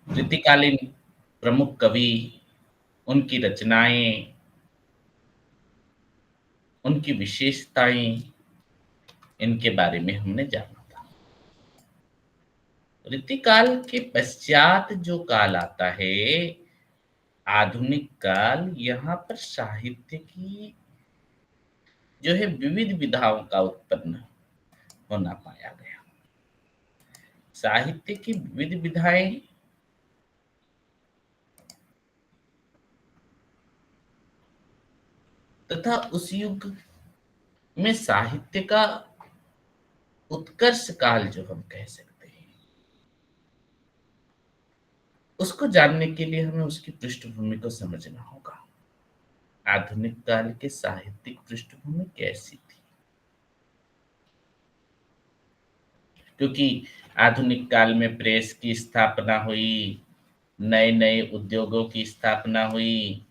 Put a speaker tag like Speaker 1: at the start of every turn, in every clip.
Speaker 1: रीतिकालीन प्रमुख कवि, उनकी रचनाएँ, उनकी विशेषताएँ, इनके बारे में हमने जाना था। रीतिकाल के पश्चात जो काल आता है, आधुनिक काल, यहाँ पर साहित्य की जो है विविध विधाओं का उत्पन्न होना पाया गया। साहित्य की विविध विधाएँ तथा उस युग में साहित्य का उत्कर्ष काल जो हम कह सकते हैं, उसको जानने के लिए हमें उसकी पृष्ठभूमि को समझना होगा। आधुनिक काल की साहित्यिक पृष्ठभूमि कैसी थी? क्योंकि आधुनिक काल में प्रेस की स्थापना हुई, नए-नए उद्योगों की स्थापना हुई,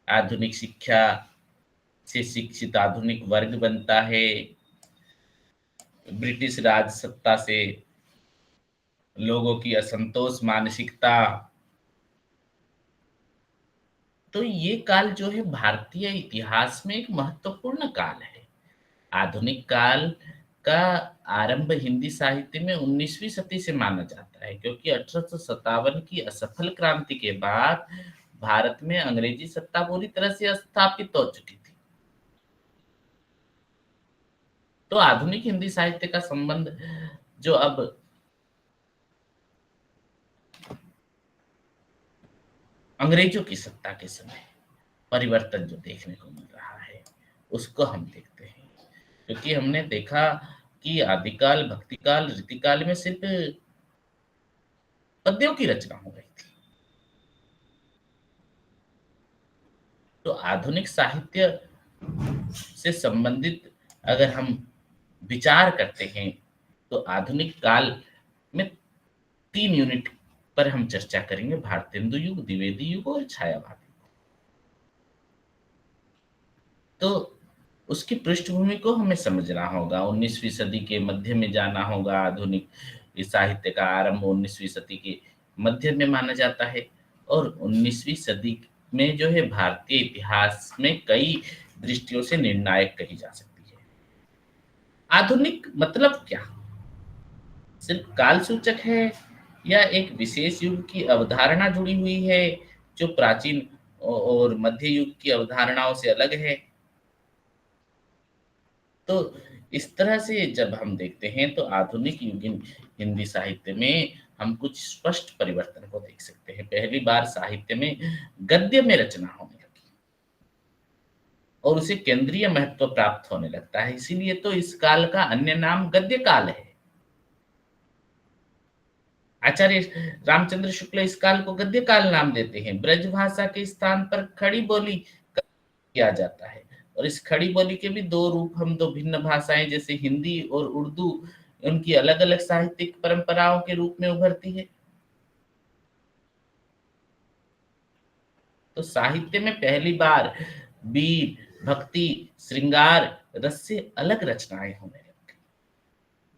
Speaker 1: आधुनिक शिक्षा से शिक्षित आधुनिक वर्ग बनता है, ब्रिटिश राज सत्ता से लोगों की असंतोष मानसिकता। तो ये काल जो है भारतीय इतिहास में एक महत्वपूर्ण काल है। आधुनिक काल का आरंभ हिंदी साहित्य में 19वीं सदी से माना जाता है, क्योंकि 1857 की असफल क्रांति के बाद भारत में अंग्रेजी सत्ता पूरी तरह से स्थापित हो चुकी थी। तो आधुनिक हिंदी साहित्य का संबंध जो अब अंग्रेजों की सत्ता के समय परिवर्तन जो देखने को मिल रहा है, उसको हम देखते हैं। क्योंकि हमने देखा कि आदिकाल, भक्तिकाल, रीतिकाल में सिर्फ पद्यों की रचना हो रही थी। तो आधुनिक साहित्य से संबंधित अगर हम विचार करते हैं, तो आधुनिक काल में 3 यूनिट पर हम चर्चा करेंगे: भारतेंदु युग, द्विवेदी युग और छायावाद युग। तो उसकी पृष्ठभूमि को हमें समझना होगा। 19वीं सदी के मध्य में जाना होगा। आधुनिक इस साहित्य का आरंभ 19वीं सदी के मध्य में माना जाता है, और 19वीं सदी में जो है भारतीय इतिहास में कई दृष्टियों से निर्णायक कही जा सकती है। आधुनिक मतलब क्या? सिर्फ काल सूचक है, या एक विशेष युग की अवधारणा जुड़ी हुई है जो प्राचीन और मध्य युग की अवधारणाओं से अलग है? तो इस तरह से जब हम देखते हैं, तो आधुनिक युगीन हिंदी साहित्य में हम कुछ स्पष्ट परिवर्तन को देख सकते हैं। पहली बार साहित्य में गद्य में रचना होने लगी और उसे केंद्रीय महत्व प्राप्त होने लगता है। इसीलिए तो इस काल का अन्य नाम गद्य काल है। आचार्य रामचंद्र शुक्ल इस काल को गद्य काल नाम देते हैं। ब्रज भाषा के स्थान पर खड़ी बोली किया जाता है, और इस खड़ी बोली के भी दो रूप, हम दो भिन्न भाषाएं जैसे हिंदी और उर्दू, उनकी अलग अलग साहित्यिक परंपराओं के रूप में उभरती है। तो साहित्य में पहली बार वीर, भक्ति, श्रृंगार रस से अलग रचनाएं होने लगी।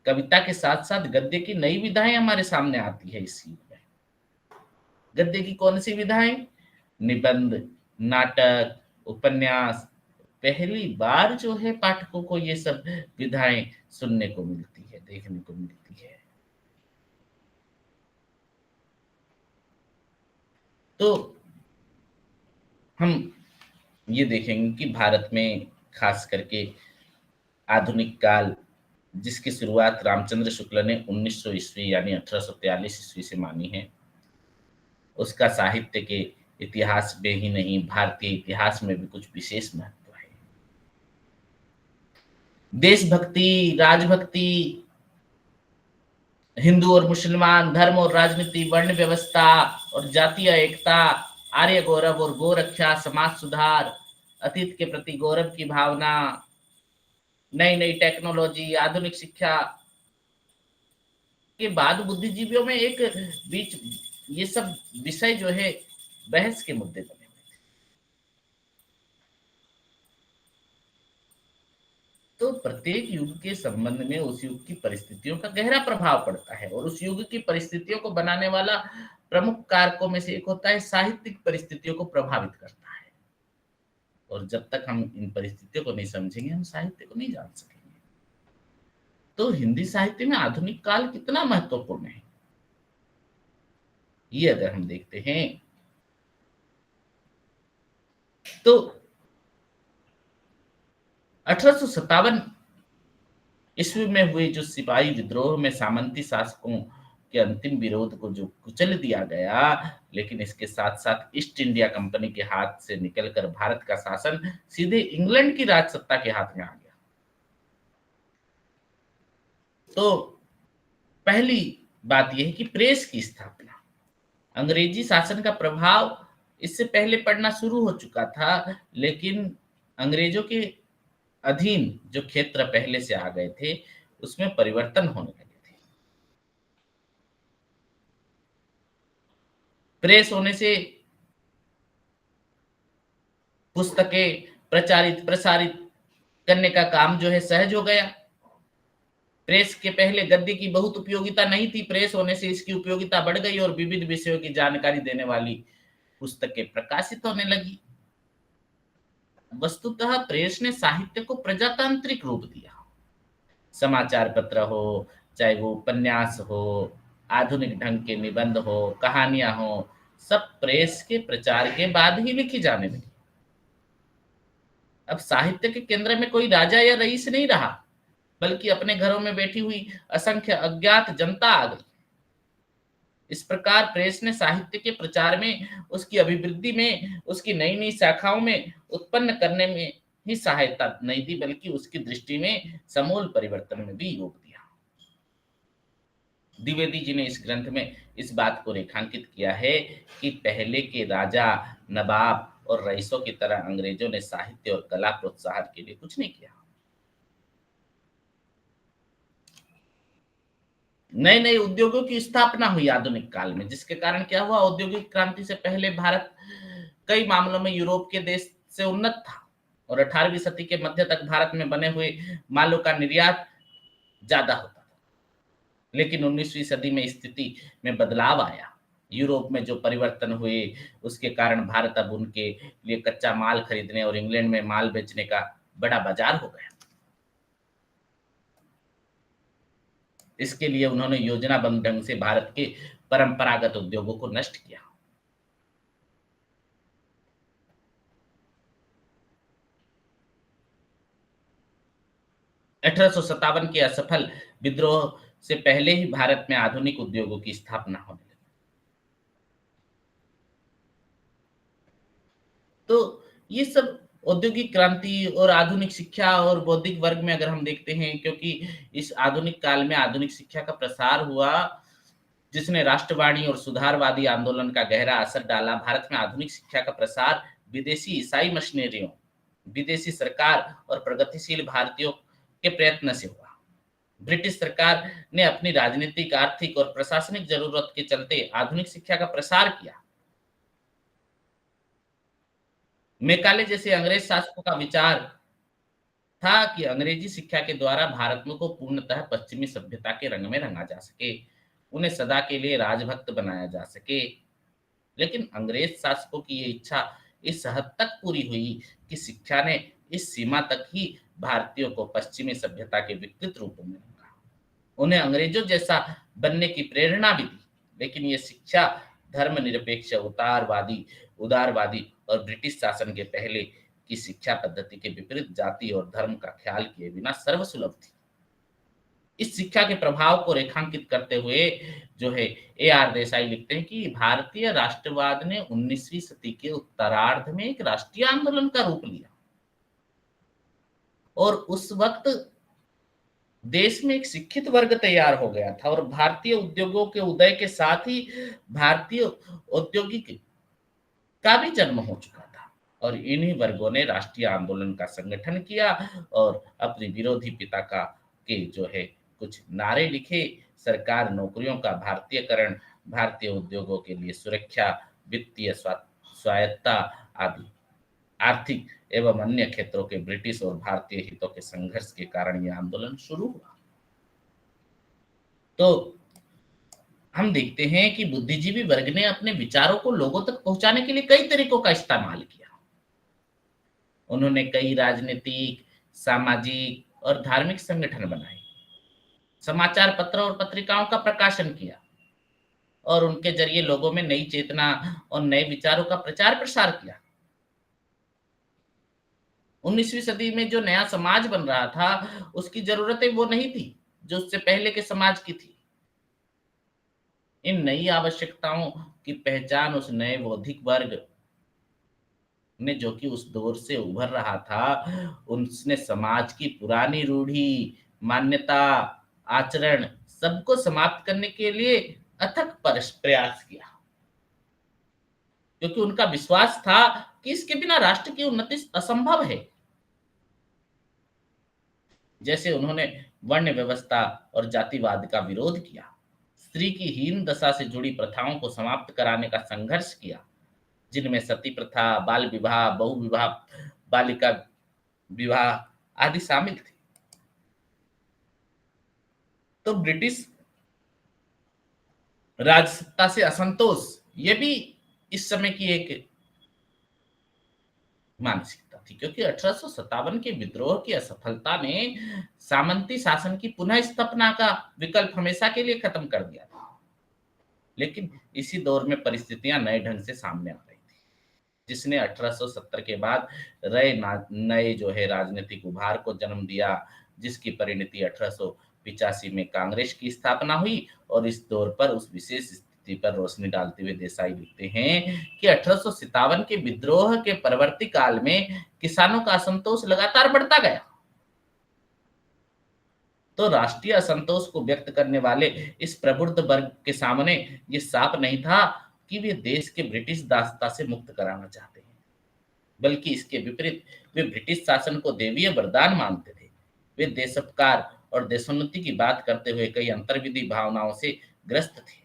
Speaker 1: कविता के साथ साथ गद्य की नई विधाएं हमारे सामने आती है इस युग में। गद्य की कौन सी विधाएं? निबंध, नाटक, उपन्यास। पहली बार जो है पाठकों को ये सब विधाएं सुनने को मिलती है, देखने को मिलती है। तो हम ये देखेंगे कि भारत में खास करके आधुनिक काल, जिसकी शुरुआत रामचंद्र शुक्ल ने 1900 ईस्वी यानी 1843 ईस्वी से मानी है, उसका साहित्य के इतिहास में ही नहीं, भारतीय इतिहास में भी कुछ विशेष महत्व है। देशभक्ति, राजभक्ति, हिंदू और मुसलमान, धर्म और राजनीति, वर्ण व्यवस्था और जातीय एकता, आर्य गौरव और गोरक्षा, समाज सुधार, अतीत के प्रति गौरव की भावना, नई नई टेक्नोलॉजी, आधुनिक शिक्षा के बाद बुद्धिजीवियों में एक बीच ये सब विषय जो है बहस के मुद्दे बने हुए थे। तो प्रत्येक युग के संबंध में उस युग की परिस्थितियों का गहरा प्रभाव पड़ता है, और उस युग की परिस्थितियों को बनाने वाला प्रमुख कारकों में से एक होता है साहित्यिक परिस्थितियों को प्रभावित करता है। और जब तक हम इन परिस्थितियों को नहीं समझेंगे, हम साहित्य को नहीं जान सकेंगे। तो हिंदी साहित्य में आधुनिक काल कितना महत्वपूर्ण है, ये अगर हम देखते हैं तो 1857 ईस्वी में हुए जो सिपाही विद्रोह में सामंती शासकों के अंतिम विरोध को जो कुचल दिया गया, लेकिन इसके साथ-साथ ईस्ट इंडिया कंपनी के हाथ से निकलकर भारत का शासन सीधे इंग्लैंड की राजसत्ता के हाथ में आ गया। तो पहली बात यह है कि प्रेस की स्थापना। अंग्रेजी शासन का प्रभाव इससे पहले पड़ना शुरू हो चुका था, लेकिन अंग्रेजों के अधीन जो क्षेत्र पहले से आ गए थे, उसमें परिवर्तन होने लगे थे। प्रेस होने से पुस्तकें प्रचारित प्रसारित करने का काम जो है सहज हो गया। प्रेस के पहले गद्य की बहुत उपयोगिता नहीं थी, प्रेस होने से इसकी उपयोगिता बढ़ गई और विविध विषयों की जानकारी देने वाली पुस्तकें प्रकाशित होने लगी। वस्तुतः प्रेस ने साहित्य को प्रजातांत्रिक रूप दिया। समाचार पत्र हो, चाहे वो उपन्यास हो, आधुनिक ढंग के निबंध हो, कहानियां हो, सब प्रेस के प्रचार के बाद ही लिखी जाने लगी। अब साहित्य के केंद्र में कोई राजा या रईस नहीं रहा, बल्कि अपने घरों में बैठी हुई असंख्य अज्ञात जनता आ गई। इस प्रकार प्रेस ने साहित्य के प्रचार में, उसकी अभिवृद्धि में, उसकी नई नई शाखाओं में उत्पन्न करने में ही सहायता नहीं दी, बल्कि उसकी दृष्टि में समूल परिवर्तन में भी योग दिया। द्विवेदी जी ने इस ग्रंथ में इस बात को रेखांकित किया है कि पहले के राजा, नवाब और रईसों की तरह अंग्रेजों ने साहित्य और कला प्रोत्साहन के लिए कुछ नहीं किया। नए नए उद्योगों की स्थापना हुई आधुनिक काल में, जिसके कारण क्या हुआ, औद्योगिक क्रांति से पहले भारत कई मामलों में यूरोप के देश से उन्नत था और 18वीं सदी के मध्य तक भारत में बने हुए मालों का निर्यात ज्यादा होता था। लेकिन 19वीं सदी में स्थिति में बदलाव आया। यूरोप में जो परिवर्तन हुए, उसके कारण भारत अब उनके लिए कच्चा माल खरीदने और इंग्लैंड में माल बेचने का बड़ा बाजार हो गया। इसके लिए उन्होंने योजनाबद्ध ढंग से भारत के परंपरागत उद्योगों को नष्ट किया। अठारह सौ सत्तावन के असफल विद्रोह से पहले ही भारत में आधुनिक उद्योगों की स्थापना होने लगी। तो ये सब औद्योगिक क्रांति और आधुनिक शिक्षा और बौद्धिक वर्ग में अगर हम देखते हैं, क्योंकि इस आधुनिक काल में आधुनिक शिक्षा का प्रसार हुआ, जिसने राष्ट्रवादी और सुधारवादी आंदोलन का गहरा असर डाला। भारत में आधुनिक शिक्षा का प्रसार विदेशी ईसाई मशीनरियों, विदेशी सरकार और प्रगतिशील भारतीयों के प्रयत्न से हुआ। ब्रिटिश सरकार ने अपनी राजनीतिक, आर्थिक और प्रशासनिक जरूरत के चलते आधुनिक शिक्षा का प्रसार किया। मैकाले जैसे अंग्रेज शासकों का विचार था कि अंग्रेजी शिक्षा के द्वारा भारत को पूर्णतः पश्चिमी सभ्यता के रंग में रंगा जा सके, उन्हें सदा के लिए राजभक्त बनाया जा सके। लेकिन अंग्रेज शासकों की ये इच्छा इस हद तक पूरी हुई कि शिक्षा ने इस सीमा तक ही भारतीयों को पश्चिमी सभ्यता के विकृत रूपों में रंगा। उन्हें अंग्रेजों जैसा बनने की प्रेरणा भी दी, लेकिन ये शिक्षा धर्मनिरपेक्ष, उदारवादी और ब्रिटिश शासन के पहले की शिक्षा पद्धति के विपरीत जाति और धर्म का ख्याल किए बिना सर्वसुलभ थी। इस शिक्षा के प्रभाव को रेखांकित करते हुए जो है ए.आर. देसाई लिखते हैं कि भारतीय राष्ट्रवाद ने 19वीं सदी के उत्तरार्ध में एक राष्ट्रीय आंदोलन का रूप लिया और उस वक्त देश में एक शिक्षित वर्ग तैयार हो गया था और भारतीय उद्योगों के उदय के साथ ही भारतीय औद्योगिक का भी जन्म हो चुका था और इन्हीं वर्गों ने राष्ट्रीय आंदोलन का संगठन किया और अपने विरोधी पिता का के जो है कुछ नारे लिखे। सरकार नौकरियों का भारतीयकरण, भारतीय उद्योगों के लिए सुरक्षा, वित्तीय स्वायत्ता आदि आर्थिक एवं अन्य क्षेत्रों के ब्रिटिश और भारतीय हितों के संघर्ष के कारण यह आंदोलन शुरू हुआ। तो हम देखते हैं कि बुद्धिजीवी वर्ग ने अपने विचारों को लोगों तक पहुंचाने के लिए कई तरीकों का इस्तेमाल किया। उन्होंने कई राजनीतिक, सामाजिक और धार्मिक संगठन बनाए, समाचार पत्र और पत्रिकाओं का प्रकाशन किया और उनके जरिए लोगों में नई चेतना और नए विचारों का प्रचार प्रसार किया। 19वीं सदी में जो नया समाज बन रहा था, उसकी जरूरतें वो नहीं थी जो उससे पहले के समाज की थी। इन नई आवश्यकताओं की पहचान उस नए बौद्धिक वर्ग ने, जो कि उस दौर से उभर रहा था, उसने समाज की पुरानी रूढ़ी, मान्यता, आचरण सबको समाप्त करने के लिए अथक प्रयास किया, क्योंकि उनका विश्वास था कि इसके बिना राष्ट्र की उन्नति असंभव है। जैसे उन्होंने वर्ण व्यवस्था और जातिवाद का विरोध किया, स्त्री की हीन दशा से जुड़ी प्रथाओं को समाप्त कराने का संघर्ष किया, जिनमें सती प्रथा, बाल विवाह, बहु विवाह, बालिका विवाह आदि शामिल थे। तो ब्रिटिश राजसत्ता से असंतोष, ये भी इस समय की एक मानसिकता थी, क्योंकि 1857 के विद्रोह की असफलता ने सामंती शासन की पुनः स्थापना का विकल्प हमेशा के लिए खत्म कर दिया था। लेकिन इसी दौर में परिस्थितियां नए ढंग से सामने आ रही थी, जिसने 1870 के बाद नए जो है राजनीतिक उभार को जन्म दिया, जिसकी परिणति 1885 में कांग्रेस की स्थापना हुई। और इस दौर पर उस विशेष स्थिति पर रोशनी डालते हुए देसाई लिखते हैं कि 1857 के विद्रोह के परवर्ती काल में किसानों का असंतोष लगातार बढ़ता गया। तो राष्ट्रीय असंतोष को व्यक्त करने वाले इस प्रबुद्ध वर्ग के सामने ये साफ नहीं था कि वे देश के ब्रिटिश दासता से मुक्त कराना चाहते हैं, बल्कि इसके विपरीत वे ब्रिटिश शासन को देवीय वरदान मानते थे। वे देशोपकार और देशोन्नति की बात करते हुए कई अंतर्विधि भावनाओं से ग्रस्त थे।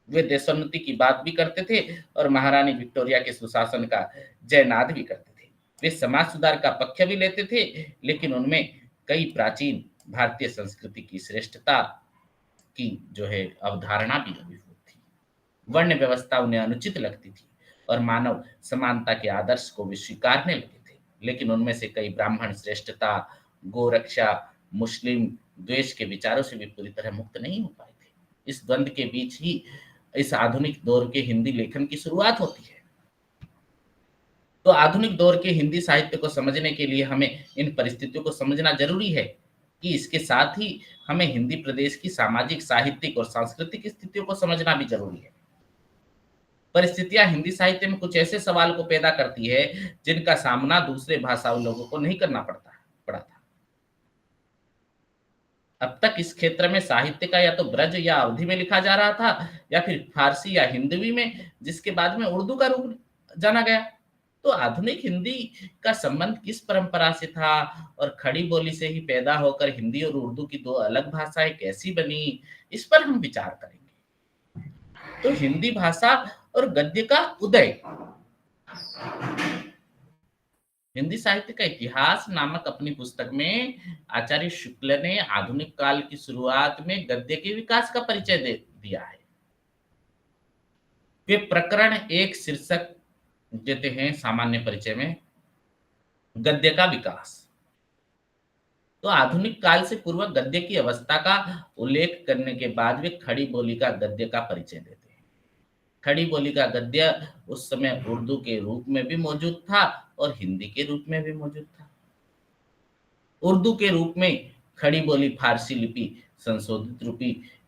Speaker 1: वे देशोन्नति की बात भी करते थे और महारानी विक्टोरिया के सुशासन का जयनाद भी करते थे। वे समाज सुधार का पक्ष भी लेते थे, लेकिन उनमें कई प्राचीन भारतीय संस्कृति की श्रेष्ठता की जो है अवधारणा भी अभिभूत थी। वर्ण व्यवस्था उन्हें अनुचित लगती थी और मानव समानता के आदर्श को वे स्वीकारने लगे थे। लेकिन उनमें से कई ब्राह्मण श्रेष्ठता, गोरक्षा, मुस्लिम द्वेष के विचारों से भी पूरी तरह मुक्त नहीं हो पाए थे। इस द्वंद्व के बीच ही इस आधुनिक दौर के हिंदी लेखन की शुरुआत होती है। तो आधुनिक दौर के हिंदी साहित्य को समझने के लिए हमें इन परिस्थितियों को समझना जरूरी है कि इसके साथ ही हमें हिंदी प्रदेश की सामाजिक, साहित्यिक और सांस्कृतिक स्थितियों को समझना भी जरूरी है। परिस्थितियां हिंदी साहित्य में कुछ ऐसे सवाल को पैदा करती है जिनका सामना दूसरे भाषाओं लोगों को नहीं करना पड़ा था। अब तक इस क्षेत्र में साहित्य का या तो ब्रज या अवधि में लिखा जा रहा था, या फिर फारसी या हिंदवी में, जिसके बाद में उर्दू का रूप जाना गया। तो आधुनिक हिंदी का संबंध किस परंपरा से था और खड़ी बोली से ही पैदा होकर हिंदी और उर्दू की दो अलग भाषाएं कैसी बनी, इस पर हम विचार करेंगे। तो हिंदी भाषा और गद्य का उदय। हिंदी साहित्य का इतिहास नामक अपनी पुस्तक में आचार्य शुक्ल ने आधुनिक काल की शुरुआत में गद्य के विकास का परिचय दे दिया है। वे प्रकरण एक शीर्षक देते हैं सामान्य परिचय में, गद्य का विकास। तो आधुनिक काल से पूर्व गद्य की अवस्था का उल्लेख करने के बाद वे खड़ी बोली का गद्य का परिचय देते हैं। खड़ी बोली का गद्य उस समय उर्दू के रूप में भी मौजूद था और हिंदी के रूप में भी मौजूद था। उर्दू के रूप में खड़ी बोली फारसी लिपि संशोधित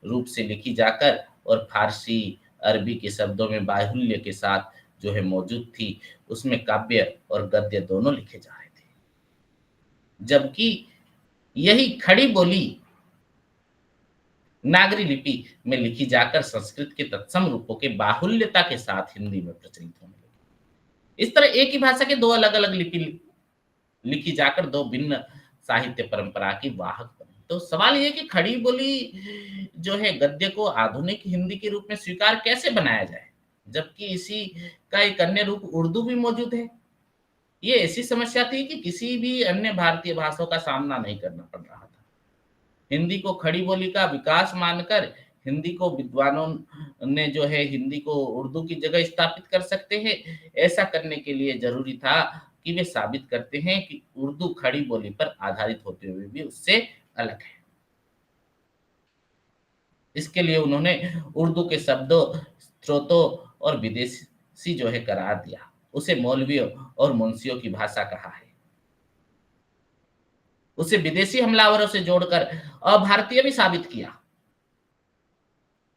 Speaker 1: रूप से लिखी जाकर और फारसी, अरबी के शब्दों में बाहुल्य के साथ जो है मौजूद थी। उसमें काव्य और गद्य दोनों लिखे जा रहे थे, जबकि यही खड़ी बोली नागरी लिपि में लिखी जाकर संस्कृत के तत्सम रूपों के बाहुल्यता के साथ हिंदी में प्रचलित होने लगी। इस तरह एक ही भाषा के दो अलग अलग लिपि लिखी जाकर दो भिन्न साहित्य परंपरा की वाहक बनी। तो सवाल ये कि खड़ी बोली जो है गद्य को आधुनिक हिंदी के रूप में स्वीकार कैसे बनाया जाए, जबकि इसी का एक अन्य रूप उर्दू भी मौजूद है। ये ऐसी समस्या थी कि किसी भी अन्य भारतीय भाषाओं का सामना नहीं करना पड़ रहा था। हिंदी को खड़ी बोली का विकास मानकर हिंदी को विद्वानों ने जो है हिंदी को उर्दू की जगह स्थापित कर सकते हैं। ऐसा करने के लिए ज़रूरी था कि वे साबित करते हैं कि उर्दू खड़ी बोली पर आधारित होते हुए भी उससे अलग है। इसके लिए उन्होंने उर्दू के शब्दों, स्रोतों और विदेशी जो है करार दिया। उसे मौलवियों और मुंशियों की भाषा कहा है। उसे विदेशी हमलावरों से जोड़कर अभारतीय भी साबित किया।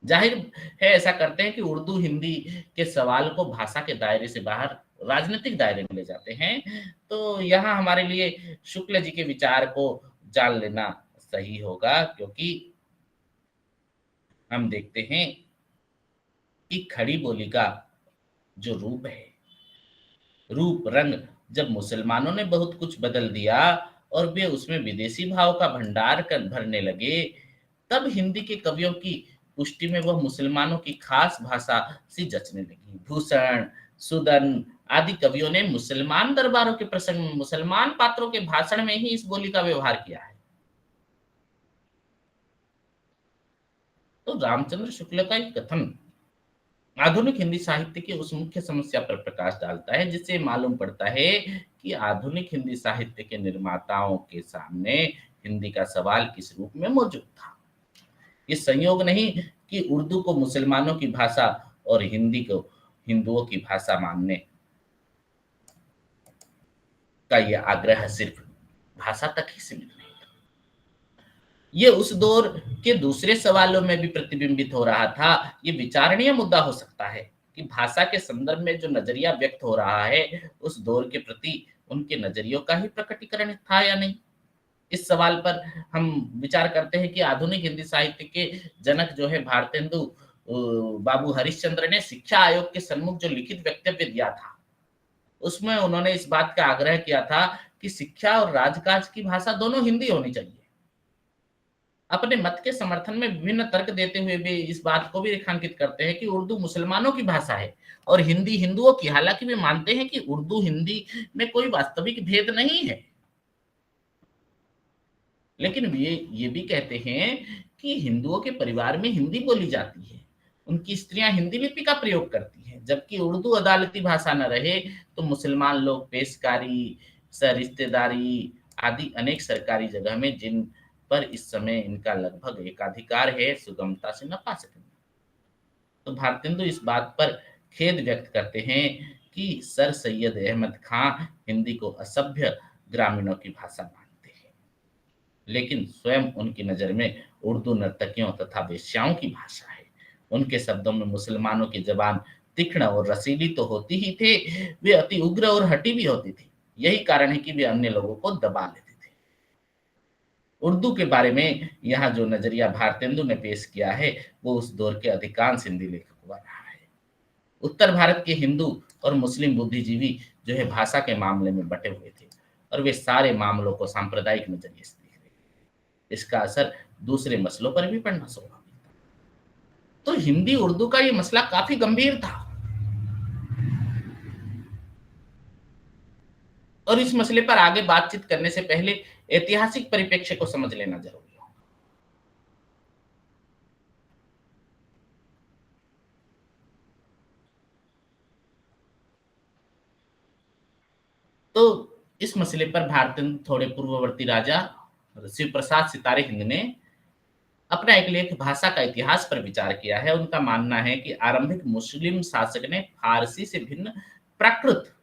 Speaker 1: जाहिर है ऐसा करते हैं कि उर्दू हिंदी के सवाल को भाषा के दायरे से बाहर राजनीतिक दायरे में ले जाते हैं। तो यहाँ हमारे लिए शुक्ल जी के विचार को जान लेना सही होगा, क्योंकि हम देखते हैं कि खड़ी बोली का जो रूप है, रूप रंग, जब मुसलमानों ने बहुत कुछ बदल दिया और वे उसमें विदेशी भाव का भंडार कर भरने लगे, तब हिंदी के कवियों की पुष्टि में वह मुसलमानों की खास भाषा सी जचने लगी। भूषण, सुदन आदि कवियों ने मुसलमान दरबारों के प्रसंग में मुसलमान पात्रों के भाषण में ही इस बोली का व्यवहार किया है। तो रामचंद्र शुक्ल का एक कथन आधुनिक हिंदी साहित्य की उस मुख्य समस्या पर प्रकाश डालता है, जिससे मालूम पड़ता है कि आधुनिक हिंदी साहित्य के निर्माताओं के सामने हिंदी का सवाल किस रूप में मौजूद था। ये संयोग नहीं कि उर्दू को मुसलमानों की भाषा और हिंदी को हिंदुओं की भाषा मानने का ये आग्रह सिर्फ भाषा तक ही सीमित नहीं। ये उस दौर के दूसरे सवालों में भी प्रतिबिंबित हो रहा था। ये विचारणीय मुद्दा हो सकता है कि भाषा के संदर्भ में जो नजरिया व्यक्त हो रहा है, उस दौर के प्रति उनके नजरियों का ही प्रकटीकरण था या नहीं। इस सवाल पर हम विचार करते हैं कि आधुनिक हिंदी साहित्य के जनक जो है भारतेंदु बाबू हरिश्चंद्र ने शिक्षा आयोग के सम्मुख जो लिखित वक्तव्य दिया था, उसमें उन्होंने इस बात का आग्रह किया था कि शिक्षा और राजकाज की भाषा दोनों हिंदी होनी चाहिए। अपने मत के समर्थन में विभिन्न तर्क देते हुए भी इस बात को भी रेखांकित करते हैं कि उर्दू मुसलमानों की भाषा है और हिंदी हिंदुओं की। हालांकि वे मानते हैं कि उर्दू हिंदी में कोई वास्तविक भेद नहीं है, लेकिन वे ये भी कहते हैं कि हिंदुओं के परिवार में हिंदी बोली जाती है, उनकी स्त्रियां हिंदी लिपि का प्रयोग करती हैं, जबकि उर्दू अदालती भाषा न रहे तो मुसलमान लोग पेशकारी, सरिश्तेदारी आदि अनेक सरकारी जगह में, जिन पर इस समय इनका लगभग एकाधिकार है, सुगमता से न पा सकेंगे। तो भारतेंदु इस बात पर खेद व्यक्त करते हैं कि सर सैयद अहमद खां हिंदी को असभ्य ग्रामीणों की भाषा मानते हैं, लेकिन स्वयं उनकी नजर में उर्दू नर्तकियों तथा वेश्याओं की भाषा है। उनके शब्दों में मुसलमानों की जबान तीक्ष्ण और रसीली तो होती ही थे, वे अति उग्र और हठी भी होती थी। यही कारण है कि वे अन्य लोगों को दबा लेते थे। उर्दू के बारे में यहाँ जो नजरिया भारतेंदु ने पेश किया है, वो उस दौर के अधिकांश हिंदी लेखकों का रहा है। उत्तर भारत के हिंदू और मुस्लिम बुद्धिजीवी जो है भाषा के मामले में बटे हुए थे और वे सारे मामलों को सांप्रदायिक नजरिए से देख रहे थे। इसका असर दूसरे मसलों पर भी पड़ना स्वाभाविक था। तो हिंदी उर्दू का ये मसला काफी गंभीर था और इस मसले पर आगे बातचीत करने से पहले ऐतिहासिक परिप्रेक्ष्य को समझ लेना जरूरी है। तो इस मसले पर भारत थोड़े पूर्ववर्ती राजा शिव प्रसाद सितारे हिंद ने अपना एक लेख भाषा का इतिहास पर विचार किया है। उनका मानना है कि आरंभिक मुस्लिम शासक ने फारसी से भिन्न प्राकृत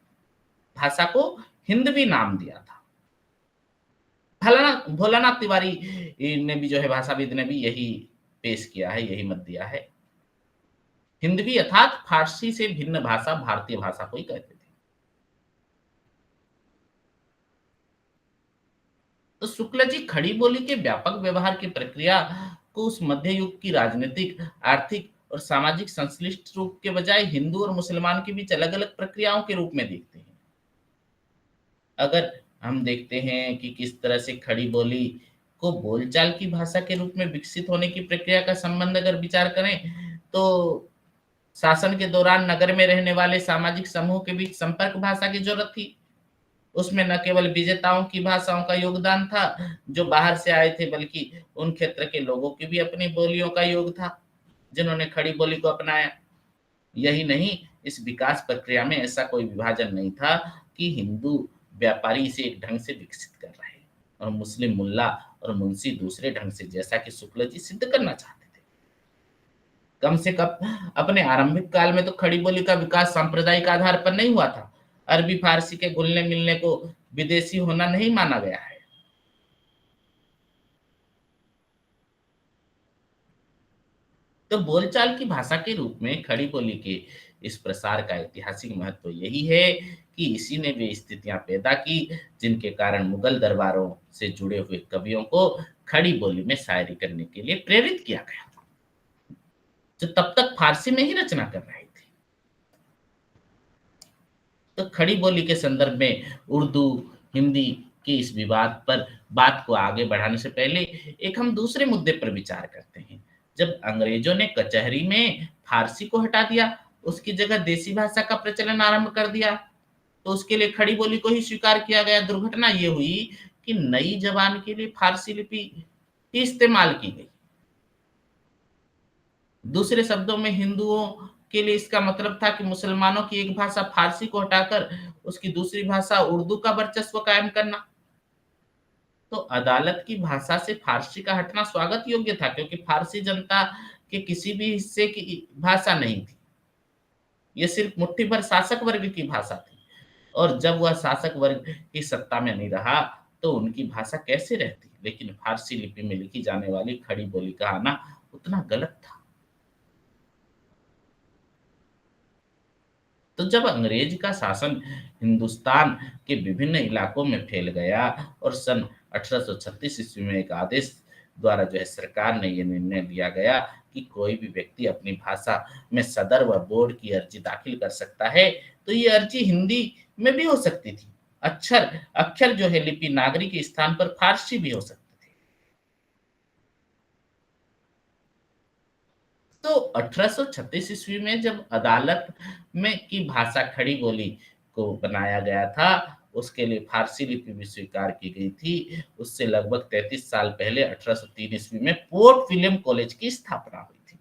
Speaker 1: भाषा को हिंदवी नाम दिया था। भोलानाथ तिवारी ने भी जो है भाषाविद ने भी यही पेश किया है, यही मत दिया है। हिंदवी अर्थात फारसी से भिन्न भाषा भारतीय भाषा को ही कहते थे। तो शुक्ल जी खड़ी बोली के व्यापक व्यवहार की प्रक्रिया को उस मध्य युग की राजनीतिक, आर्थिक और सामाजिक संश्लिष्ट रूप के बजाय हिंदू और मुसलमान के बीच अलग अलग प्रक्रियाओं के रूप में देखते हैं। अगर हम देखते हैं कि किस तरह से खड़ी बोली को बोलचाल की भाषा के रूप में विकसित होने की प्रक्रिया का संबंध अगर विचार करें, तो शासन के दौरान नगर में रहने वाले सामाजिक समूह के बीच संपर्क भाषा की जरूरत थी। उसमें न केवल विजेताओं की भाषाओं का योगदान था जो बाहर से आए थे, बल्कि उन क्षेत्र के लोगों की भी अपनी बोलियों का योग था। जिन्होंने खड़ी बोली को अपनाया। यही नहीं, इस विकास प्रक्रिया में ऐसा कोई विभाजन नहीं था कि हिंदू व्यापारी इसे एक ढंग से विकसित कर रहे हैं और मुस्लिम मुल्ला और मुंशी दूसरे ढंग से, जैसा कि शुक्ल जी सिद्ध करना चाहते थे। कम से कम अपने आरंभिक काल में तो खड़ी बोली का विकास सांप्रदायिक आधार पर नहीं हुआ था। अरबी फारसी के घुलने मिलने को विदेशी होना नहीं माना गया है। तो बोलचाल की भाषा के रूप में खड़ी बोली के इस प्रसार का ऐतिहासिक महत्व तो यही है कि इसी ने वे स्थितियां पैदा की जिनके कारण मुगल दरबारों से जुड़े हुए कवियों को खड़ी बोली में शायरी करने के लिए प्रेरित किया गया था, जो तब तक फारसी में ही रचना कर रहे थे। तो खड़ी बोली के संदर्भ में उर्दू हिंदी के इस विवाद पर बात को आगे बढ़ाने से पहले एक हम दूसरे मुद्दे पर विचार करते हैं। जब अंग्रेजों ने कचहरी में फारसी को हटा दिया, उसकी जगह देसी भाषा का प्रचलन आरंभ कर दिया, तो उसके लिए खड़ी बोली को ही स्वीकार किया गया। दुर्घटना ये हुई कि नई जबान के लिए फारसी लिपि ही इस्तेमाल की गई। दूसरे शब्दों में हिंदुओं के लिए इसका मतलब था कि मुसलमानों की एक भाषा फारसी को हटाकर उसकी दूसरी भाषा उर्दू का वर्चस्व कायम करना। तो अदालत की भाषा से फारसी का हटना स्वागत योग्य था, क्योंकि फारसी जनता के किसी भी हिस्से की भाषा नहीं थी। ये सिर्फ मुट्ठी भर शासक वर्ग की भाषा थी, और जब वह शासक वर्ग की सत्ता में नहीं रहा तो उनकी भाषा कैसे रहती। लेकिन फारसी लिपि में लिखी जाने वाली खड़ी बोली का आना उतना गलत था। तो जब अंग्रेज का शासन हिंदुस्तान के विभिन्न इलाकों में फैल गया और सन 1836 ईस्वी में एक आदेश द्वारा जो है सरकार ने यह निर्णय लिया गया कि कोई भी व्यक्ति अपनी भाषा में सदर व बोर्ड की अर्जी दाखिल कर सकता है, तो ये अर्जी हिंदी में भी हो सकती थी। अक्षर अक्षर जो है लिपि नागरी के स्थान पर फारसी भी हो सकती थी। तो 1836 ईस्वी में जब अदालत में की भाषा खड़ी बोली को बनाया गया था, उसके लिए फारसी लिपि भी स्वीकार की गई थी। उससे लगभग 33 साल पहले 1803 ईस्वी में पोर्ट विलियम कॉलेज की स्थापना हुई थी।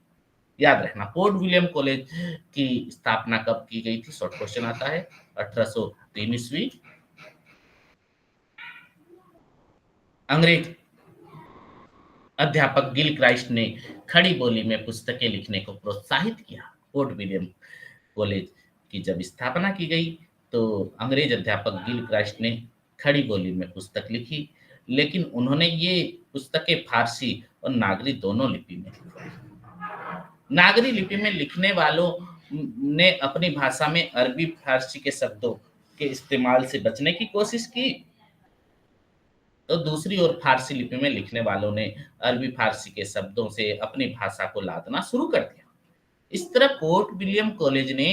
Speaker 1: याद रखना, पोर्ट विलियम कॉलेज की स्थापना कब की गई थी? शॉर्ट क्वेश्चन आता है। 1803 ईस्वी। अंग्रेज अध्यापक गिल क्राइस्ट ने खड़ी बोली में पुस्तकें लिखने को प्रोत्साहित किया। पोर्ट विलियम कॉलेज की जब स्थापना की गई तो अंग्रेज अध्यापक गिल क्राइस्ट ने खड़ी बोली में पुस्तक लिखी, लेकिन उन्होंने ये पुस्तकें फारसी और नागरी दोनों लिपि में लिखी। नागरी लिपि में लिखने वालों ने अपनी भाषा में अरबी फारसी के शब्दों के इस्तेमाल से बचने की कोशिश की, तो दूसरी ओर फारसी लिपि में लिखने वालों ने अरबी फारसी के शब्दों से अपनी भाषा को लादना शुरू कर दिया। इस तरह पोर्ट विलियम कॉलेज ने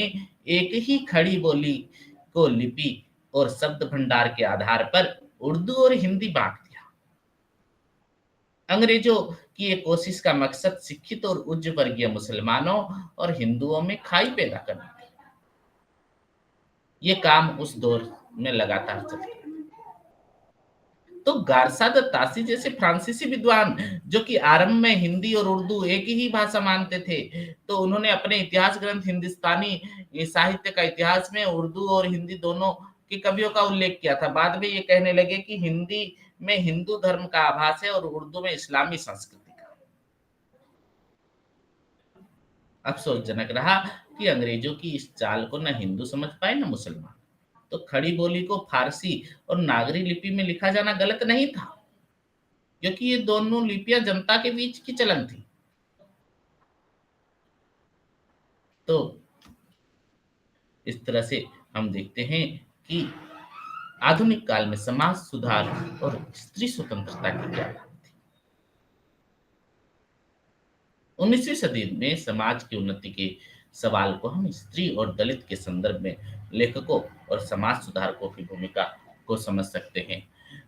Speaker 1: एक ही खड़ी बोली को लिपि और शब्द भंडार के आधार पर उर्दू और हिंदी बांट दिया। अंग्रेजों की ये कोशिश का मकसद शिक्षित और उच्च वर्गीय मुसलमानों और हिंदुओं में खाई पैदा करना था। ये काम उस दौर में लगातार चलता। तो गारसा द तासी जैसे फ्रांसीसी विद्वान, जो कि आरंभ में हिंदी और उर्दू एक ही भाषा मानते थे, तो उन्होंने अपने इतिहास ग्रंथ हिंदुस्तानी साहित्य का इतिहास में उर्दू और हिंदी दोनों के कवियों का उल्लेख किया था। बाद में ये कहने लगे कि हिंदी में हिंदू धर्म का आभास है और उर्दू में इस्लामी संस्कृति का। अफसोसजनक रहा कि अंग्रेजों की इस चाल को न हिंदू समझ पाए न मुसलमान। तो खड़ी बोली को फारसी और नागरी लिपि में लिखा जाना गलत नहीं था, क्योंकि ये दोनों लिपियां जनता के बीच की चलन थी। तो इस तरह से हम देखते हैं कि आधुनिक काल में समाज सुधार और स्त्री स्वतंत्रता की क्या बात थी। 19वीं सदी में समाज की उन्नति के सवाल को हम स्त्री और दलित के संदर्भ में लेखकों और समाज सुधारकों की भूमिका को समझ सकते हैं।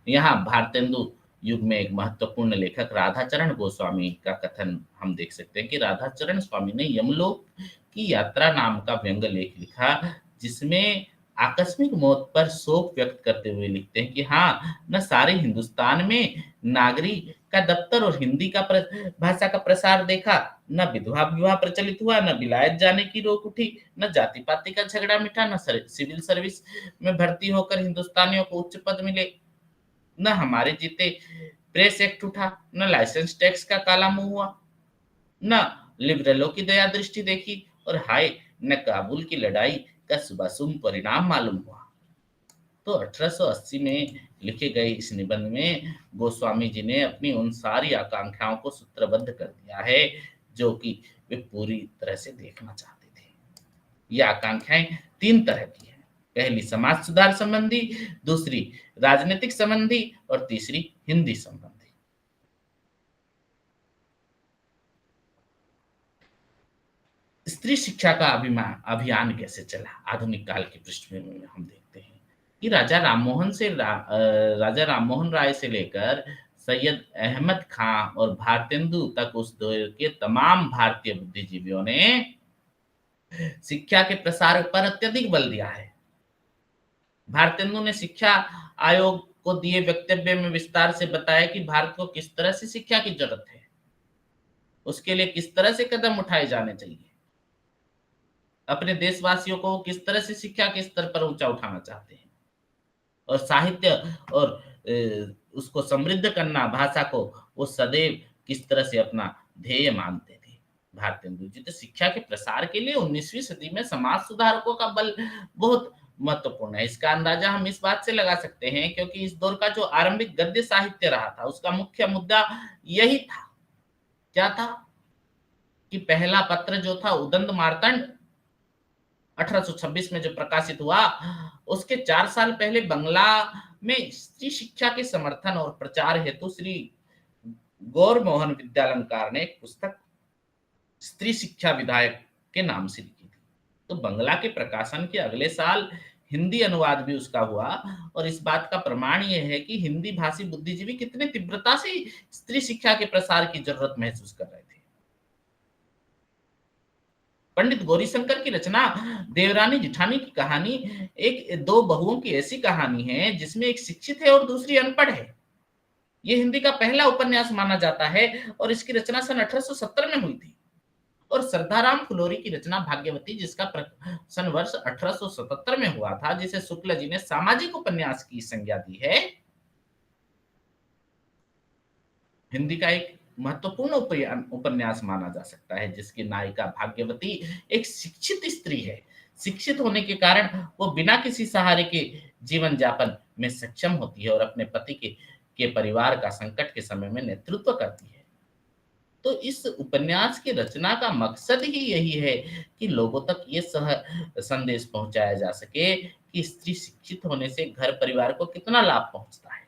Speaker 1: यहाँ भारतेंदु युग में एक महत्वपूर्ण लेखक राधाचरण गोस्वामी का कथन हम देख सकते हैं कि राधाचरण स्वामी ने यमलोक की यात्रा नाम का व्यंग लेख लिखा, जिसमें आकस्मिक मौत पर शोक व्यक्त करते हुए लिखते हैं कि हाँ, न सारे हिंदुस्तान में नागरी का दफ्तर और हिंदी का भाषा का प्रसार देखा, न विधवा विवाह प्रचलित हुआ, न विलायत जाने की रोक उठी, न जाति पाति का झगड़ा मिटा, न सिविल सर्विस में भर्ती होकर हिंदुस्तानियों को उच्च पद मिले, न हमारे जीते प्रेस एक्ट उठा, न लाइसेंस टैक्स का काला मुंह हुआ, न लिबरलों की दया दृष्टि देखी, और हाय, न काबुल की लड़ाई का शुभाशुभ परिणाम मालूम हुआ। तो 1880 में लिखे गए इस निबंध में गोस्वामी जी ने अपनी उन सारी आकांक्षाओं को सूत्रबद्ध कर दिया है जो कि वे पूरी तरह से देखना चाहते थे। ये आकांक्षाएं तीन तरह की हैं। पहली समाज सुधार संबंधी, दूसरी राजनीतिक संबंधी और तीसरी हिंदी संबंधी। स्त्री शिक्षा का अभियान कैसे चला आधुनिक काल की पृष्ठभूमि में हम देखते हैं कि राजा राममोहन राय से लेकर सैयद अहमद खां और भारतेंदु तक उस दौर के तमाम भारतीय बुद्धिजीवियों ने शिक्षा के प्रसार पर अत्यधिक बल दिया है। भारतेंदु ने शिक्षा आयोग को दिए वक्तव्य में विस्तार से बताया कि भारत को किस तरह से शिक्षा की जरूरत है, उसके लिए किस तरह से कदम उठाए जाने चाहिए, अपने देशवासियों को किस तरह से शिक्षा के स्तर पर ऊंचा उठाना चाहते हैं, और साहित्य और उसको समृद्ध करना, भाषा को वो सदैव किस तरह से अपना ध्येय मानते थे। भारतेंदु जी तो शिक्षा के प्रसार के लिए 19वीं सदी में समाज सुधारकों का बल बहुत महत्वपूर्ण है। इसका अंदाजा हम इस बात से लगा सकते हैं क्योंकि इस दौर का जो आरंभिक गद्य साहित्य रहा था उसका मुख्य मुद्दा यही था। क्या था कि पहला पत्र जो था उदंड मार्तंड 1826 में जो प्रकाशित हुआ, उसके 4 साल पहले बंगला में स्त्री शिक्षा के समर्थन और प्रचार हेतु श्री गौर मोहन विद्यालंकार ने एक पुस्तक स्त्री शिक्षा विधायक के नाम से लिखी थी। तो बंगला के प्रकाशन के अगले साल हिंदी अनुवाद भी उसका हुआ, और इस बात का प्रमाण यह है कि हिंदी भाषी बुद्धिजीवी कितने तीव्रता से स्त्री शिक्षा के प्रसार की जरूरत महसूस कर रहे थे। पंडित गौरीशंकर की रचना देवरानी जिठानी की कहानी एक दो बहुओं की ऐसी कहानी है जिसमें एक शिक्षित है और दूसरी अनपढ़ है। यह हिंदी का पहला उपन्यास माना जाता है और इसकी रचना सन 1870 में हुई थी। और श्रद्धाराम फुलोरी की रचना भाग्यवती, जिसका प्रकाशन वर्ष 1877 में हुआ था, जिसे शुक्ल जी ने सामाजिक उपन्यास की संज्ञा दी है, हिंदी का एक महत्वपूर्ण उपन्यास माना जा सकता है, जिसकी नायिका भाग्यवती एक शिक्षित स्त्री है। शिक्षित होने के कारण वो बिना किसी सहारे के जीवन यापन में सक्षम होती है और अपने पति के परिवार का संकट के समय में नेतृत्व करती है। तो इस उपन्यास की रचना का मकसद ही यही है कि लोगों तक ये संदेश पहुंचाया जा सके कि स्त्री शिक्षित होने से घर परिवार को कितना लाभ पहुंचता है।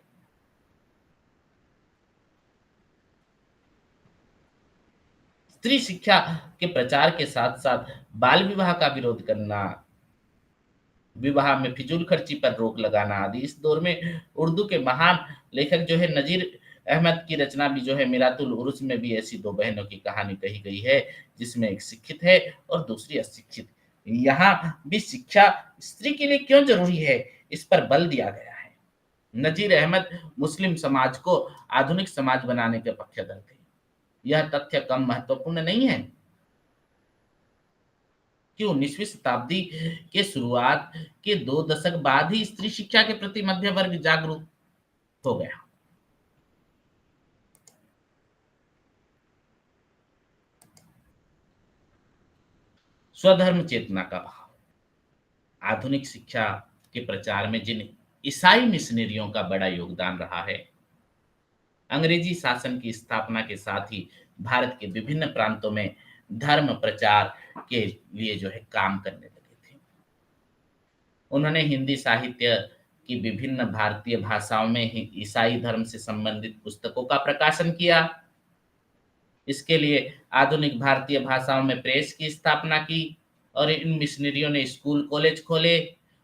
Speaker 1: स्त्री शिक्षा के प्रचार के साथ साथ बाल विवाह का विरोध करना, विवाह में फिजूल खर्ची पर रोक लगाना आदि इस दौर में उर्दू के महान लेखक जो है नजीर अहमद की रचना भी जो है मिरातुल उरुस में भी ऐसी दो बहनों की कहानी कही गई है, जिसमें एक शिक्षित है और दूसरी अशिक्षित। यहाँ भी शिक्षा स्त्री के लिए क्यों जरूरी है, इस पर बल दिया गया है। नजीर अहमद मुस्लिम समाज को आधुनिक समाज बनाने के पक्षधर थे। यह तथ्य कम महत्वपूर्ण नहीं है कि 19वीं शताब्दी के शुरुआत के 2 दशक बाद ही स्त्री शिक्षा के प्रति मध्य वर्ग जागरूक हो गया। स्वधर्म चेतना का भाव आधुनिक शिक्षा के प्रचार में जिन ईसाई मिशनरियों का बड़ा योगदान रहा है, अंग्रेजी शासन की स्थापना के साथ ही भारत के विभिन्न प्रांतों में धर्म प्रचार के लिए जो है काम करने लगे थे। उन्होंने हिंदी साहित्य की विभिन्न भारतीय भाषाओं में ही ईसाई धर्म से संबंधित पुस्तकों का प्रकाशन किया। इसके लिए आधुनिक भारतीय भाषाओं में प्रेस की स्थापना की और इन मिशनरियों ने स्कूल कॉलेज खोले।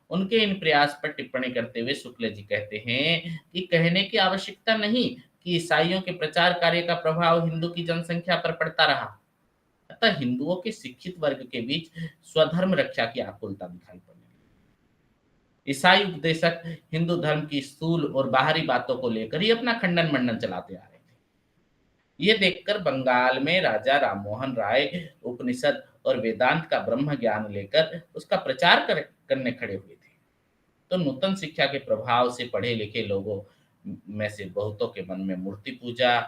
Speaker 1: उनके इन प्रयास पर टिप्पणी करते हुए शुक्ल जी कहते हैं कि कहने की आवश्यकता नहीं कि ईसाइयों के प्रचार कार्य का प्रभाव हिंदू की जनसंख्या पर पड़ता रहा, अतः हिंदुओं के शिक्षित वर्ग के बीच स्वधर्म रक्षा की आकुलता दिखाई पड़ने लगी। ईसाई उपदेशक हिंदू धर्म की स्थूल और बाहरी बातों को लेकर ही अपना खंडन मंडन चलाते आ रहे थे। ये देखकर बंगाल में राजा राममोहन राय उपनिषद और वेदांत का ब्रह्म ज्ञान लेकर उसका प्रचार करने खड़े हुए थे। तो नूतन शिक्षा के प्रभाव से पढ़े लिखे लोगों में से बहुतों के मन में मूर्ति पूजा,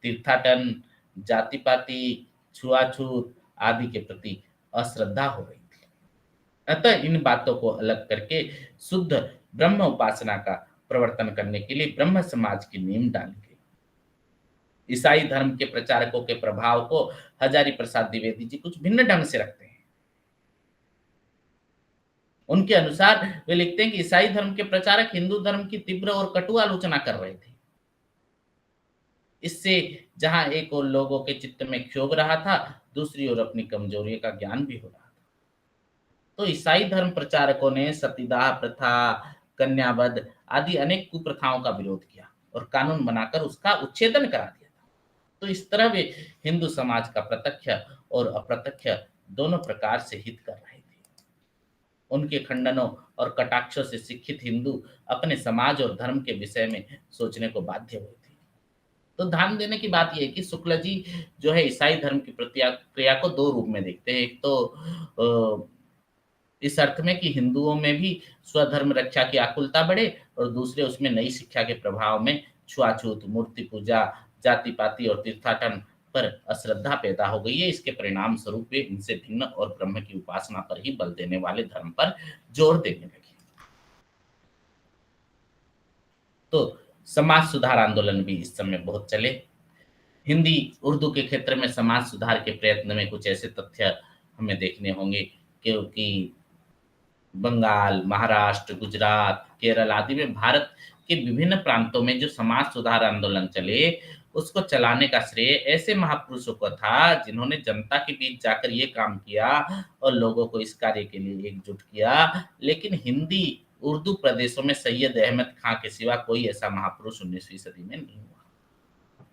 Speaker 1: तीर्थाटन, जाति पाति, छुआछूत आदि के प्रति अश्रद्धा हो गई थी। अतः इन बातों को अलग करके शुद्ध ब्रह्म उपासना का प्रवर्तन करने के लिए ब्रह्म समाज की नींव डाली गई। ईसाई धर्म के प्रचारकों के प्रभाव को हजारी प्रसाद द्विवेदी जी कुछ भिन्न ढंग से रखते हैं। उनके अनुसार वे लिखते हैं कि ईसाई धर्म के प्रचारक हिंदू धर्म की तीव्र और कटु आलोचना कर रहे थे। इससे जहां एक और लोगों के चित्त में क्षोभ रहा था, दूसरी ओर अपनी कमजोरी का ज्ञान भी हो रहा था। तो ईसाई धर्म प्रचारकों ने सतीदाह प्रथा, कन्यावध आदि अनेक कुप्रथाओं का विरोध किया और कानून बनाकर उसका उच्छेदन करा दिया था। तो इस तरह वे हिंदू समाज का प्रत्यक्ष और अप्रत्यक्ष दोनों प्रकार से हित कर रहे थे। उनके खंडनों और कटाक्षों से शिक्षित हिंदू अपने समाज और धर्म के विषय में सोचने को बाध्य हुए थे। तो ध्यान देने की बात यह है कि शुक्ल जी जो है ईसाई धर्म की प्रतिक्रिया को दो रूप में देखते हैं। एक तो इस अर्थ में कि हिंदुओं में भी स्वधर्म रक्षा की आकुलता बढ़े, और दूसरे उसमें नई शिक्षा के प्रभाव में छुआछूत, मूर्ति पूजा, जाति पाति और तीर्थाटन पर अश्रद्धा पैदा हो गई है। इसके परिणाम स्वरूप वे इनसे भिन्न और ब्रह्म की उपासना पर ही बल देने वाले धर्म पर जोर देने लगे। तो समाज सुधार आंदोलन भी इस समय बहुत चले। हिंदी उर्दू के क्षेत्र में समाज सुधार के प्रयत्न में कुछ ऐसे तथ्य हमें देखने होंगे, क्योंकि बंगाल, महाराष्ट्र, गुजरात, केरल आदि में भारत के विभिन्न प्रांतों में जो समाज सुधार आंदोलन चले, उसको चलाने का श्रेय ऐसे महापुरुषों को था जिन्होंने जनता के बीच जाकर ये काम किया और लोगों को इस कार्य के लिए एकजुट किया। लेकिन हिंदी उर्दू प्रदेशों में सैयद अहमद खां के सिवा कोई ऐसा महापुरुष 19वीं सदी में नहीं हुआ।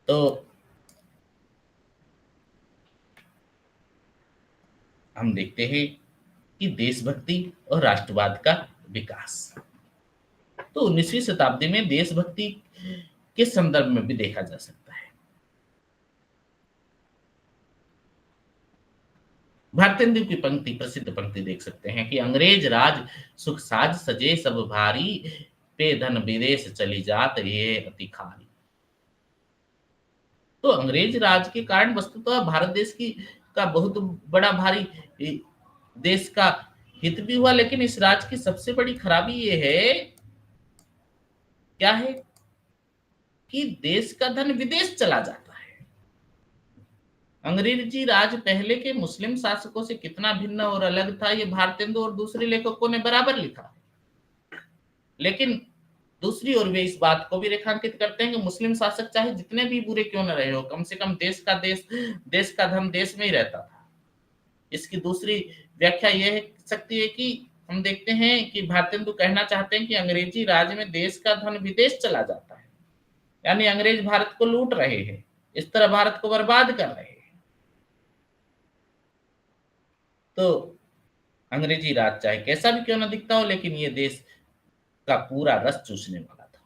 Speaker 1: तो हम देखते हैं कि देशभक्ति और राष्ट्रवाद का विकास तो 19वीं शताब्दी में देशभक्ति के संदर्भ में भी देखा जा सकता है। भारतेंदु की पंक्ति, प्रसिद्ध पंक्ति देख सकते हैं कि अंग्रेज राज सुख साज सजे सब भारी, पे धन विदेश चली जात ये अति खारी। तो अंग्रेज राज के कारण वस्तुतः भारत देश की का बहुत बड़ा भारी देश का हित भी हुआ, लेकिन इस राज की सबसे बड़ी खराबी ये है, क्या है, कि देश का धन विदेश चला जाता है। अंग्रेजी राज पहले के मुस्लिम शासकों से कितना भिन्न और अलग था, ये भारतेंदु और दूसरे लेखकों ने बराबर लिखा। लेकिन दूसरी ओर वे इस बात को भी रेखांकित करते हैं कि मुस्लिम शासक चाहे जितने भी बुरे क्यों न रहे हो, कम से कम देश का धन देश में ही रहता था। इसकी दूसरी व्याख्या यह है सकती है कि हम देखते हैं कि भारतेंदु कहना चाहते हैं कि अंग्रेजी राज में देश का धन विदेश चला जाता है, यानी अंग्रेज भारत को लूट रहे हैं, इस तरह भारत को बर्बाद कर रहे हैं। तो अंग्रेजी राज चाहे कैसा भी क्यों न दिखता हो, लेकिन ये देश का पूरा रस चूसने वाला था,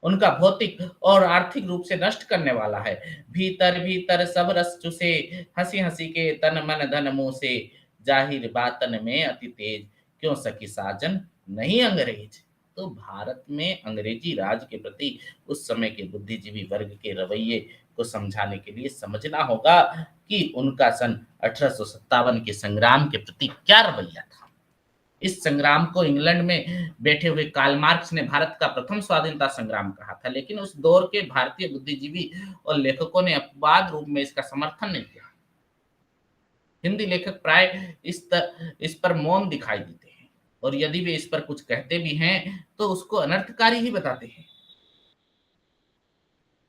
Speaker 1: उनका भौतिक और आर्थिक रूप से नष्ट करने वाला है। भीतर भीतर सब रस चूसे, हंसी हंसी के तन मन धन मुंह से, जाहिर बातन में अति तेज, क्यों सखी साजन नहीं अंग्रेज। तो भारत में अंग्रेजी राज के प्रति उस समय के बुद्धिजीवी वर्ग के रवैये को समझाने के लिए समझना होगा कि उनका सन 1857 के संग्राम के प्रति क्या रवैया था। इस संग्राम को इंग्लैंड में बैठे हुए कार्ल मार्क्स ने भारत का प्रथम स्वाधीनता संग्राम कहा था, लेकिन उस दौर के भारतीय बुद्धिजीवी और लेखकों ने अपवाद रूप में इसका समर्थन नहीं किया। हिंदी लेखक प्राय इस पर मौन दिखाई देते हैं, और यदि वे इस पर कुछ कहते भी हैं तो उसको अनर्थकारी ही बताते हैं।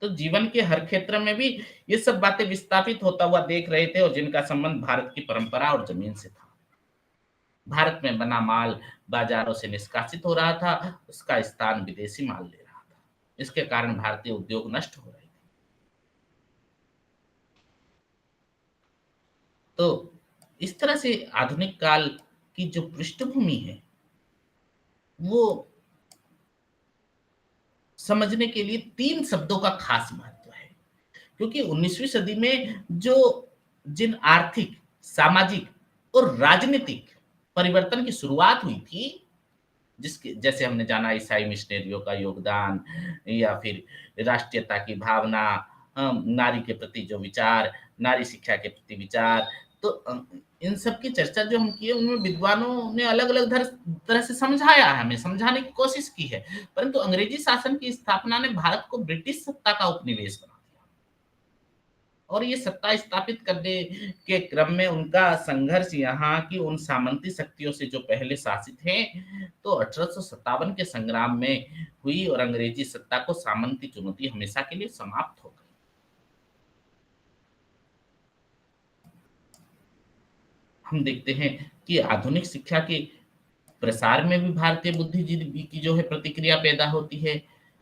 Speaker 1: तो जीवन के हर क्षेत्र में भी ये सब बातें विस्थापित होता हुआ देख रहे थे, और जिनका संबंध भारत की परंपरा और जमीन से था। भारत में बना माल बाजारों से निष्कासित हो रहा था, उसका स्थान विदेशी माल ले रहा था। इसके कारण भारतीय उद्योग नष्ट हो रहे थे। तो इस तरह से आधुनिक काल की जो पृष्ठभूमि है, वो समझने के लिए 3 शब्दों का खास महत्व है। क्योंकि 19वीं सदी में जो जिन आर्थिक, सामाजिक और राजनीतिक परिवर्तन की शुरुआत हुई थी, जिसके जैसे हमने जाना ईसाई मिशनरियों का योगदान या फिर राष्ट्रीयता की भावना, नारी के प्रति जो विचार, नारी शिक्षा के प्रति विचार, तो इन सब की चर्चा जो हम किए उनमें विद्वानों ने अलग-अलग तरह से समझाया है, हमें समझाने की कोशिश की है। परंतु अंग्रेजी शासन की स्थापना ने भारत को ब्रिटिश सत्ता का उपनिवेश बना दिया। और ये सत्ता स्थापित करने के क्रम में उनका संघर्ष यहाँ की उन सामंती शक्तियों से जो पहले शासित हैं, तो 1857 के संग्राम में हुई और अंग्रेजी सत्ता को सामंती चुनौती हमेशा के लिए समाप्त हो गई। हम देखते हैं कि आधुनिक शिक्षा के प्रसार में भी भारतीय बुद्धिजीवी की जो है प्रतिक्रिया पैदा होती है।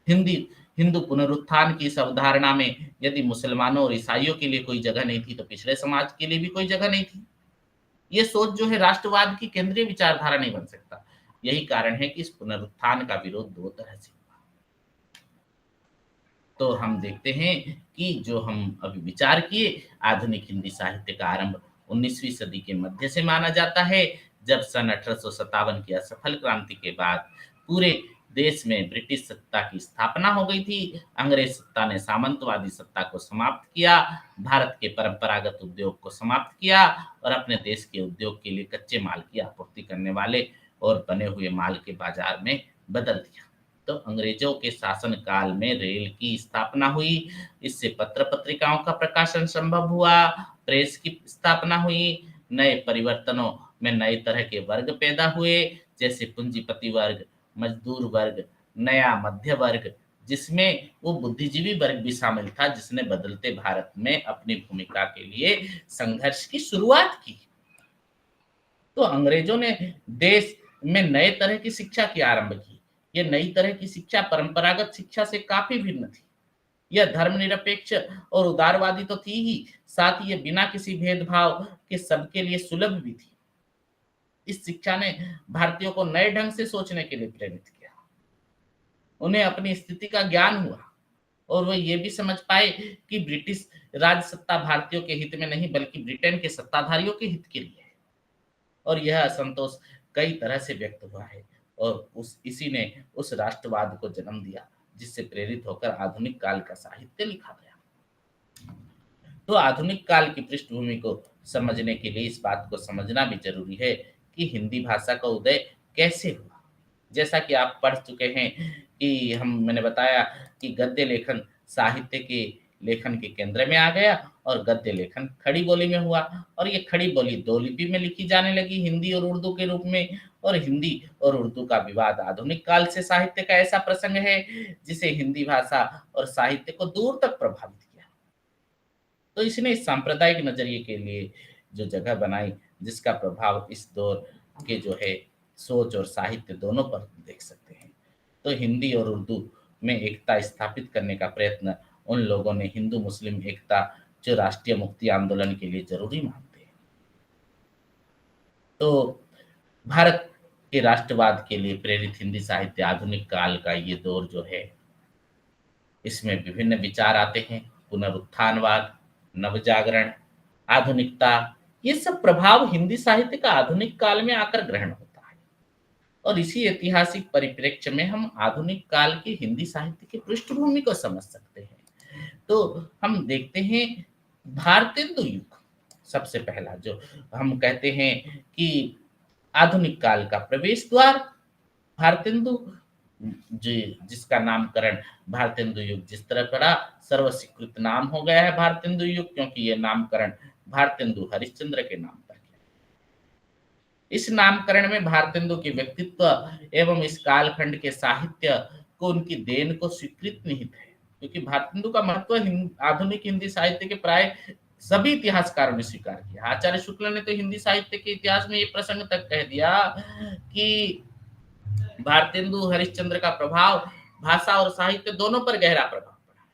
Speaker 1: हिंदी हिंदू पुनरुत्थान की इस अवधारणा में यदि मुसलमानों और ईसाइयों के लिए कोई जगह नहीं थी, तो पिछड़े समाज के लिए भी कोई जगह नहीं थी। ये सोच जो है राष्ट्रवाद की केंद्रीय विचारधारा नहीं बन सकता। यही कारण है कि इस पुनरुत्थान का विरोध 2 तरह से हुआ। तो हम देखते हैं कि जो हम अभी विचार किए, आधुनिक हिंदी साहित्य का आरंभ 19वीं सदी के मध्य से माना जाता है, जब सन 1857 की असफल क्रांति के बाद पूरे देश में ब्रिटिश सत्ता की स्थापना हो गई थी। अंग्रेज सत्ता ने सामंतवादी सत्ता को समाप्त किया, भारत के परंपरागत उद्योग को समाप्त किया और अपने देश के उद्योग के लिए कच्चे माल की आपूर्ति करने वाले और बने हुए माल के बाजार में बदल दिया। तो अंग्रेजों के शासन काल में रेल की स्थापना हुई, इससे पत्र पत्रिकाओं का प्रकाशन संभव हुआ, प्रेस की स्थापना हुई, नए परिवर्तनों में नए तरह के वर्ग पैदा हुए, जैसे पूंजीपति वर्ग, मजदूर वर्ग, नया मध्य वर्ग, जिसमें वो बुद्धिजीवी वर्ग भी शामिल था, जिसने बदलते भारत में अपनी भूमिका के लिए संघर्ष की शुरुआत की। तो अंग्रेजों ने देश में नए तरह की शिक्षा की आरंभ की। ये नई तरह की शिक्षा परंपरागत शिक्षा से काफी भिन्न थी। यह धर्मनिरपेक्ष और उदारवादी तो थी ही, साथ ही ये बिना किसी भेदभाव के सबके लिए सुलभ भी थी। इस शिक्षा ने भारतीयों को नए ढंग से सोचने के लिए प्रेरित किया। उन्हें अपनी स्थिति का ज्ञान हुआ और वे ये भी समझ पाए कि ब्रिटिश राज सत्ता भारतीयों के हित में नहीं, बल्कि ब्रिटेन के सत्ताधारियों के हित के लिए है। और यह असंतोष कई तरह से व्यक्त हुआ है और उस इसी ने उस राष्ट्रवाद को जन्म दिया, जिससे प्रेरित होकर आधुनिक काल का साहित्य लिखा गया। तो आधुनिक काल की पृष्ठभूमि को समझने के लिए इस बात को समझना भी जरूरी है कि हिंदी भाषा का उदय कैसे हुआ। जैसा कि आप पढ़ चुके हैं कि हम मैंने बताया कि गद्य लेखन साहित्य के लेखन के केंद्र में आ गया और गद्य लेखन खड़ी बोली में हुआ और ये खड़ी बोली 2 लिपि में लिखी जाने लगी, हिंदी और उर्दू के रूप में। और हिंदी और उर्दू का विवाद आधुनिक काल से साहित्य का ऐसा प्रसंग है जिसे हिंदी भाषा और साहित्य को दूर तक प्रभावित किया। तो इसने इस सांप्रदायिक नजरिए के लिए जो जगह बनाई, जिसका प्रभाव इस दौर के जो है सोच और साहित्य दोनों पर देख सकते हैं। तो हिंदी और उर्दू में एकता स्थापित करने का प्रयत्न उन लोगों ने हिंदू मुस्लिम एकता जो राष्ट्रीय मुक्ति आंदोलन के लिए जरूरी मानते हैं। तो भारत के राष्ट्रवाद के लिए प्रेरित हिंदी साहित्य आधुनिक काल का ये दौर जो है, इसमें विभिन्न विचार आते हैं, पुनरुत्थानवाद, नवजागरण, आधुनिकता, ये सब प्रभाव हिंदी साहित्य का आधुनिक काल में आकर ग्रहण होता है। और इसी ऐतिहासिक परिप्रेक्ष्य में हम आधुनिक काल की हिंदी साहित्य की पृष्ठभूमि को समझ सकते हैं। तो हम देखते हैं भारतेंदु युग, सबसे पहला जो हम कहते हैं कि आधुनिक काल का प्रवेश द्वार भारतेंदु जी, जिसका नामकरण भारतेंदु युग जिस तरह पड़ा, सर्वस्वीकृत नाम हो गया है भारतेंदु युग, क्योंकि यह नामकरण भारतेंदु हरिश्चंद्र के नाम पर किया। इस नामकरण में भारतेंदु के व्यक्तित्व एवं इस कालखंड के साहित्य को उनकी देन को स्वीकृत निहित है, क्योंकि भारतेंदु का महत्व आधुनिक हिंदी साहित्य के प्राय सभी इतिहासकारों ने स्वीकार किया। आचार्य शुक्ल ने तो हिंदी साहित्य के इतिहास में ये प्रसंग तक कह दिया कि भारतेंदु हरिश्चंद्र का प्रभाव भाषा और साहित्य दोनों पर गहरा प्रभाव पड़ा।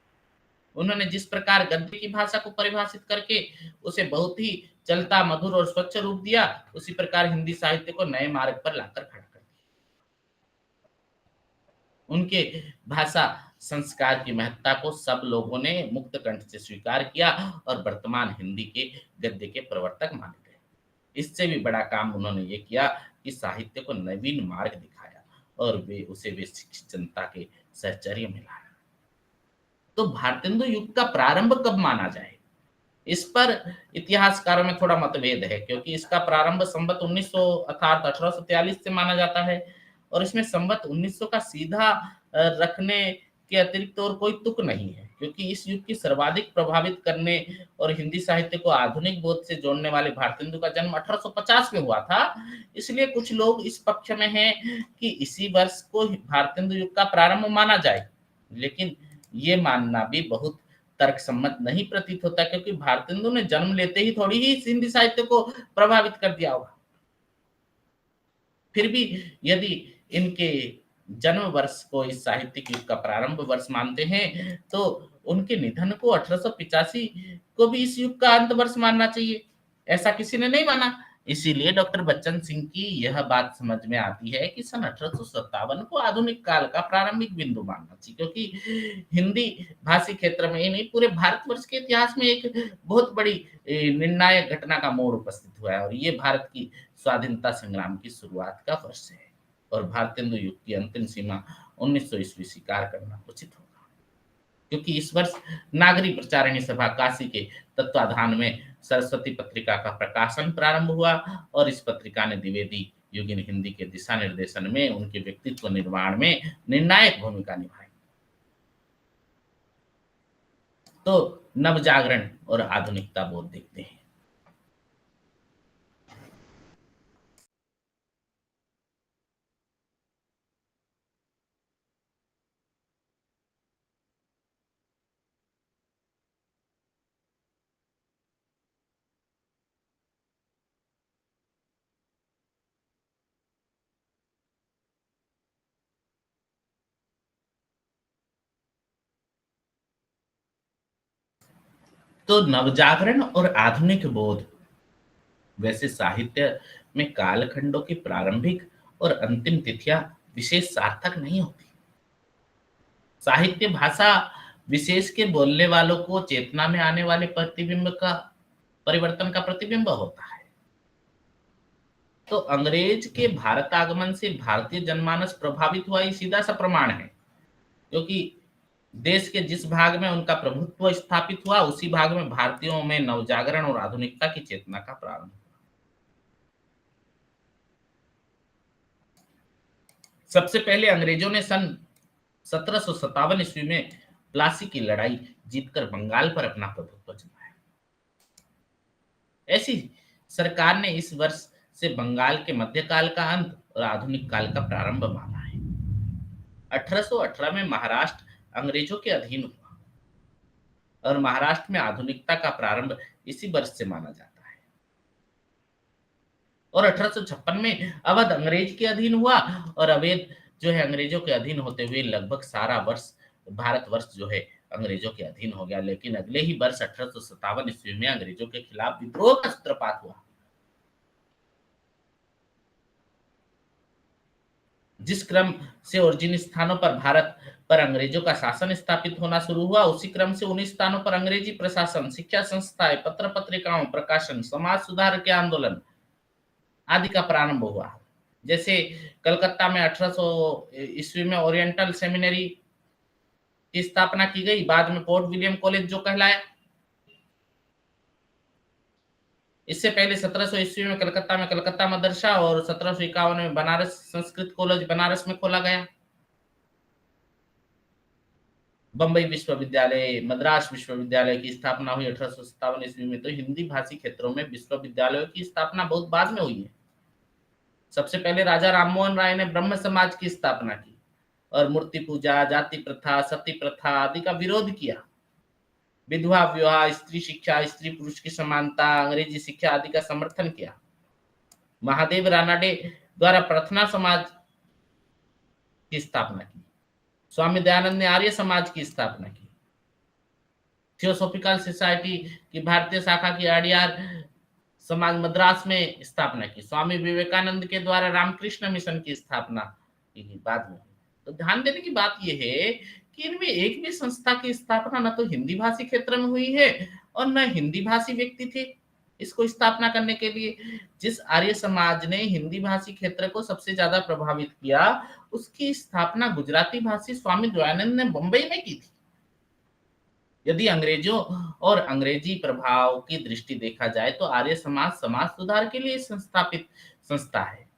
Speaker 1: उन्होंने जिस प्रकार गद्य की भाषा को परिभाषित करके उसे बहुत ही चलता, मधुर और स्वच्छ रूप दिया, उसी प्रकार हिंदी साहित्य को नए मार्ग पर लाकर खड़ा कर दिया। उनके भाषा संस्कार की महत्ता को सब लोगों ने मुक्त कंठ से स्वीकार किया और वर्तमान हिंदी के गद्य के प्रवर्तक माने गए। इससे भी बड़ा काम उन्होंने ये किया कि साहित्य को नवीन मार्ग दिखाया और वे शिक्षित जनता के सहचर्य में लाए। तो भारतेंदु युग का प्रारंभ कब माना जाए, इस पर इतिहासकारों में थोड़ा मतभेद है, क्योंकि इसका प्रारंभ संवत 1900 अर्थात 1843 से माना जाता है और इसमें संवत 1900 का सीधा रखने के अतिरिक्त और कोई तुक नहीं है, क्योंकि इस युग की सर्वाधिक प्रभावित करने और हिंदी साहित्य को आधुनिक बोध से जोड़ने वाले भारतेंदु का जन्म 1850 में हुआ था। इसलिए कुछ लोग इस पक्ष में हैं कि इसी वर्ष को भारतेंदु युग का प्रारंभ माना जाए, लेकिन ये मानना भी बहुत तर्कसम्मत नहीं प्रतीत होता, क्योंकि भारतेंदु ने जन्म लेते ही थोड़ी ही हिंदी साहित्य को प्रभावित कर दिया होगा। फिर भी यदि इनके जन्म वर्ष को इस साहित्यिक युग का प्रारंभ वर्ष मानते हैं, तो उनके निधन को 1885 को भी इस युग का अंत वर्ष मानना चाहिए। ऐसा किसी ने नहीं माना। इसीलिए डॉक्टर बच्चन सिंह की यह बात समझ में आती है कि सन 1857 को आधुनिक काल का प्रारंभिक बिंदु मानना चाहिए, क्योंकि हिंदी भाषी क्षेत्र में ही नहीं, पूरे भारतवर्ष के इतिहास में एक बहुत बड़ी निर्णायक घटना का मोड़ उपस्थित हुआ है और ये भारत की स्वाधीनता संग्राम की शुरुआत का वर्ष है और भारतेंदु युग की अंतिम सीमा 1900 ईस्वी स्वीकार करना उचित होगा, क्योंकि इस वर्ष नागरी प्रचारिणी सभा काशी के तत्वाधान में सरस्वती पत्रिका का प्रकाशन प्रारंभ हुआ और इस पत्रिका ने द्विवेदी युगीन हिंदी के दिशा निर्देशन में उनके व्यक्तित्व निर्माण में निर्णायक भूमिका निभाई। तो नवजागरण और आधुनिकता बोध देखते हैं। तो नवजागरण और आधुनिक बोध, वैसे साहित्य में कालखंडों की प्रारंभिक और अंतिम तिथियां विशेष सार्थक नहीं होती। साहित्य भाषा विशेष के बोलने वालों को चेतना में आने वाले प्रतिबिंब का परिवर्तन का प्रतिबिंब होता है। तो अंग्रेज के भारत आगमन से भारतीय जनमानस प्रभावित हुआ, ये सीधा सा प्रमाण है, क्योंकि देश के जिस भाग में उनका प्रभुत्व स्थापित हुआ उसी भाग में भारतीयों में नवजागरण और आधुनिकता की चेतना का प्रारंभ। सबसे पहले अंग्रेजों ने सन 1757 ईस्वी में प्लासी की लड़ाई जीतकर बंगाल पर अपना प्रभुत्व जमाया। ऐसी सरकार ने इस वर्ष से बंगाल के मध्यकाल का अंत और आधुनिक काल का प्रारंभ माना है। 1818 में महाराष्ट्र अंग्रेजों के अधीन हुआ और महाराष्ट्र में आधुनिकता का प्रारंभ इसी वर्ष से माना जाता है और 1856 में अवध अंग्रेज के अधीन हुआ और अवध जो है अंग्रेजों के अधीन होते हुए लगभग सारा वर्ष भारतवर्ष जो है अंग्रेजों के अधीन हो गया। लेकिन अगले ही वर्ष 1857 ईस्वी में अंग्रेजों के खिलाफ विद्रोह का सूत्रपात हुआ, जिस क्रम से और जिन स्थानों पर भारत पर अंग्रेजों का शासन स्थापित होना शुरू हुआ, उसी क्रम से उन्हीं स्थानों पर अंग्रेजी प्रशासन, शिक्षा संस्थाएं, पत्र पत्रिकाओं, प्रकाशन, समाज सुधार के आंदोलन आदि का प्रारंभ हुआ। जैसे कलकत्ता में 1800 ईस्वी में ओरिएंटल सेमिनरी की स्थापना की गई, बाद में पोर्ट विलियम कॉलेज जो कहलाया। इससे पहले 1700 ईस्वी में कलकत्ता मदरसा और 1751 में बनारस संस्कृत कॉलेज बनारस में खोला गया। बंबई विश्वविद्यालय, मद्रास विश्वविद्यालय की स्थापना हुई 1857 ईस्वी में। तो हिंदी भाषी क्षेत्रों में विश्वविद्यालयों की स्थापना बहुत बाद में हुई है। सबसे पहले राजा राममोहन राय ने ब्रह्म समाज की स्थापना की और मूर्ति पूजा, जाति प्रथा, सती प्रथा आदि का विरोध किया। विधवा विवाह, स्त्री शिक्षा, स्त्री पुरुष की समानता, अंग्रेजी शिक्षा आदि का समर्थन किया। महादेव रानाडे द्वारा प्रार्थना समाज की स्थापना की। स्वामी दयानंद ने आर्य समाज की स्थापना की। थियोसॉफिकल सोसाइटी की भारतीय शाखा की आरडीआर समाज मद्रास में स्थापना की। स्वामी विवेकानंद के द्वारा रामकृष्ण मिशन की स्थापना की बाद में। तो ध्यान देने की बात यह है कि इनमें एक भी संस्था की स्थापना न तो हिंदी भाषी क्षेत्र में हुई है और न हिंदी भाषी व्यक्ति थे इसको स्थापना करने के लिए। जिस आर्य समाज ने हिंदी भाषी क्षेत्र को सबसे ज्यादा प्रभावित किया, उसकी स्थापना गुजराती भाषी स्वामी दयानंद ने बंबई में की थी। यदि अंग्रेजों और अंग्रेजी प्रभाव की दृष्टि देखा जाए तो आर्य समाज समाज सुधार के लिए संस्थापित संस्था है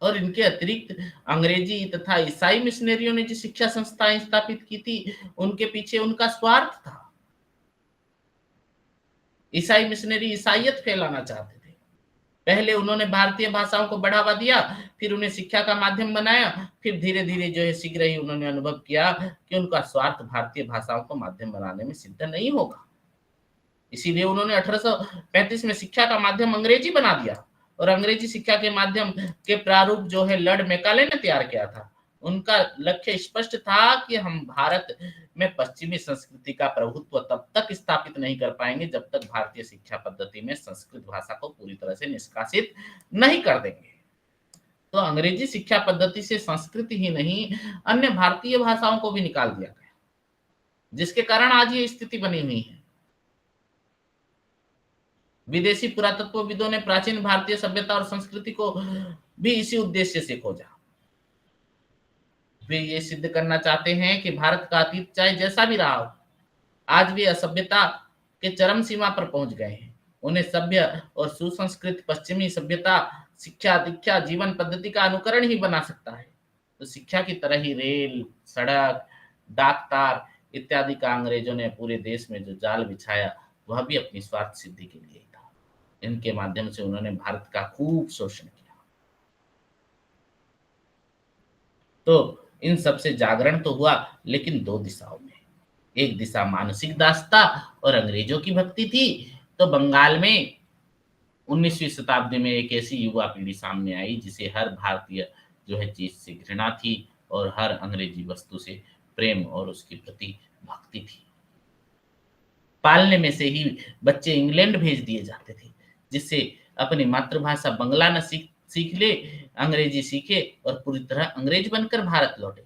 Speaker 1: और इनके अतिरिक्त अंग्रेजी तथा ईसाई मिशनरियों ने जो शिक्षा संस्थाएं स्थापित की थी, उनके पीछे उनका स्वार्थ था। ईसाई मिशनरी ईसाइयत फैलाना चाहते थे। पहले उन्होंने भारतीय भाषाओं को बढ़ावा दिया, फिर उन्हें शिक्षा का माध्यम बनाया, फिर धीरे-धीरे जो है शीघ्र ही उन्होंने अनुभव किया कि उनका स्वार्थ भारतीय भाषाओं को माध्यम बनाने में सिद्ध नहीं होगा। इसीलिए उन्होंने 1835 में शिक्षा का माध्यम अंग्रेजी बना दिया और अंग्रेजी शिक्षा के माध्यम के प्रारूप जो है लॉर्ड मैकाले ने तैयार किया था। उनका लक्ष्य स्पष्ट था कि हम भारत में पश्चिमी संस्कृति का प्रभुत्व तब तक स्थापित नहीं कर पाएंगे जब तक भारतीय शिक्षा पद्धति में संस्कृत भाषा को पूरी तरह से निष्कासित नहीं कर देंगे। तो अंग्रेजी शिक्षा पद्धति से संस्कृत ही नहीं, अन्य भारतीय भाषाओं को भी निकाल दिया गया, जिसके कारण आज ये स्थिति बनी हुई है। विदेशी पुरातत्वविदों ने प्राचीन भारतीय सभ्यता और संस्कृति को भी इसी उद्देश्य से खोजा। वे ये सिद्ध करना चाहते हैं कि भारत का अतीत चाहे जैसा भी रहा हो, आज भी असभ्यता के चरम सीमा पर पहुंच गए हैं। उन्हें सभ्य और सुसंस्कृत पश्चिमी सभ्यता शिक्षा दीक्षा जीवन पद्धति का अनुकरण ही बना सकता है। तो शिक्षा की तरह ही रेल, सड़क, डाक तार इत्यादि का अंग्रेजों ने पूरे देश में जो जाल बिछाया, वह भी अपनी स्वार्थ सिद्धि के लिए ही था। इनके माध्यम से उन्होंने भारत का खूब शोषण किया। तो इन सबसे जागरण तो हुआ, लेकिन दो दिशाओं में। एक दिशा मानसिक दासता और अंग्रेजों की भक्ति थी। तो बंगाल में 19वीं शताब्दी में एक ऐसी युवा पीढ़ी सामने आई जिसे हर भारतीय जो है चीज से घृणा थी और हर अंग्रेजी वस्तु से प्रेम और उसके प्रति भक्ति थी। पालने में से ही बच्चे इंग्लैंड भेज दिए जाते थे, जिससे अपनी मातृभाषा बंगला न सीख ले, अंग्रेजी सीखे और पूरी तरह अंग्रेज बनकर भारत लौटे।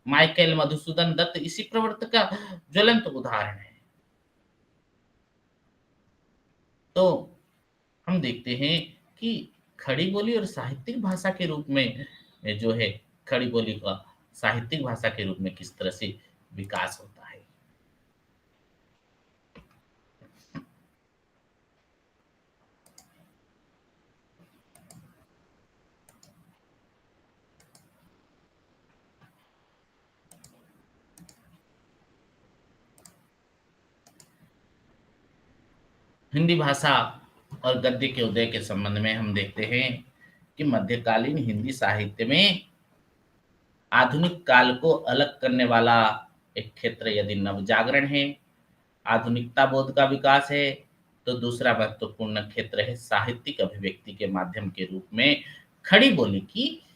Speaker 1: माइकल मधुसूदन दत्त इसी प्रवृत्ति का ज्वलंत उदाहरण है। तो हम देखते हैं कि खड़ी बोली और साहित्यिक भाषा के रूप में जो है खड़ी बोली का साहित्यिक भाषा के रूप में किस तरह से विकास होता है। हिंदी भाषा और गद्य के उदय के संबंध में हम देखते हैं कि मध्यकालीन हिंदी साहित्य में आधुनिक काल को अलग करने वाला एक क्षेत्र यदि नवजागरण है, आधुनिकता बोध का विकास है, तो दूसरा महत्वपूर्ण क्षेत्र है साहित्यिक अभिव्यक्ति के माध्यम के रूप में खड़ी बोली की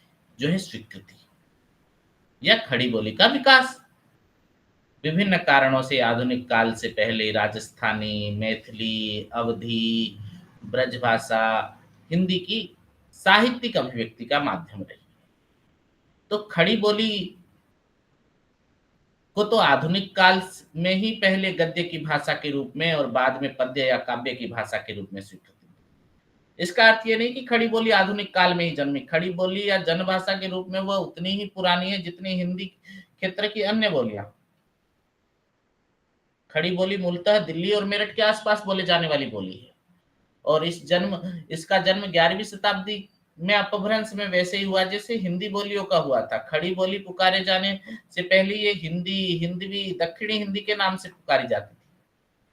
Speaker 1: जो है स्वीकृति या खड़ी बोली का विकास। विभिन्न कारणों से आधुनिक काल से पहले राजस्थानी, मैथिली, अवधी, ब्रजभाषा हिंदी की साहित्यिक अभिव्यक्ति का माध्यम रही। तो खड़ी बोली को तो आधुनिक काल में ही पहले गद्य की भाषा के रूप में और बाद में पद्य या काव्य की भाषा के रूप में स्वीकृति दी। इसका अर्थ ये नहीं कि खड़ी बोली आधुनिक काल में ही जन्मी। खड़ी बोली या जनभाषा के रूप में वह उतनी ही पुरानी है जितनी हिंदी क्षेत्र की अन्य बोलियां। खड़ी बोली मूलतः दिल्ली और मेरठ के आसपास बोले जाने वाली बोली है और इसका जन्म 11वीं शताब्दी में अपभ्रंश में वैसे ही हुआ जैसे हिंदी बोलियों का हुआ था। खड़ी बोली पुकारे जाने से पहले ये हिंदवी, दक्षिणी हिंदी के नाम से पुकारी जाती थी।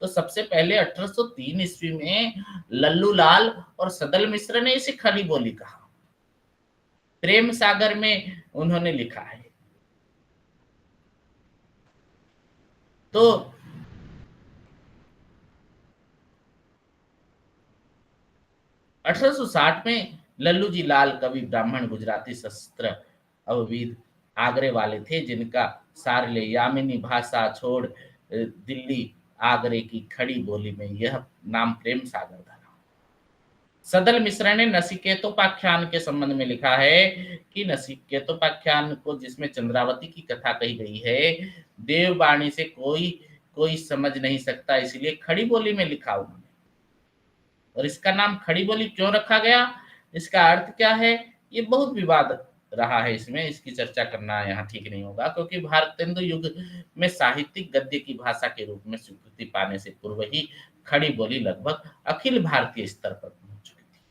Speaker 1: तो सबसे पहले 1803 ईस्वी में लल्लू लाल और सदल मिश्र ने इसे खड़ी बोली कहा। प्रेम सागर में उन्होंने लिखा है। तो 1860 में लल्लू जी लाल कवि ब्राह्मण गुजराती शस्त्र अवविद आगरे वाले थे, जिनका सारले यामिनी भाषा छोड़ दिल्ली आगरे की खड़ी बोली में यह नाम प्रेम सागर था। सदल मिश्र ने नचिकेतोपाख्यान के संबंध में लिखा है कि नचिकेतोपाख्यान को, जिसमें चंद्रावती की कथा कही गई है, देववाणी से कोई कोई समझ नहीं सकता, इसलिए खड़ी बोली में लिखा उन्होंने। और इसका नाम खड़ी बोली क्यों रखा गया, इसका अर्थ क्या है, ये बहुत विवाद रहा है। इसमें इसकी चर्चा करना यहाँ ठीक नहीं होगा, क्योंकि भारतेंदु युग में साहित्यिक गद्य की भाषा के रूप में स्वीकृति पाने से पूर्व ही खड़ी बोली लगभग अखिल भारतीय स्तर पर पहुंच चुकी थी।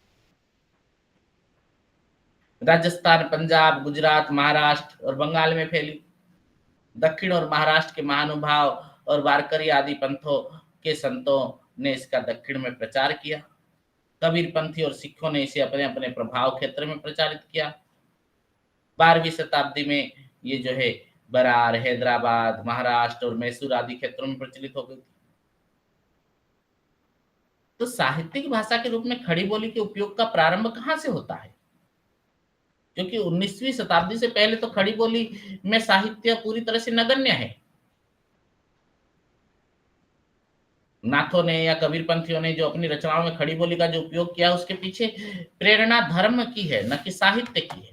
Speaker 1: राजस्थान, पंजाब, गुजरात, महाराष्ट्र और बंगाल में फैली। दक्षिण और महाराष्ट्र के महानुभाव और वारकरी आदि पंथों के संतों ने इसका दक्षिण में प्रचार किया। कबीर पंथी और सिखों ने इसे अपने अपने प्रभाव क्षेत्र में प्रचारित किया। 12वीं शताब्दी में ये जो है बरार, हैदराबाद, महाराष्ट्र और मैसूर आदि क्षेत्रों में प्रचलित हो गई थी। तो साहित्यिक भाषा के रूप में खड़ी बोली के उपयोग का प्रारंभ कहां से होता है, क्योंकि 19वीं शताब्दी से पहले तो खड़ी बोली में साहित्य पूरी तरह से नगण्य है। नाथों ने या कबीरपंथियों ने जो अपनी रचनाओं में खड़ी बोली का जो उपयोग किया, उसके पीछे प्रेरणा धर्म की है, न कि साहित्य की है।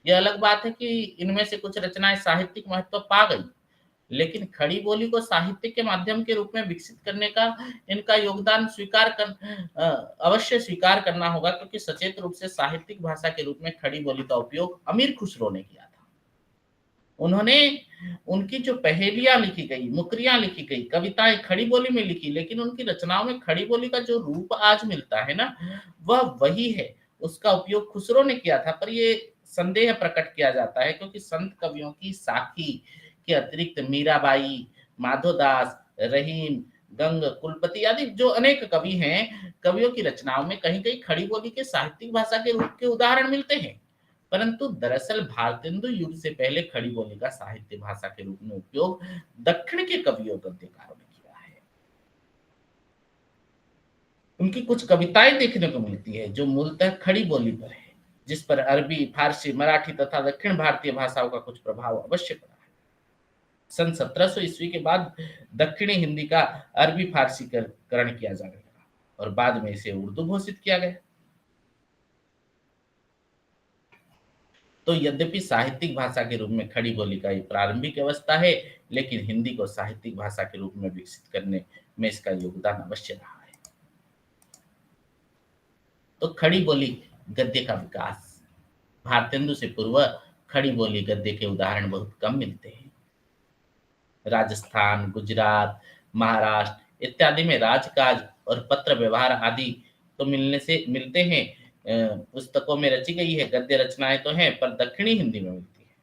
Speaker 1: यह अलग बात है कि इनमें से कुछ रचनाएं साहित्यिक महत्व पा गई, लेकिन खड़ी बोली को साहित्य के माध्यम के रूप में विकसित करने का इनका योगदान अवश्य स्वीकार करना होगा, क्योंकि सचेत रूप से साहित्यिक भाषा के रूप में खड़ी बोली का उपयोग अमीर खुसरो ने किया था। उन्होंने उनकी जो पहेलियां लिखी गई, मुकरियां लिखी गई, कविताएं खड़ी बोली में लिखी, लेकिन उनकी रचनाओं में खड़ी बोली का जो रूप आज मिलता है ना, वह वही है। उसका उपयोग खुसरो ने किया था, पर ये संदेह प्रकट किया जाता है, क्योंकि संत कवियों की साखी के अतिरिक्त मीराबाई, माधोदास, रहीम, गंग, कुलपति आदि जो अनेक कवि हैं, कवियों की रचनाओं में कहीं कहीं खड़ी बोली के साहित्यिक भाषा के रूप के उदाहरण मिलते हैं। परंतु दरअसल भारतेंदु युग से पहले खड़ी बोली का साहित्य भाषा के रूप में उपयोग दक्षिण के कवियों गद्यकारों ने किया है। उनकी कुछ कविताएं देखने को मिलती है जो मूलतः खड़ी बोली पर है, जिस पर अरबी, फारसी, मराठी तथा दक्षिण भारतीय भाषाओं का कुछ प्रभाव अवश्य पड़ा है। सन 1700 ईस्वी के बाद दक्षिणी हिंदी का अरबी फारसीकरण किया जाने लगा और बाद में इसे उर्दू घोषित किया गया। तो यद्यपि साहित्यिक भाषा के रूप में खड़ी बोली का एक प्रारंभिक अवस्था है, लेकिन हिंदी को साहित्यिक भाषा के रूप में विकसित करने में इसका योगदान अवश्य रहा है। तो खड़ी बोली गद्य का विकास। भारतेंदु से पूर्व खड़ी बोली गद्य के उदाहरण बहुत कम मिलते हैं। राजस्थान, गुजरात, महाराष्ट्र इत्यादि में राजकाज और पत्र व्यवहार आदि तो मिलते हैं, पुस्तकों में रची गई है, गद्य रचनाएं तो हैं, पर दक्षिणी हिंदी में मिलती है।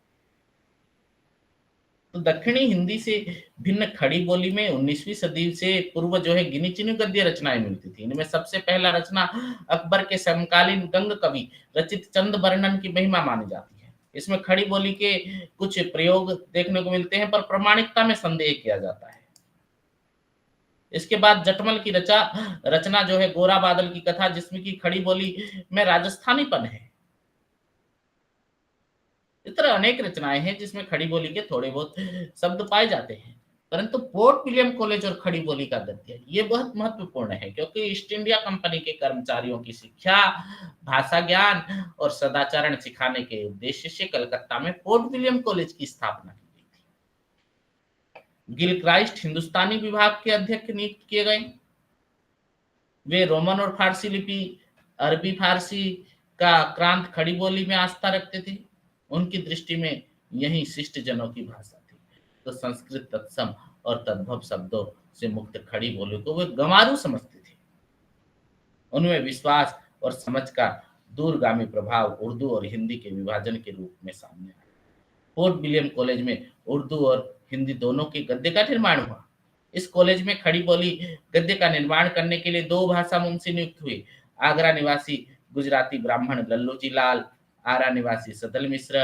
Speaker 1: तो दक्षिणी हिंदी से भिन्न खड़ी बोली में 19वीं सदी से पूर्व जो है गिनी चुनी गद्य रचनाएं मिलती थी। इनमें सबसे पहला रचना अकबर के समकालीन गंग कवि रचित चंद वर्णन की महिमा मानी जाती है। इसमें खड़ी बोली के कुछ प्रयोग देखने को मिलते हैं, पर प्रामाणिकता में संदेह किया जाता है। इसके बाद जटमल की रचना जो है गोरा बादल की कथा, जिसमें की खड़ी बोली में राजस्थानीपन है। इस तरह अनेक रचनाएं हैं जिसमें खड़ी बोली के थोड़े बहुत शब्द पाए जाते हैं। परंतु पोर्ट विलियम कॉलेज और खड़ी बोली का गद्य ये बहुत महत्वपूर्ण है, क्योंकि ईस्ट इंडिया कंपनी के कर्मचारियों की शिक्षा, भाषा ज्ञान और सदाचरण सिखाने के उद्देश्य से कलकत्ता में पोर्ट विलियम कॉलेज की स्थापना की गई थी। गिलक्राइस्ट हिंदुस्तानी विभाग के अध्यक्ष नियुक्त किए गए। वे रोमन और फारसी लिपि, अरबी फारसी का क्रांत खड़ी बोली में आस्था रखते थे। उनकी दृष्टि में यही शिष्ट जनों की भाषा थी। तो संस्कृत तत्सम और तद्भव शब्दों से मुक्त खड़ी बोली को वे गंवारू समझते थे। उनमें विश्वास और समझ का दूरगामी प्रभाव उर्दू और हिंदी के विभाजन के रूप में सामने आया। फोर्ट विलियम कॉलेज में उर्दू और हिंदी दोनों के गद्य का निर्माण हुआ। इस कॉलेज में खड़ी बोली गद्य का निर्माण करने के लिए 2 भाषा मुंशी नियुक्त हुए। आगरा निवासी गुजराती ब्राह्मण लल्लू जी लाल, आरा निवासी सदल मिश्र।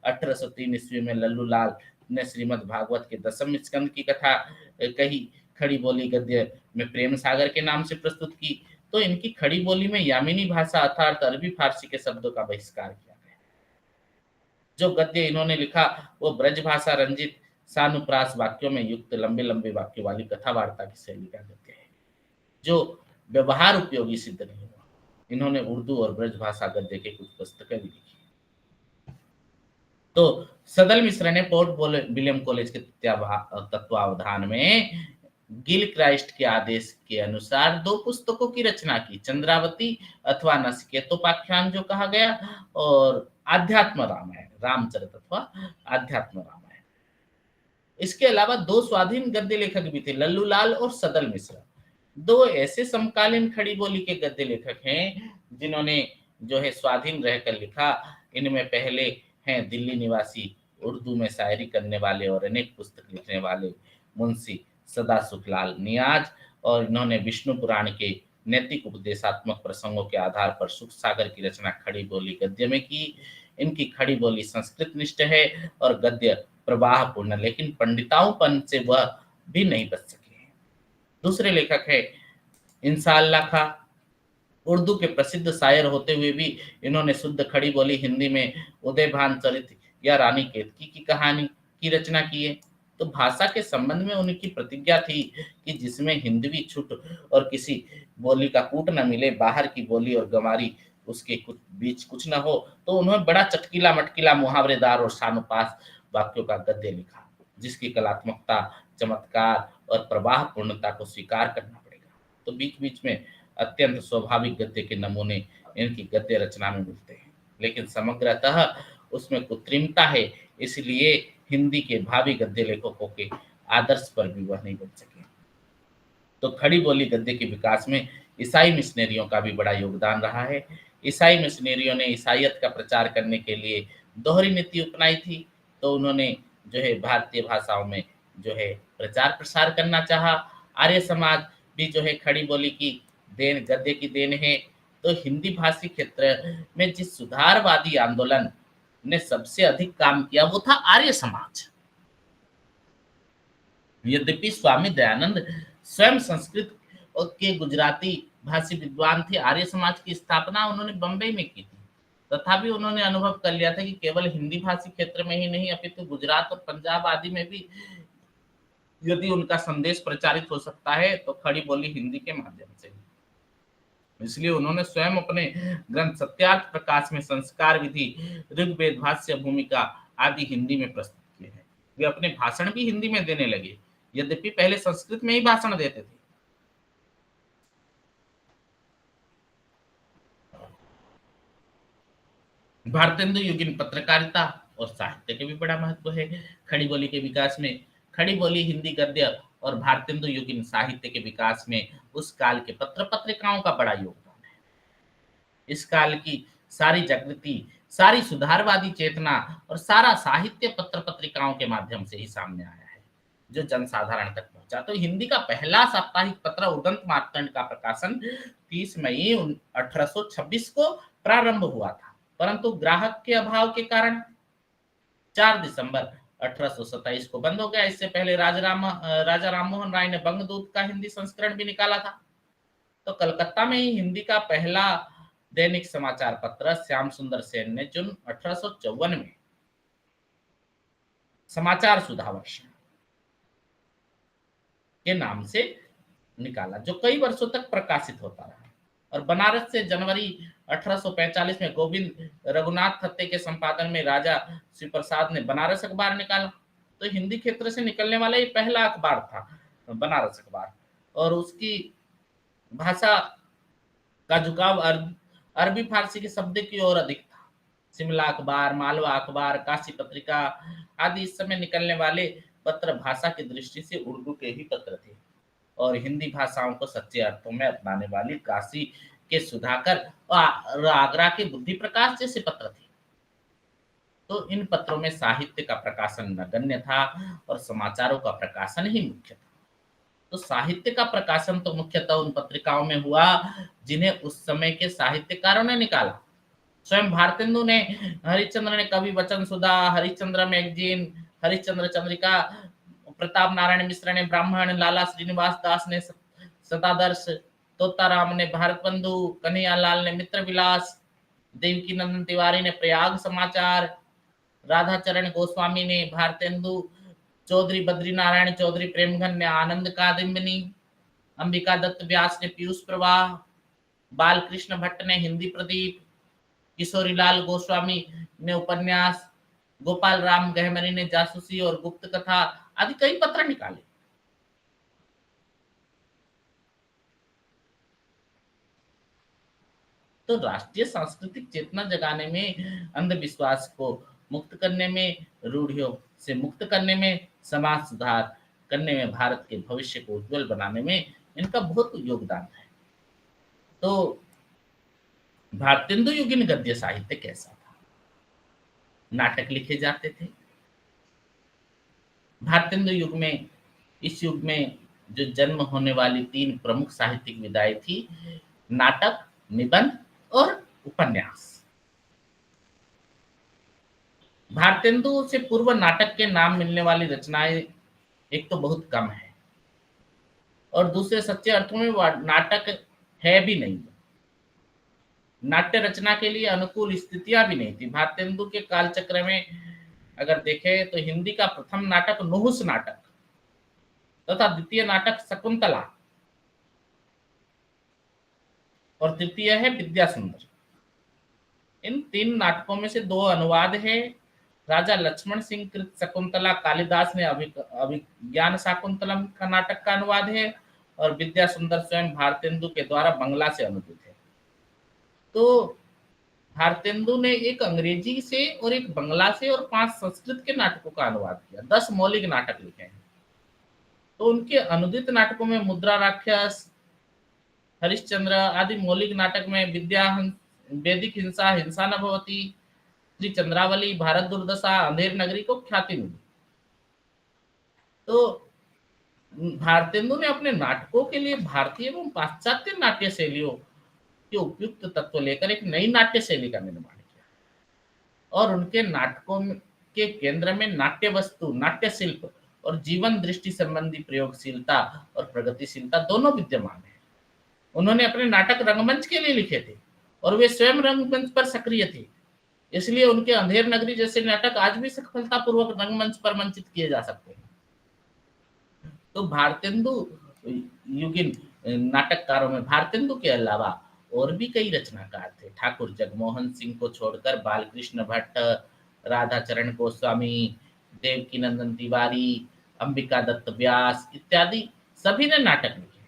Speaker 1: 1803 ईस्वी में लल्लू लाल ने श्रीमद् भागवत के 10वें स्कंद की कथा कही खड़ी बोली गद्य में प्रेम सागर के नाम से प्रस्तुत की। तो इनकी खड़ी बोली में यामिनी भाषा अर्थात अरबी फारसी के शब्दों का बहिष्कार किया गया। जो गद्य इन्होंने लिखा वो ब्रज भाषा रंजित सानुप्रास वाक्यों में युक्त लंबे लंबे वाक्यों वाली कथा वार्ता की शैली का गद्य है, जो व्यवहार उपयोगी सिद्ध नहीं हुआ। इन्होंने उर्दू और ब्रज भाषा गद्य के कुछ पुस्तकें भी लिखी। तो सदल मिश्र ने पोर्ट विलियम कॉलेज के तत्वावधान में गिल क्राइस्ट के आदेश के अनुसार 2 पुस्तकों की रचना की, चंद्रावती अथवा नचिकेतोपाख्यान जो कहा गया, और आध्यात्म रामायण, रामचरित अथवा आध्यात्म रामायण। इसके अलावा 2 स्वाधीन गद्य लेखक भी थे, लल्लूलाल और सदल मिश्र। 2 ऐसे समकालीन खड़ी बोली के गद्य लेखक हैं जिन्होंने जो है स्वाधीन रहकर लिखा। इनमें पहले हैं दिल्ली निवासी, उर्दू में शायरी करने वाले और अनेक पुस्तक लिखने वाले मुंशी सदा सुखलाल नियाज, और इन्होंने विष्णु पुराण के नैतिक उपदेशात्मक प्रसंगों के आधार पर सुख सागर की रचना खड़ी बोली गद्य में की। इनकी खड़ी बोली संस्कृत निष्ठ है और गद्य प्रवाहपूर्ण, लेकिन पंडिताऊंपन से वह भी नहीं बच सके हैं। दूसरे लेखक है इंसाल्लाह खां। उर्दू के प्रसिद्ध शायर होते हुए भी इन्होंने शुद्ध खड़ी बोली हिंदी में उदयभान चरित या रानी केतकी की कहानी की रचना की है। तो भाषा के संबंध में उनकी प्रतिज्ञा थी कि जिसमें हिंदवी छुट और किसी बोली का कूट न मिले, बाहर की बोली और गंवारी उसके कुछ बीच कुछ न हो। तो उन्होंने बड़ा चटकीला मटकीला मुहावरेदार और शानुपास वाक्यों का गद्य लिखा, जिसकी कलात्मकता, चमत्कार और प्रवाह पूर्णता को स्वीकार करना पड़ेगा। तो बीच बीच में अत्यंत स्वाभाविक गद्य के नमूने इनकी गद्य रचना में मिलते हैं, लेकिन समग्रतः उसमें कृत्रिमता है, इसलिए हिंदी के भावी गद्य लेखकों के आदर्श पर भी वह नहीं बन सके। तो खड़ी बोली गद्य के विकास में ईसाई मिशनरियों का भी बड़ा योगदान रहा है। ईसाई मिशनरियों ने ईसाइयत का प्रचार करने के लिए दोहरी नीति अपनाई थी। तो उन्होंने जो है भारतीय भाषाओं में जो है प्रचार प्रसार करना चाहा। आर्य समाज भी जो है खड़ी बोली की देन, गद्य की देन है। तो हिंदी भाषी क्षेत्र में जिस सुधारवादी आंदोलन ने सबसे अधिक काम किया वो था आर्य समाज। यद्यपि स्वामी दयानंद स्वयं संस्कृत के गुजराती भाषी विद्वान थे, आर्य समाज की स्थापना उन्होंने बंबई में की थी। तथापि उन्होंने अनुभव कर लिया था कि केवल हिंदी भाषी क्षेत्र में ही नहीं, अपितु गुजरात और पंजाब आदि में भी यदि उनका संदेश प्रचारित हो सकता है तो खड़ी बोली हिंदी के माध्यम से। इसलिए उन्होंने स्वयं अपने ग्रंथ सत्यार्थ प्रकाश में संस्कार विधि, ऋग्वेद भाष्य, भूमिका आदि हिंदी में प्रस्तुत किए हैं। वे अपने भाषण भी हिंदी में देने लगे, यद्यपि पहले संस्कृत में ही भाषण देते थे। भारतेंदु युगीन पत्रकारिता और साहित्य के भी बड़ा महत्व है खड़ी बोली के विकास में। खड़ी बोली, हिंदी गद्य और भारतेंदु युगीन साहित्य के विकास में उस काल के पत्र पत्रिकाओं का बड़ा योगदान है। इस काल की सारी जागृति, सारी सुधारवादी चेतना और सारा साहित्य पत्र पत्रिकाओं के माध्यम से ही सामने आया है, जो जनसाधारण तक पहुंचा। तो हिंदी का पहला साप्ताहिक पत्र उदंत मार्तंड का प्रकाशन 30 मई 1826 को प्रारंभ हुआ था, परंतु ग्राहक के अभाव के कारण 4 दिसंबर 1827 को बंद हो गया। इससे पहले राजा राममोहन राय ने बंगदूत का हिंदी संस्करण भी निकाला था। तो कलकत्ता में ही हिंदी का पहला दैनिक समाचार पत्र श्याम सुंदर सेन ने जून 1854 में समाचार सुधावर्ष के नाम से निकाला, जो कई वर्षों तक प्रकाशित होता रहा। और बनारस से जनवरी 1845 में गोविंद रघुनाथ थत्ते के संपादन में राजा श्री प्रसाद ने बनारस अखबार निकाला। तो हिंदी क्षेत्र से निकलने वाला ये पहला अखबार था बनारस अखबार, और उसकी भाषा का झुकाव अरबी फारसी के शब्द की ओर अधिक था। शिमला अखबार, मालवा अखबार, काशी पत्रिका आदि इस समय निकलने वाले पत्र भाषा की दृष्टि से उर्दू के ही पत्र थे, और हिंदी भाषाओं को सच्चे अर्थों में अपनाने वाली काशी के सुधाकर और आगरा के बुद्धि प्रकाश जैसे पत्र थे। तो इन पत्रों में साहित्य का प्रकाशन नगण्य था और समाचारों का प्रकाशन ही मुख्य था। तो साहित्य का प्रकाशन तो मुख्यतः उन पत्रिकाओं में हुआ जिन्हें उस समय के साहित्यकारों ने निकाला। स्वयं भारतेंदु ने, हरिश्चंद्र ने कवि वचन सुधा, हरिश्चंद्र मैगजीन, हरिश्चंद्र चंद्रिका, प्रताप नारायण मिश्र ने ब्राह्मण, लाला श्रीनिवास दास ने शतादर्श, तोताराम ने भारत बंधु, कन्हैयालाल ने मित्र विलास, देवकी नंदन तिवारी ने प्रयाग समाचार, राधाचरण गोस्वामी ने भारतेंदु, चौधरी बद्री नारायण चौधरी प्रेमघन ने आनंद कादम्बिनी, अंबिका दत्त व्यास ने पीयूष प्रवाह, बालकृष्ण भट्ट ने हिंदी प्रदीप, किशोरीलाल गोस्वामी ने उपन्यास, गोपाल राम गहमरी ने जासूसी और गुप्त कथा आदि कई पत्र निकाले। तो राष्ट्रीय सांस्कृतिक चेतना जगाने में, अंधविश्वास को मुक्त करने में, रूढ़ियों से मुक्त करने में, समाज सुधार करने में, भारत के भविष्य को उज्जवल बनाने में इनका बहुत योगदान है। तो भारतेंदु युगीन गद्य साहित्य कैसा था? नाटक लिखे जाते थे। भारतेंदु युग में, इस युग में जो जन्म होने वाली तीन प्रमुख साहित्यिक विधाएं थी, नाटक, निबंध और उपन्यास। भारतेंदु से पूर्व नाटक के नाम मिलने वाली रचनाएं एक तो बहुत कम है, और दूसरे सच्चे अर्थों में नाटक है भी नहीं। नाट्य रचना के लिए अनुकूल स्थितियां भी नहीं थी। भारतेंदु के कालचक्र में अगर देखें तो हिंदी का प्रथम नाटक नुहुस नाटक तथा द्वितीय नाटक शकुंतला और तृतीय है विद्या सुंदर। इन तीन नाटकों में से दो अनुवाद है। राजा लक्ष्मण सिंह कृत शकुंतला कालिदास ने अभिज्ञान शाकुंतलम का नाटक का अनुवाद है, और विद्या सुंदर स्वयं भारतेंदु के द्वारा बंगला से अनुदित है। तो भारतेंदु ने एक अंग्रेजी से और एक बंगला से और 5 संस्कृत के नाटकों का अनुवाद किया। 10 मौलिक नाटक लिखे हैं। तो उनके अनुदित नाटकों में मुद्रा राक्षस, हरिश्चंद्र आदि मौलिक नाटक में विद्या, वैदिक हिंसा, हिंसा न भवती, श्री चंद्रावली, भारत दुर्दशा, अंधेर नगरी को ख्याति मिली। तो भारतेंदु ने अपने नाटकों के लिए भारतीय एवं पाश्चात्य नाट्य शैलियों के उपयुक्त तत्व लेकर एक नई नाट्य शैली का निर्माण किया, और उनके नाटकों के केंद्र में नाट्य वस्तु, नाट्य शिल्प और जीवन दृष्टि संबंधी प्रयोगशीलता और प्रगतिशीलता दोनों विद्यमान है। उन्होंने अपने नाटक रंगमंच के लिए लिखे थे, और वे स्वयं रंगमंच पर सक्रिय थे। इसलिए उनके अंधेर नगरी जैसे नाटक आज भी सफलतापूर्वक रंगमंच पर मंचित किए जा सकते हैं। तो भारतेंदु युगीन नाटककारों में भारतेंदु के अलावा और भी कई रचनाकार थे। ठाकुर जगमोहन सिंह को छोड़कर बालकृष्ण भट्ट, राधाचरण गोस्वामी, देवकीनंदन तिवारी, अंबिका दत्त व्यास इत्यादि सभी ने नाटक लिखे।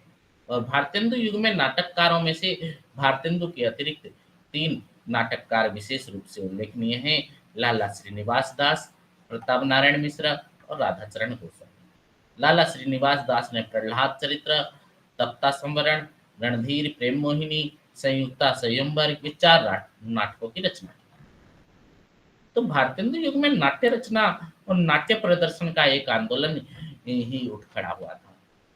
Speaker 1: और भारतेंदु युग में नाटककारों में से भारतेंदु के अतिरिक्त 3 नाटककार विशेष रूप से उल्लेखनीय हैं: लाला श्रीनिवास दास, प्रताप नारायण मिश्र और राधाचरण गोस्वामी। लाला श्रीनिवास दास ने प्रहलाद चरित्र, तप्ता संवरण, रणधीर, प्रेम मोहिनी, संयुक्ता स्वयंवर के 4 नाटकों की रचना की। तो भारतेंदु युग में नाट्य रचना और नाट्य प्रदर्शन का एक आंदोलन ही उठ खड़ा हुआ था।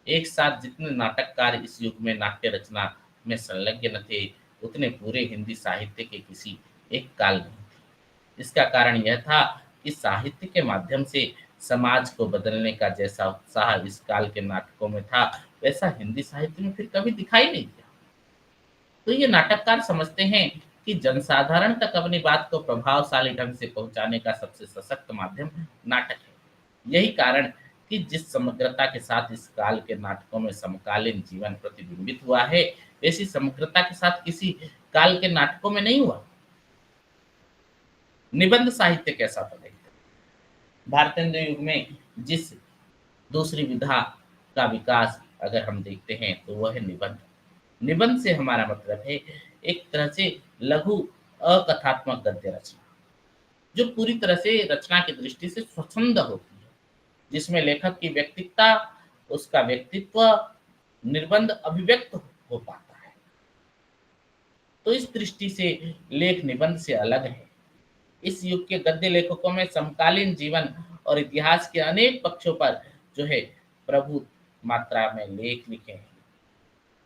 Speaker 1: एक साथ जितने नाटककार इस युग में नाट्य रचना में संलग्न न थे, उतने पूरे हिंदी साहित्य के किसी एक काल नहीं थे। इसका कारण यह था कि साहित्य के माध्यम से समाज को बदलने का जैसा उत्साह इस काल के नाटकों में था, वैसा हिंदी साहित्य में फिर कभी दिखाई नहीं दिया। तो ये नाटककार समझते हैं कि जनसाधारण तक अपनी बात को प्रभावशाली ढंग से पहुंचाने का सबसे सशक्त माध्यम नाटक है। यही कारण कि जिस समग्रता के साथ इस काल के नाटकों में समकालीन जीवन प्रतिबिंबित हुआ है, वैसी समग्रता के साथ किसी काल के नाटकों में नहीं हुआ। निबंध साहित्य कैसा था? भारतेंदु युग में जिस दूसरी विधा का विकास अगर हम देखते हैं तो वह है निबंध। निबंध से हमारा मतलब है एक तरह से लघु अकथात्मक गद्य रचना, जो पूरी तरह से रचना की दृष्टि से स्वच्छंद होती है, जिसमें लेखक की व्यक्तित्वता, उसका व्यक्तित्व निर्बंध अभिव्यक्त हो पाता है। तो इस दृष्टि से लेख निबंध से अलग है। इस युग के गद्य लेखकों में समकालीन जीवन और इतिहास के अनेक पक्षों पर जो है प्रभुत मात्रा में लेख लिखे हैं।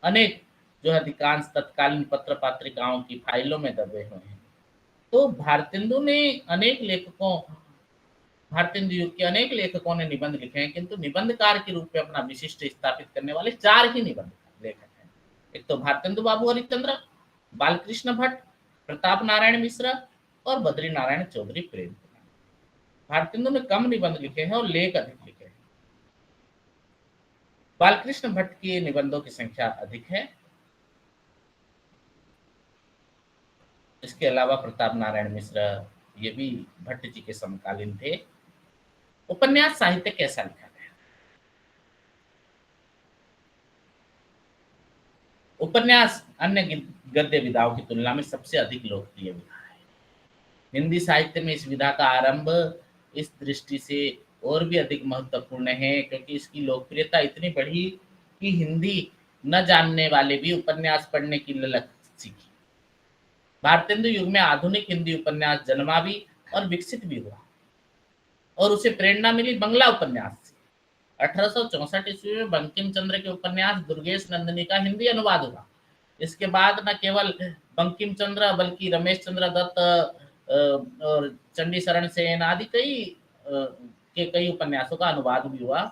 Speaker 1: अनेक जो अधिकांश तत्कालीन पत्र पत्रिकाओं की फाइलों में दबे हुए हैं। तो भारतेंदु युग के अनेक लेखकों ने निबंध लिखे हैं, किंतु निबंधकार के रूप में अपना विशिष्ट स्थापित करने वाले 4 ही निबंध लेखक हैं। एक तो भारतेंदु बाबू हरिश्चंद्र, बालकृष्ण भट्ट, प्रताप नारायण मिश्र और बद्री नारायण चौधरी प्रेम कुमार। भारतेंदु ने कम निबंध लिखे हैं और लेख अधिक लिखे हैं। बालकृष्ण भट्ट के निबंधों की संख्या अधिक है। इसके अलावा प्रताप नारायण मिश्र, ये भी भट्ट जी के समकालीन थे। उपन्यास साहित्य कैसा लिखा गया? उपन्यास अन्य गद्य विधाओं की तुलना में सबसे अधिक लोकप्रिय विधा है। हिंदी साहित्य में इस विधा का आरंभ इस दृष्टि से और भी अधिक महत्वपूर्ण है क्योंकि इसकी लोकप्रियता इतनी बढ़ी कि हिंदी न जानने वाले भी उपन्यास पढ़ने की ललक सीखी। भारतेंदु युग में आधुनिक हिंदी उपन्यास जन्मा भी और विकसित भी हुआ और उसे प्रेरणा मिली बंगला उपन्यास से। 1864 ईस्वी में बंकिम चंद्र के उपन्यास दुर्गेश नंदिनी का हिंदी अनुवाद हुआ। इसके बाद न केवल बंकिम चंद्र बल्कि रमेश चंद्र दत्त और चंडी शरण सेन आदि के कई उपन्यासों का अनुवाद भी हुआ।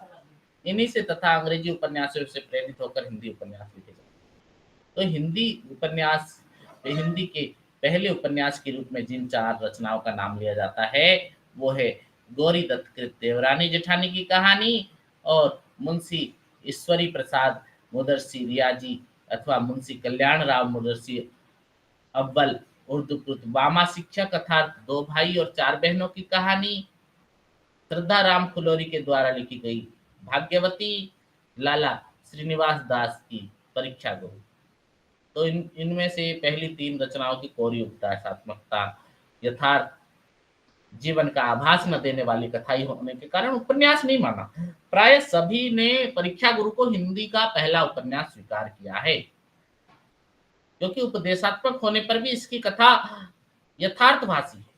Speaker 1: इन्हीं से तथा अंग्रेजी उपन्यासों से प्रेरित होकर हिंदी उपन्यास लिखे जाते। तो हिंदी के पहले उपन्यास के रूप में जिन 4 रचनाओं का नाम लिया जाता है वो है गौरी दत्तकृत देवरानी जेठानी की कहानी और मुंशी ईश्वरी प्रसाद मुदर्सी रियाजी अथवा मुंशी कल्याण राव मुदर्सी अव्वल उर्दू कृत वामा शिक्षक अर्थात 2 भाई और 4 बहनों की कहानी, श्रद्धा राम फुलोरी के द्वारा लिखी गई भाग्यवती, लाला श्रीनिवास दास की परीक्षा गुरु। तो इनमें से पहली 3 रचनाओं की कोरी उपदेशात्मकता, यथार्थ जीवन का आभास न देने वाली कथाई होने के कारण उपन्यास नहीं माना। प्राय सभी ने परीक्षा गुरु को हिंदी का पहला उपन्यास स्वीकार किया है क्योंकि उपदेशात्मक होने पर भी इसकी कथा यथार्थभाषी है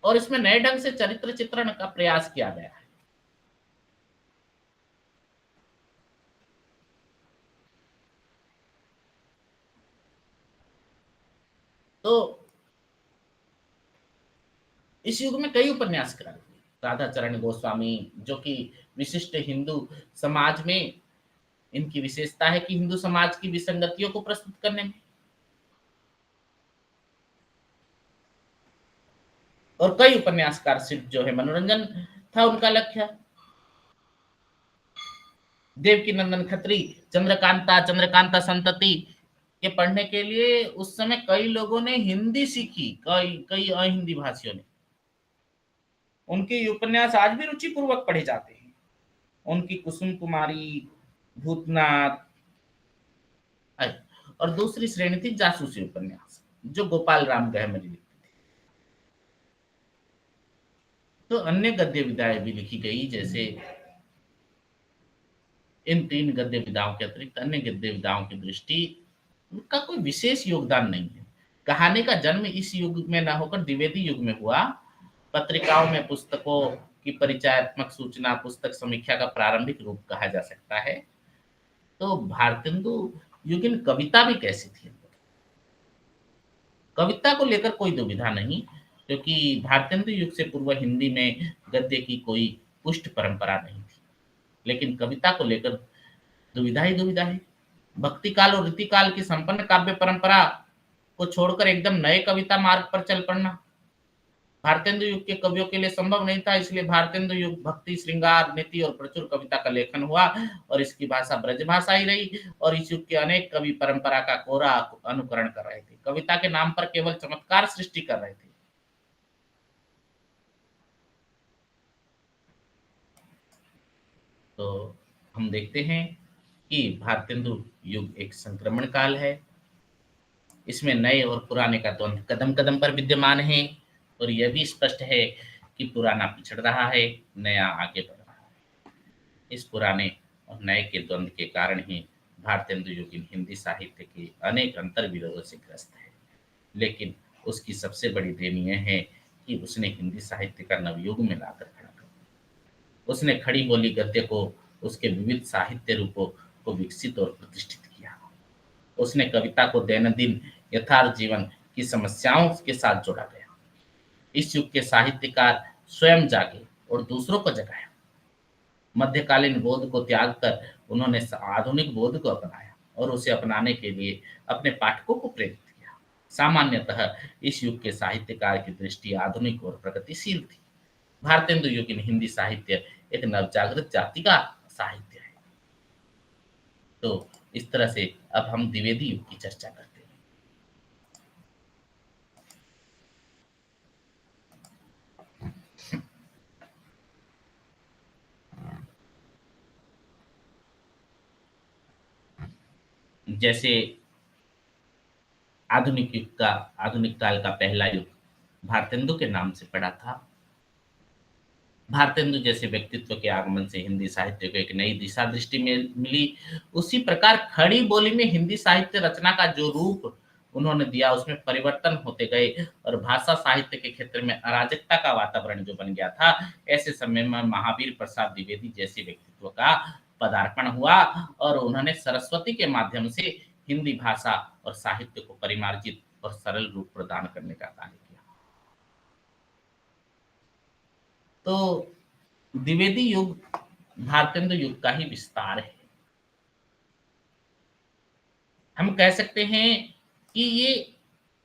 Speaker 1: और इसमें नए ढंग से चरित्र चित्रण का प्रयास किया गया है। तो इस युग में कई उपन्यासकार थे। राधा चरण गोस्वामी जो कि विशिष्ट हिंदू समाज में इनकी विशेषता है कि हिंदू समाज की विसंगतियों को प्रस्तुत करने में, और कई उपन्यासकार सिर्फ जो है मनोरंजन था उनका लक्ष्य। देवकी नंदन खत्री, चंद्रकांता संतति के पढ़ने के लिए उस समय कई लोगों ने हिंदी सीखी, कई कई अहिंदी भाषियों ने। उनके उपन्यास आज भी रुचि पूर्वक पढ़े जाते हैं। उनकी कुसुम कुमारी, भूतनाथ और दूसरी श्रेणी थी जासूसी उपन्यास जो गोपाल राम गहमरी लिखते थे। तो अन्य गद्य विधाएं भी लिखी गई, जैसे इन 3 गद्य विधाओं के अतिरिक्त अन्य गद्य विधाओं की दृष्टि उनका कोई विशेष योगदान नहीं है। कहानी का जन्म इस युग में न होकर द्विवेदी युग में हुआ। पत्रिकाओं में पुस्तकों की परिचयात्मक सूचना पुस्तक समीक्षा का प्रारंभिक रूप कहा जा सकता है। तो भारतेंदु युगीन कविता भी कैसी थी? कविता को लेकर कोई दुविधा नहीं क्योंकि भारतेंदु युग से पूर्व हिंदी में गद्य की कोई पुष्ट परंपरा नहीं थी। लेकिन कविता को लेकर दुविधा ही दुविधा है। भक्ति काल और रीति काल की संपन्न काव्य परंपरा को छोड़कर एकदम नए कविता मार्ग पर चल पड़ना भारतेंदु युग के कवियों के लिए संभव नहीं था। इसलिए भारतेंदु युग भक्ति, श्रृंगार, नीति और प्रचुर कविता का लेखन हुआ और इसकी भाषा ब्रज भाषा ही रही और इस युग के अनेक कवि परंपरा का कोरा अनुकरण कर रहे थे। कविता के नाम पर केवल चमत्कार सृष्टि कर रहे थे। तो हम देखते हैं कि भारतेंदु युग एक संक्रमण काल है। इसमें नए और पुराने का द्वंद कदम कदम पर विद्यमान है और यह भी स्पष्ट है कि पुराना पिछड़ रहा है, नया आगे बढ़ रहा है। इस पुराने और नए के द्वंद के कारण ही भारतेंदु युगीन हिंदी साहित्य के अनेक अंतर विरोधों से ग्रस्त है। लेकिन उसकी सबसे बड़ी देन यह है कि उसने हिंदी साहित्य का नवयुग में लाकर खड़ा कर दिया। उसने खड़ी बोली गद्य को उसके विविध साहित्य रूपों को विकसित और प्रतिष्ठित किया। उसने कविता को दैनंदिन यथार्थ जीवन की समस्याओं के साथ जोड़ा गया। इस युग के साहित्यकार स्वयं जागे और दूसरों को जगाया। मध्यकालीन बोध को त्याग कर उन्होंने आधुनिक बोध को अपनाया और उसे अपनाने के लिए अपने पाठकों को प्रेरित किया। सामान्यतः इस युग के साहित्यकार की दृष्टि आधुनिक और प्रगतिशील थी। भारतेंदु युगीन हिंदी साहित्य एक नवजागृत जाति का साहित्य है। तो इस तरह से अब हम द्विवेदी युग की चर्चा करते हैं। जैसे आधुनिक युग का आधुनिक काल का पहला युग भारतेंदु के नाम से पड़ा था। भारतेंदु जैसे व्यक्तित्व के आगमन से हिंदी साहित्य को एक नई दिशा दृष्टि में मिली। उसी प्रकार खड़ी बोली में हिंदी साहित्य रचना का जो रूप उन्होंने दिया उसमें परिवर्तन होते गए और भाषा साहित्य के क्षेत्र में अराजकता का वातावरण जो बन गया था, ऐसे समय में महावीर प्रसाद द्विवेदी जैसे व्यक्तित्व का पदार्पण हुआ और उन्होंने सरस्वती के माध्यम से हिंदी भाषा और साहित्य को परिमार्जित और सरल रूप प्रदान करने का कार्य किया। तो द्विवेदी युग भारतेंदु युग का ही विस्तार है। हम कह सकते हैं कि ये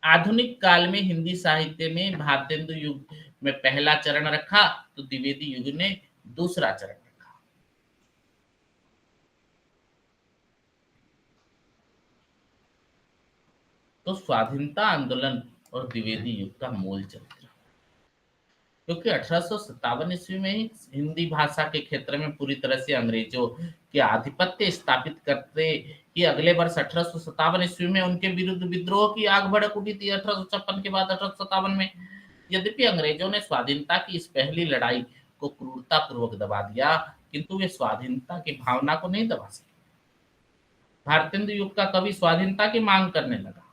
Speaker 1: आधुनिक काल में हिंदी साहित्य में भारतेंदु युग में पहला चरण रखा, तो द्विवेदी युग ने दूसरा चरण रखा। तो स्वाधीनता आंदोलन और द्विवेदी युग का मूल चरित्र, क्योंकि 1857 ईस्वी में ही हिंदी भाषा के क्षेत्र में पूरी तरह से अंग्रेजों के आधिपत्य स्थापित करते कि अगले वर्ष 1857 ईस्वी में उनके विरुद्ध विद्रोह की आग भड़क उठी थी 1856 के बाद 1857 में। यद्यपि अंग्रेजों ने स्वाधीनता की इस पहली लड़ाई को क्रूरता पूर्वक दबा दिया, किंतु वे स्वाधीनता की भावना को नहीं दबा सके। भारतेंदु युग का कवि स्वाधीनता की मांग करने लगा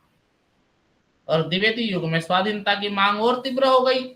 Speaker 1: और द्विवेदी युग में स्वाधीनता की मांग और तीव्र हो गई।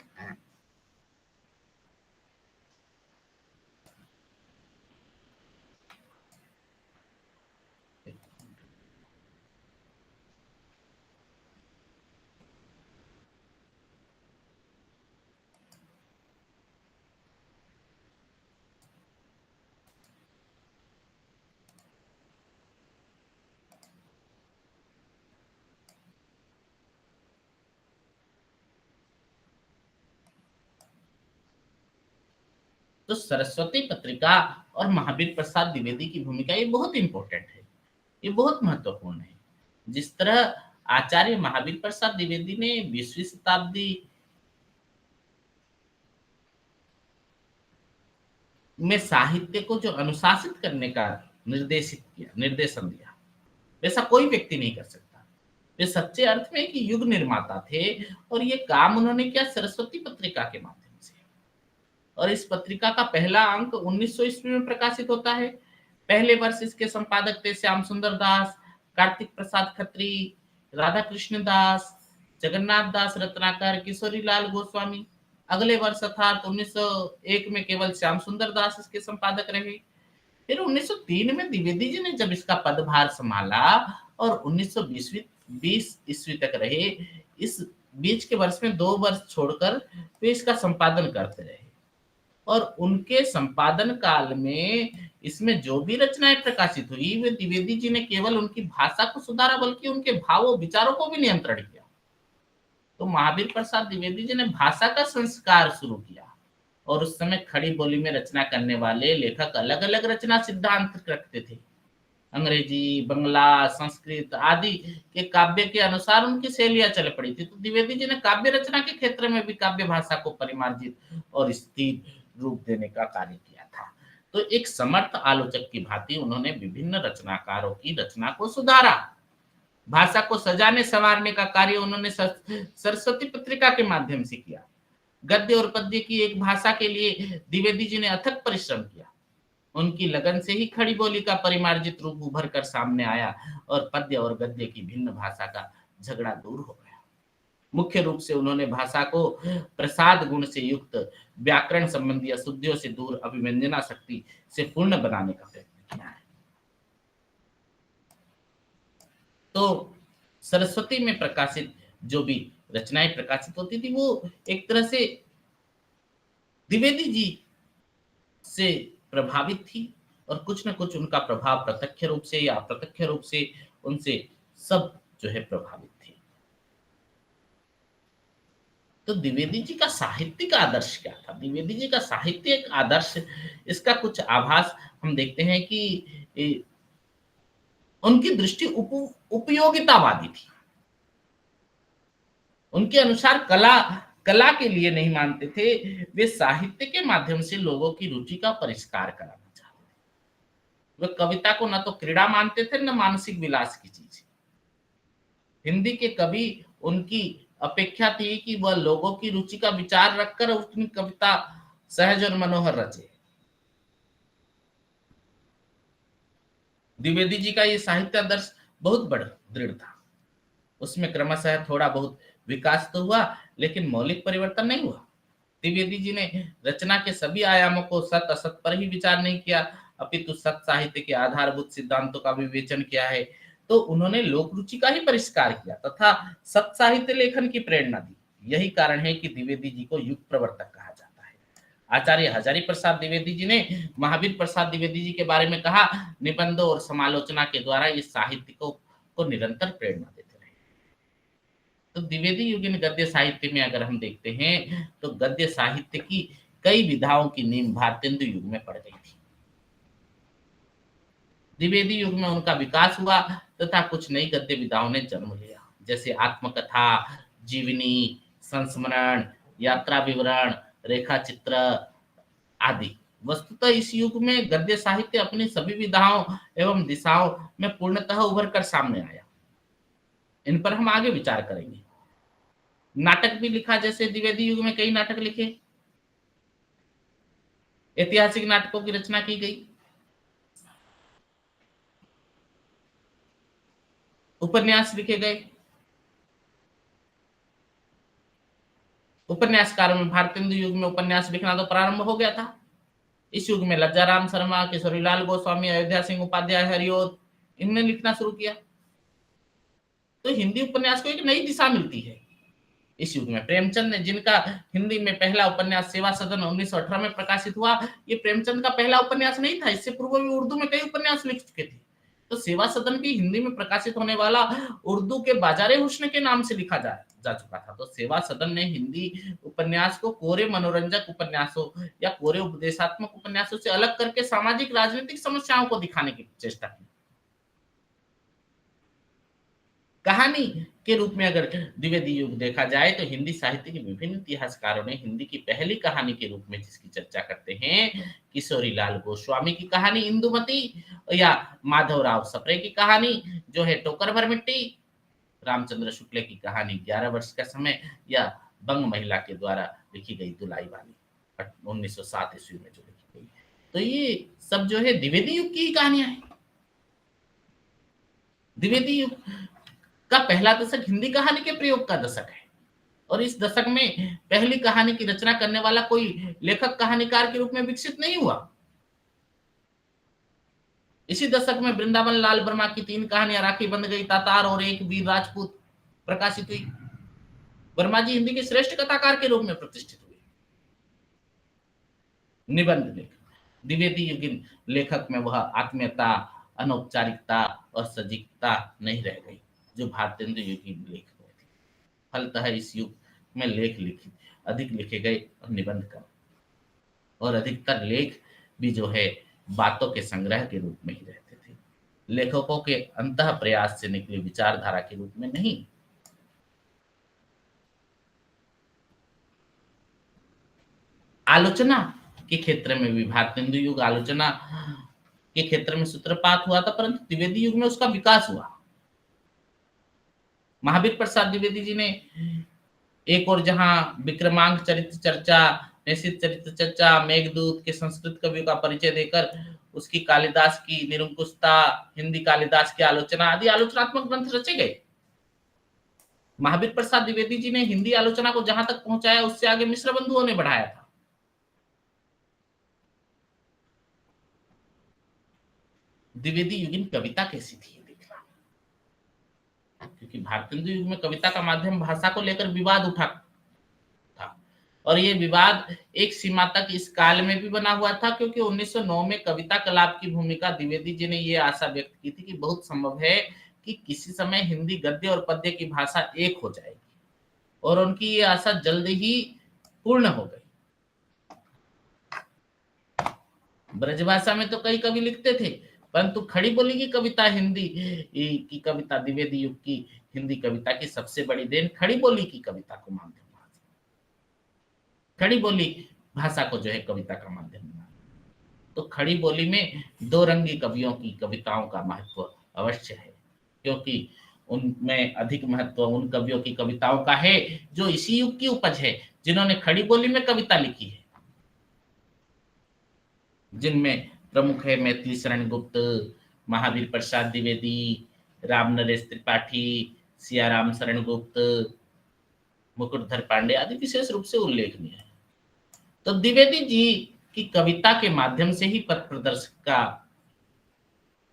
Speaker 1: तो सरस्वती पत्रिका और महावीर प्रसाद द्विवेदी की भूमिका ये बहुत इंपॉर्टेंट है, ये बहुत महत्वपूर्ण है। जिस तरह आचार्य महावीर प्रसाद द्विवेदी ने 20वीं शताब्दी में साहित्य को जो अनुशासित करने का निर्देशन दिया, वैसा कोई व्यक्ति नहीं कर सकता। वे सच्चे अर्थ में कि युग निर्माता थे और ये काम उन्होंने किया सरस्वती पत्रिका के माध्यम से। और इस पत्रिका का पहला अंक 1900 ईस्वी में प्रकाशित होता है। पहले वर्ष इसके संपादक थे श्याम सुंदर दास, कार्तिक प्रसाद खत्री, राधा कृष्ण दास, जगन्नाथ दास रत्नाकर, किशोरी लाल गोस्वामी। अगले वर्ष अर्थात 1901 में केवल श्याम सुंदर दास इसके संपादक रहे। फिर 1903 में द्विवेदी जी ने जब इसका पदभार संभाला और 1920 ईस्वी तक रहे, इस बीच के वर्ष में 2 वर्ष छोड़कर वे इसका संपादन करते रहे। और उनके संपादन काल में इसमें जो भी रचनाएं प्रकाशित हुई, वे द्विवेदी जी ने केवल उनकी भाषा को सुधारा बल्कि उनके भावों विचारों को भी नियंत्रण किया। तो महावीर प्रसाद द्विवेदी जी ने भाषा का संस्कार शुरू किया और उस समय खड़ी बोली में रचना करने वाले लेखक अलग अलग रचना सिद्धांत रखते थे। अंग्रेजी, बंगला, संस्कृत आदि के काव्य के अनुसार उनकी शैलियां चल पड़ी थी। तो द्विवेदी जी ने काव्य रचना के क्षेत्र में भी काव्य भाषा को परिमार्जित और स्थिर रूप देने का कार्य किया था। तो एक समर्थ आलोचक की भांति उन्होंने विभिन्न रचनाकारों की रचना को सुधारा। भाषा को सजाने संवारने का कार्य उन्होंने सरस्वती पत्रिका के माध्यम से किया। गद्य और पद्य की एक भाषा के लिए द्विवेदी जी ने अथक परिश्रम किया। उनकी लगन से ही खड़ी बोली का परिमार्जित रूप उभर कर सामने आया और पद्य और गद्य की भिन्न भाषा का झगड़ा दूर हो गया। मुख्य रूप से उन्होंने भाषा को प्रसाद गुण से युक्त, व्याकरण संबंधी अशुद्धियों से दूर, अभिव्यंजना शक्ति से पूर्ण बनाने का प्रयत्न किया है। तो सरस्वती में प्रकाशित जो भी रचनाएं प्रकाशित होती थी, वो एक तरह से द्विवेदी जी से प्रभावित थी और कुछ न कुछ उनका प्रभाव प्रत्यक्ष रूप से या अप्रत्यक्ष रूप से उनसे सब जो है प्रभावित थे। तो द्विवेदी जी का साहित्यिक आदर्श क्या था? द्विवेदी जी का साहित्यिक आदर्श, इसका कुछ आभास हम देखते हैं कि उनकी दृष्टि उपयोगितावादी थी। उनके अनुसार कला कला के लिए नहीं मानते थे, वे साहित्य के माध्यम से लोगों की रुचि का परिष्कार कराना चाहते थे। वे कविता को न तो क्रीड़ा मानते थे, न मानसिक विलास की चीज। हिंदी के कवि, उनकी अपेक्षा थी कि वह लोगों की रुचि का विचार रखकर अपनी कविता सहज और मनोहर रचे। द्विवेदी जी का ये साहित्य आदर्श बहुत बड़ा दृढ़ था। उसमें क्रमशः थोड़ा बहुत विकास तो हुआ, लेकिन मौलिक परिवर्तन नहीं हुआ। द्विवेदी जी ने रचना के सभी आयामों को सत असत पर ही विचार नहीं किया, अपितु सत साहित्य के आधारभूत सिद्धांतों का भी विवेचन किया है। तो उन्होंने लोक रुचि का ही परिष्कार किया तथा सत साहित्य लेखन की प्रेरणा दी। यही कारण है कि द्विवेदी जी को युग प्रवर्तक कहा जाता है। आचार्य हजारी प्रसाद द्विवेदी जी ने महावीर प्रसाद द्विवेदी जी के बारे में कहा, निबंधों और समालोचना के द्वारा इस साहित्य को निरंतर प्रेरणा देते रहे। तो द्विवेदी युगीन गद्य साहित्य में अगर हम देखते हैं तो गद्य साहित्य की कई विधाओं की नींव भारतेंदु युग में पड़ गई थी। द्विवेदी युग में उनका विकास हुआ तथा कुछ नई गद्य विधाओं ने जन्म लिया, जैसे आत्मकथा, जीवनी, संस्मरण, यात्रा विवरण, रेखा चित्र आदि। वस्तुतः इस युग में गद्य साहित्य अपनी सभी विधाओं एवं दिशाओं में पूर्णतः उभर कर सामने आया। इन पर हम आगे विचार करेंगे। नाटक भी लिखा, जैसे द्विवेदी युग में कई नाटक लिखे, ऐतिहासिक नाटकों की रचना की गई, उपन्यास लिखे गए। उपन्यासकारों में भारतेंदु युग में उपन्यास लिखना तो प्रारंभ हो गया था। इस युग में लज्जाराम शर्मा, किशोरीलाल गोस्वामी, अयोध्या सिंह उपाध्याय, हरिओद, इनने लिखना शुरू किया। तो हिंदी उपन्यास को एक नई दिशा मिलती है। इस युग में प्रेमचंद ने, जिनका हिंदी में पहला उपन्यास सेवा सदन 1918 में प्रकाशित हुआ, ये प्रेमचंद का पहला उपन्यास नहीं था। इससे पूर्व भी उर्दू में कई उपन्यास लिख चुके थे। तो सेवा सदन की हिंदी में प्रकाशित होने वाला उर्दू के बाजारे हुस्न के नाम से लिखा जा चुका था। तो सेवा सदन ने हिंदी उपन्यास को कोरे मनोरंजक उपन्यासों या कोरे उपदेशात्मक उपन्यासों से अलग करके सामाजिक राजनीतिक समस्याओं को दिखाने की चेष्टा की। कहानी के रूप में अगर द्विवेदी युग देखा जाए तो हिंदी साहित्य के विभिन्न इतिहासकारों ने हिंदी की पहली कहानी के रूप में जिसकी चर्चा करते हैं, किशोरीलाल गोस्वामी की कहानी इंदुमती, या माधवराव सप्रे की कहानी जो है टोकर भर मिट्टी, रामचंद्र शुक्ल की कहानी 11 वर्ष का समय, या बंग महिला के द्वारा लिखी गई दुलाई वाली 1907 ईस्वी में जो लिखी गई। तो ये सब जो है द्विवेदी युग की ही कहानियां हैं। द्विवेदी युग का पहला दशक हिंदी कहानी के प्रयोग का दशक है, और इस दशक में पहली कहानी की रचना करने वाला कोई लेखक कहानीकार के रूप में विकसित नहीं हुआ। इसी दशक में वृंदावन लाल वर्मा की 3 कहानियां राखी बंध गई, तातार और एक वीर राजपूत प्रकाशित हुई। वर्मा जी हिंदी के श्रेष्ठ कथाकार के रूप में प्रतिष्ठित हुए। निबंध लेखक, द्विवेदी युगीन लेखक में वह आत्मीयता, अनौपचारिकता और सजीवता नहीं रह गई जो भारतेंदु युगीन लेख में थी। फलतः इस युग में अधिक लिखे गए और निबंध कम, और अधिकतर लेख भी जो है बातों के संग्रह के रूप में ही रहते थे, लेखकों के अंतः प्रयास से निकली विचारधारा के रूप में नहीं। आलोचना के क्षेत्र में भी भारतेंदु युग आलोचना के क्षेत्र में सूत्रपात हुआ था, परंतु द्विवेदी युग में उसका विकास हुआ। महावीर प्रसाद द्विवेदी जी ने एक और जहां विक्रमांक चरित्र चर्चा, निश्चित चरित्र चर्चा, मेघदूत के संस्कृत कवियों का परिचय देकर उसकी कालिदास की निरंकुशता, हिंदी कालिदास की आलोचना आदि आलोचनात्मक ग्रंथ रचे गए। महावीर प्रसाद द्विवेदी जी ने हिंदी आलोचना को जहां तक पहुंचाया, उससे आगे मिश्र बंधुओं ने बढ़ाया था। द्विवेदी युगीन कविता कैसी थी देखना, क्योंकि भारतेंदु युग में कविता का माध्यम भाषा को लेकर विवाद उठा था, और ये विवाद एक सीमा तक इस काल में भी बना हुआ था, क्योंकि 1909 में कविता कलाप की भूमिका द्विवेदी जी ने ये आशा व्यक्त की थी कि बहुत संभव है कि किसी समय हिंदी गद्य और पद्य की भाषा एक हो जाएगी, और उनकी ये आशा जल्द ही पूर्ण हो गई। ब्रजभाषा में तो कई कवि लिखते थे, परंतु खड़ी बोली की कविता, हिंदी की कविता, द्विवेदी युग की हिंदी कविता की सबसे बड़ी देन खड़ी बोली की कविता को माध्यम, खड़ी बोली भाषा को जो है कविता का माध्यम बना। तो खड़ी बोली में दो रंगी कवियों की कविताओं का महत्व अवश्य है, क्योंकि उनमें अधिक महत्व उन कवियों की कविताओं का है जो इसी युग की उपज है, जिन्होंने खड़ी बोली में कविता लिखी है, जिनमें प्रमुख है मैथिली शरण गुप्त, महावीर प्रसाद द्विवेदी, राम नरेश त्रिपाठी, सियाराम शरण गुप्त, मुकुटधर पांडे आदि विशेष रूप से उल्लेखनीय है। तो द्विवेदी जी की कविता के माध्यम से ही पथ प्रदर्शक का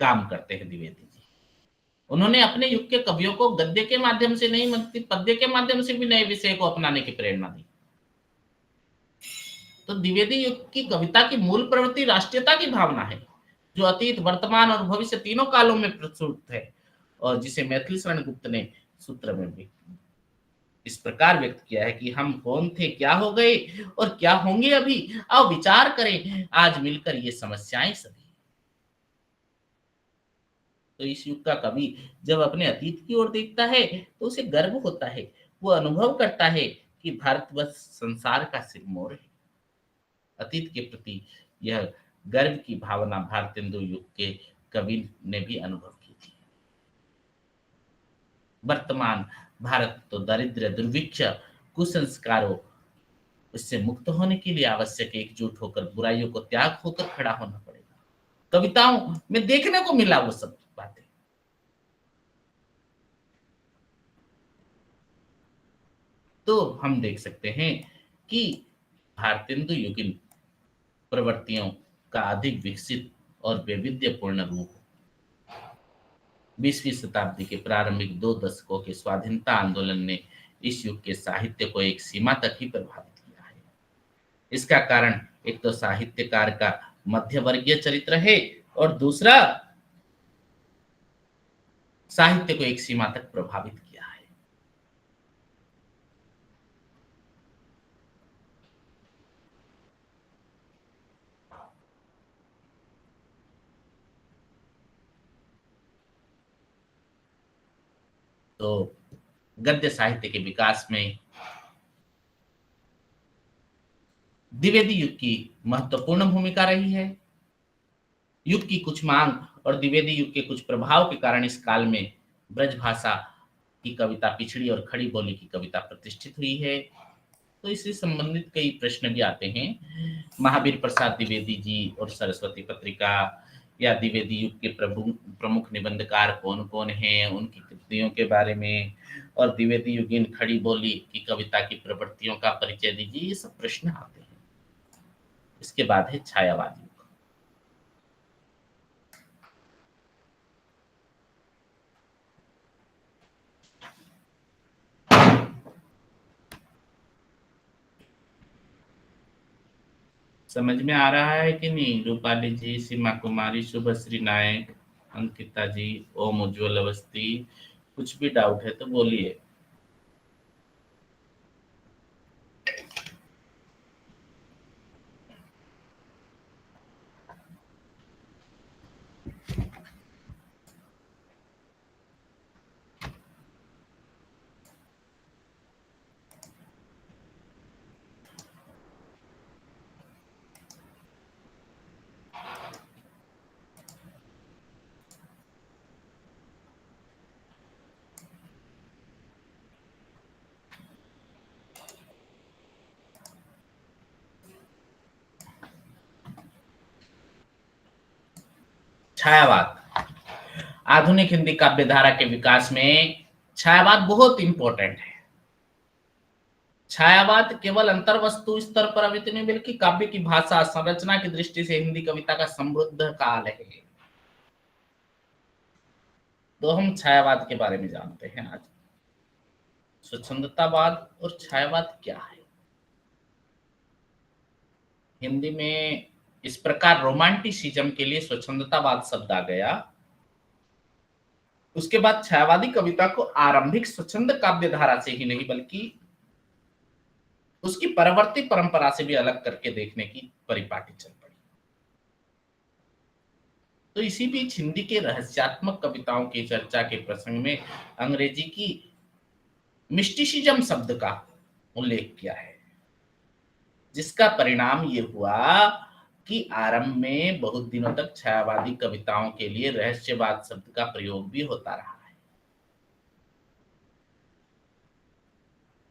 Speaker 1: काम करते हैं द्विवेदी जी। उन्होंने अपने युग के कवियों को गद्य के माध्यम से नहीं बल्कि पद्य के माध्यम से भी नए विषय को अपनाने की प्रेरणा दी। तो द्विवेदी युग की कविता की मूल प्रवृत्ति राष्ट्रीयता की भावना है, जो अतीत, वर्तमान और भविष्य तीनों कालों में प्रस्तुत है, और जिसे मैथिली शरण गुप्त ने सूत्र में भी इस प्रकार व्यक्त किया है कि हम कौन थे, क्या हो गए और क्या होंगे अभी, आओ विचार करें आज मिलकर ये समस्याएं सभी। तो इस युग का कवि जब अपने अतीत की ओर देखता है तो उसे गर्व होता है, वो अनुभव करता है कि भारतवर्ष संसार का सिरमौर है। अतीत के प्रति यह गर्व की भावना भारतेंदु युग के कवि ने भी अनुभव की थी। वर्तमान भारत तो दरिद्र, दुर्भिक्ष, कुसंस्कारों इससे मुक्त होने के लिए आवश्यक एकजुट होकर, बुराइयों को त्याग होकर खड़ा होना पड़ेगा। कविताओं में देखने को मिला वो सब बातें। तो हम देख सकते हैं कि भारतेंदु युगीन प्रवृत्तियों का अधिक विकसित और वैविध्यपूर्ण रूप 20वीं शताब्दी के प्रारंभिक 2 दशकों के स्वाधीनता आंदोलन ने इस युग के साहित्य को एक सीमा तक ही प्रभावित किया है। इसका कारण एक तो साहित्यकार का मध्यवर्गीय चरित्र है, और दूसरा साहित्य को एक सीमा तक प्रभावित किया है। तो गद्य साहित्य के विकास में द्विवेदी युग की महत्वपूर्ण भूमिका रही है। युग की कुछ मांग और द्विवेदी युग के कुछ प्रभाव के कारण इस काल में ब्रज भाषा की कविता पिछड़ी और खड़ी बोली की कविता प्रतिष्ठित हुई है। तो इससे संबंधित कई प्रश्न भी आते हैं। महावीर प्रसाद द्विवेदी जी और सरस्वती पत्रिका या द्विवेदी युग के प्रमुख निबंधकार कौन कौन हैं, उनकी कृतियों के बारे में, और द्विवेदी युगीन खड़ी बोली की कविता की प्रवृत्तियों का परिचय दीजिए, ये सब प्रश्न आते हैं। इसके बाद है छायावाद युग। समझ में आ रहा है कि नहीं? रूपाली जी, सीमा कुमारी, शुभश्री नायक, अंकिता जी, ओम उज्ज्वल अवस्थी, कुछ भी डाउट है तो बोलिए। छायावाद आधुनिक हिंदी काव्य धारा के विकास में छायावाद बहुत इंपॉर्टेंट है। छायावाद केवल अंतर्वस्तु स्तर पर अभित नहीं, बल्कि काव्य की भाषा संरचना की दृष्टि से हिंदी कविता का समृद्ध काल है। तो हम छायावाद के बारे में जानते हैं आज। स्वच्छंदतावाद और छायावाद क्या है? हिंदी में इस प्रकार रोमांटिसिज्म के लिए स्वच्छंदतावाद शब्द आ गया। उसके बाद छायावादी कविता को आरंभिक स्वच्छंद काव्य धारा से ही नहीं बल्कि उसकी परवर्ती परंपरा से भी अलग करके देखने की परिपाटी चल पड़ी। तो इसी बीच हिंदी के रहस्यात्मक कविताओं की चर्चा के प्रसंग में अंग्रेजी की मिस्टिसिज्म शब्द का उल्लेख किया है, जिसका परिणाम ये हुआ कि आरंभ में बहुत दिनों तक छायावादी कविताओं के लिए रहस्यवाद शब्द का प्रयोग भी होता रहा है।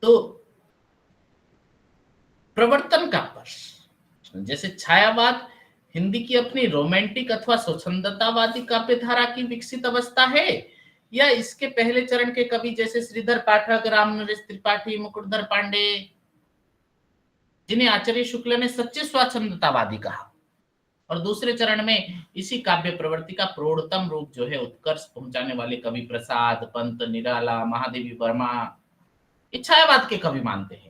Speaker 1: तो प्रवर्तन का प्रश्न, जैसे छायावाद हिंदी की अपनी रोमांटिक अथवा स्वच्छंदतावादी काव्य धारा की विकसित अवस्था है, या इसके पहले चरण के कवि जैसे श्रीधर पाठक, रामनरेश त्रिपाठी, मुकुटधर पांडे, जिन्हें आचार्य शुक्ल ने सच्चे स्वच्छंदतावादी कहा, और दूसरे चरण में इसी काव्य प्रवृत्ति का प्रौढ़तम रूप जो है उत्कर्ष पहुंचाने वाले कवि प्रसाद, पंत, निराला, महादेवी वर्मा, ये छायावाद के कवि मानते हैं।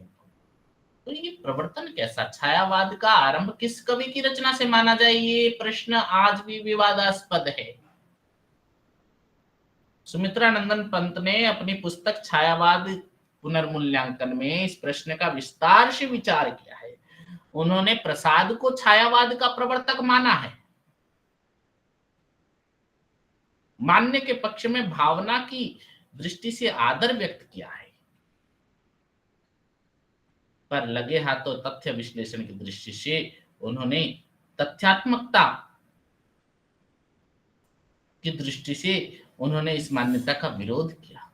Speaker 1: तो ये प्रवर्तन कैसा, छायावाद का आरंभ किस कवि की रचना से माना जाए, ये प्रश्न आज भी विवादास्पद है। सुमित्रा नंदन पंत ने अपनी पुस्तक छायावाद पुनर्मूल्यांकन में इस प्रश्न का विस्तार से विचार किया है। उन्होंने प्रसाद को छायावाद का प्रवर्तक माना है। मानने के पक्ष में भावना की दृष्टि से आदर व्यक्त किया है, पर लगे हाथों तथ्य विश्लेषण की दृष्टि से उन्होंने तथ्यात्मकता की दृष्टि से उन्होंने इस मान्यता का विरोध किया।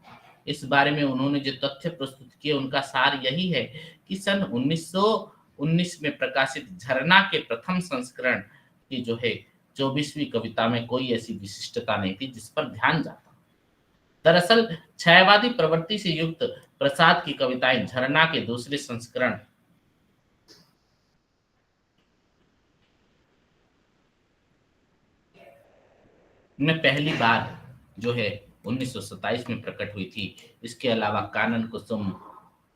Speaker 1: इस बारे में उन्होंने जो तथ्य प्रस्तुत किए उनका सार यही है कि सन 1919 में प्रकाशित झरना के प्रथम संस्करण की जो है 24वीं कविता में कोई ऐसी विशिष्टता नहीं थी जिस पर ध्यान जाता। दरअसल छायावादी प्रवृत्ति से युक्त प्रसाद की कविताएं झरना के दूसरे संस्करण में पहली बार जो है 1927 में प्रकट हुई थी। इसके अलावा कानन कुसुम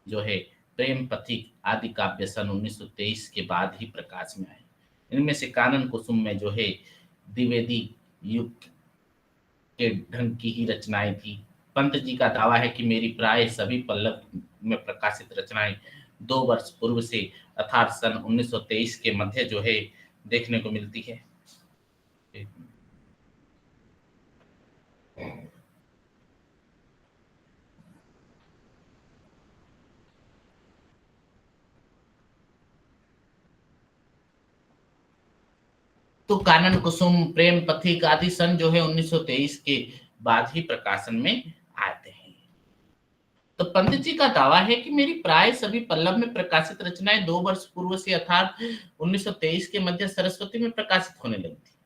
Speaker 1: जो है, प्रेम पथिक आदि काव्य सन 1923 के बाद ही प्रकाश में आए। इनमें से कानन कुसुम में जो है द्विवेदी युग के ढंग की ही रचनाएं थी। पंत जी का दावा है कि मेरी प्राय सभी पल्लव में प्रकाशित रचनाएं 2 वर्ष पूर्व से अर्थात सन 1923 के मध्य जो है देखने को मिलती है। तो कानन कुसुम, प्रेम पथिक आदि सन जो है 1923 के बाद ही प्रकाशन में आते हैं। तो पंडित जी का दावा है कि मेरी प्राय सभी पल्लव में प्रकाशित रचनाएं 2 वर्ष पूर्व से अर्थात 1923 के मध्य सरस्वती में प्रकाशित होने लगी थी।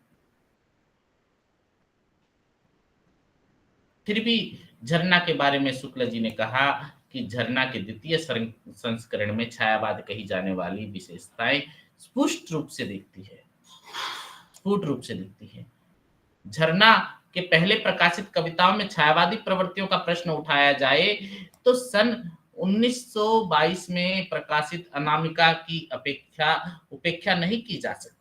Speaker 1: फिर भी झरना के बारे में शुक्ल जी ने कहा कि झरना के द्वितीय संस्करण में छायावाद कही जाने वाली विशेषताएं स्पष्ट रूप से दिखती है, स्फुट रूप से दिखती है। झरना के पहले प्रकाशित कविताओं में छायावादी प्रवृत्तियों का प्रश्न उठाया जाए तो सन 1922 में प्रकाशित अनामिका की उपेक्षा नहीं की जा सकती।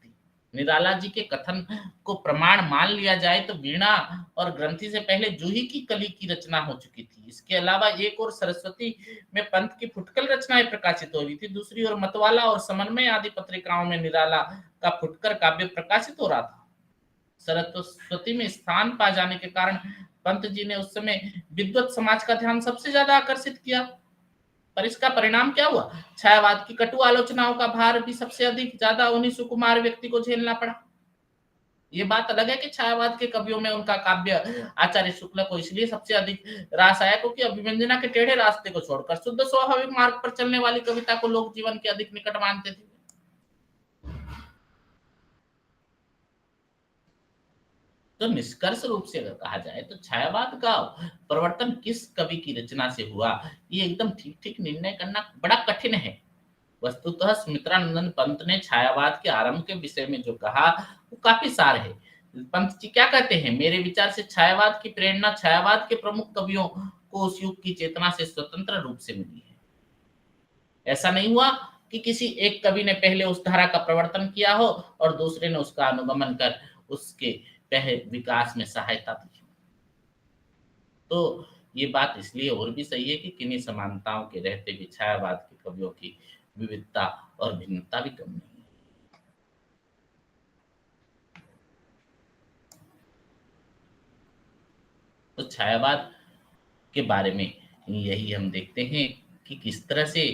Speaker 1: निराला जी के कथन को प्रमाण मान लिया जाए तो वीणा और ग्रंथि से पहले जूही की कली की रचना हो चुकी थी। इसके अलावा एक और सरस्वती में पंत की फुटकल रचनाएं प्रकाशित हो रही थी, दूसरी ओर मतवाला और समन्वय आदि पत्रिकाओं में निराला का फुटकर काव्य प्रकाशित हो रहा था। सरस्वती में स्थान पा जाने के कारण पंत जी ने उस समय विद्वत समाज का ध्यान सबसे ज्यादा आकर्षित किया, पर इसका परिणाम क्या हुआ? छायावाद की कटु आलोचनाओं का भार भी सबसे अधिक ज्यादा उन्हीं सुकुमार व्यक्ति को झेलना पड़ा। ये बात अलग है कि छायावाद के कवियों में उनका काव्य आचार्य शुक्ल को इसलिए सबसे अधिक रास आया क्योंकि अभिव्यंजना के टेढ़े रास्ते को छोड़कर शुद्ध स्वाभाविक मार्ग पर चलने वाली कविता को लोग जीवन के अधिक निकट मानते थे। तो निष्कर्ष रूप से अगर कहा जाए तो छायावाद का प्रवर्तन किस कवि की रचना से हुआ, ये एकदम ठीक ठीक निर्णय करना बड़ा कठिन है। वस्तुतः सुमित्रा नंदन पंत ने छायावाद के आरंभ के विषय में जो कहा वो काफी सार है। पंत जी क्या कहते हैं, मेरे विचार से छायावाद की प्रेरणा छायावाद के प्रमुख कवियों को उस युग की चेतना से स्वतंत्र रूप से मिली है। ऐसा नहीं हुआ कि किसी एक कवि ने पहले उस धारा का प्रवर्तन किया हो और दूसरे ने उसका अनुगमन कर उसके विकास में सहायता दी। तो ये बात इसलिए और भी सही है कि किन्हीं समानताओं के रहते भी छायावाद के कवियों की विविधता और भिन्नता भी कम नहीं है। तो छायावाद के बारे में यही हम देखते हैं कि किस तरह से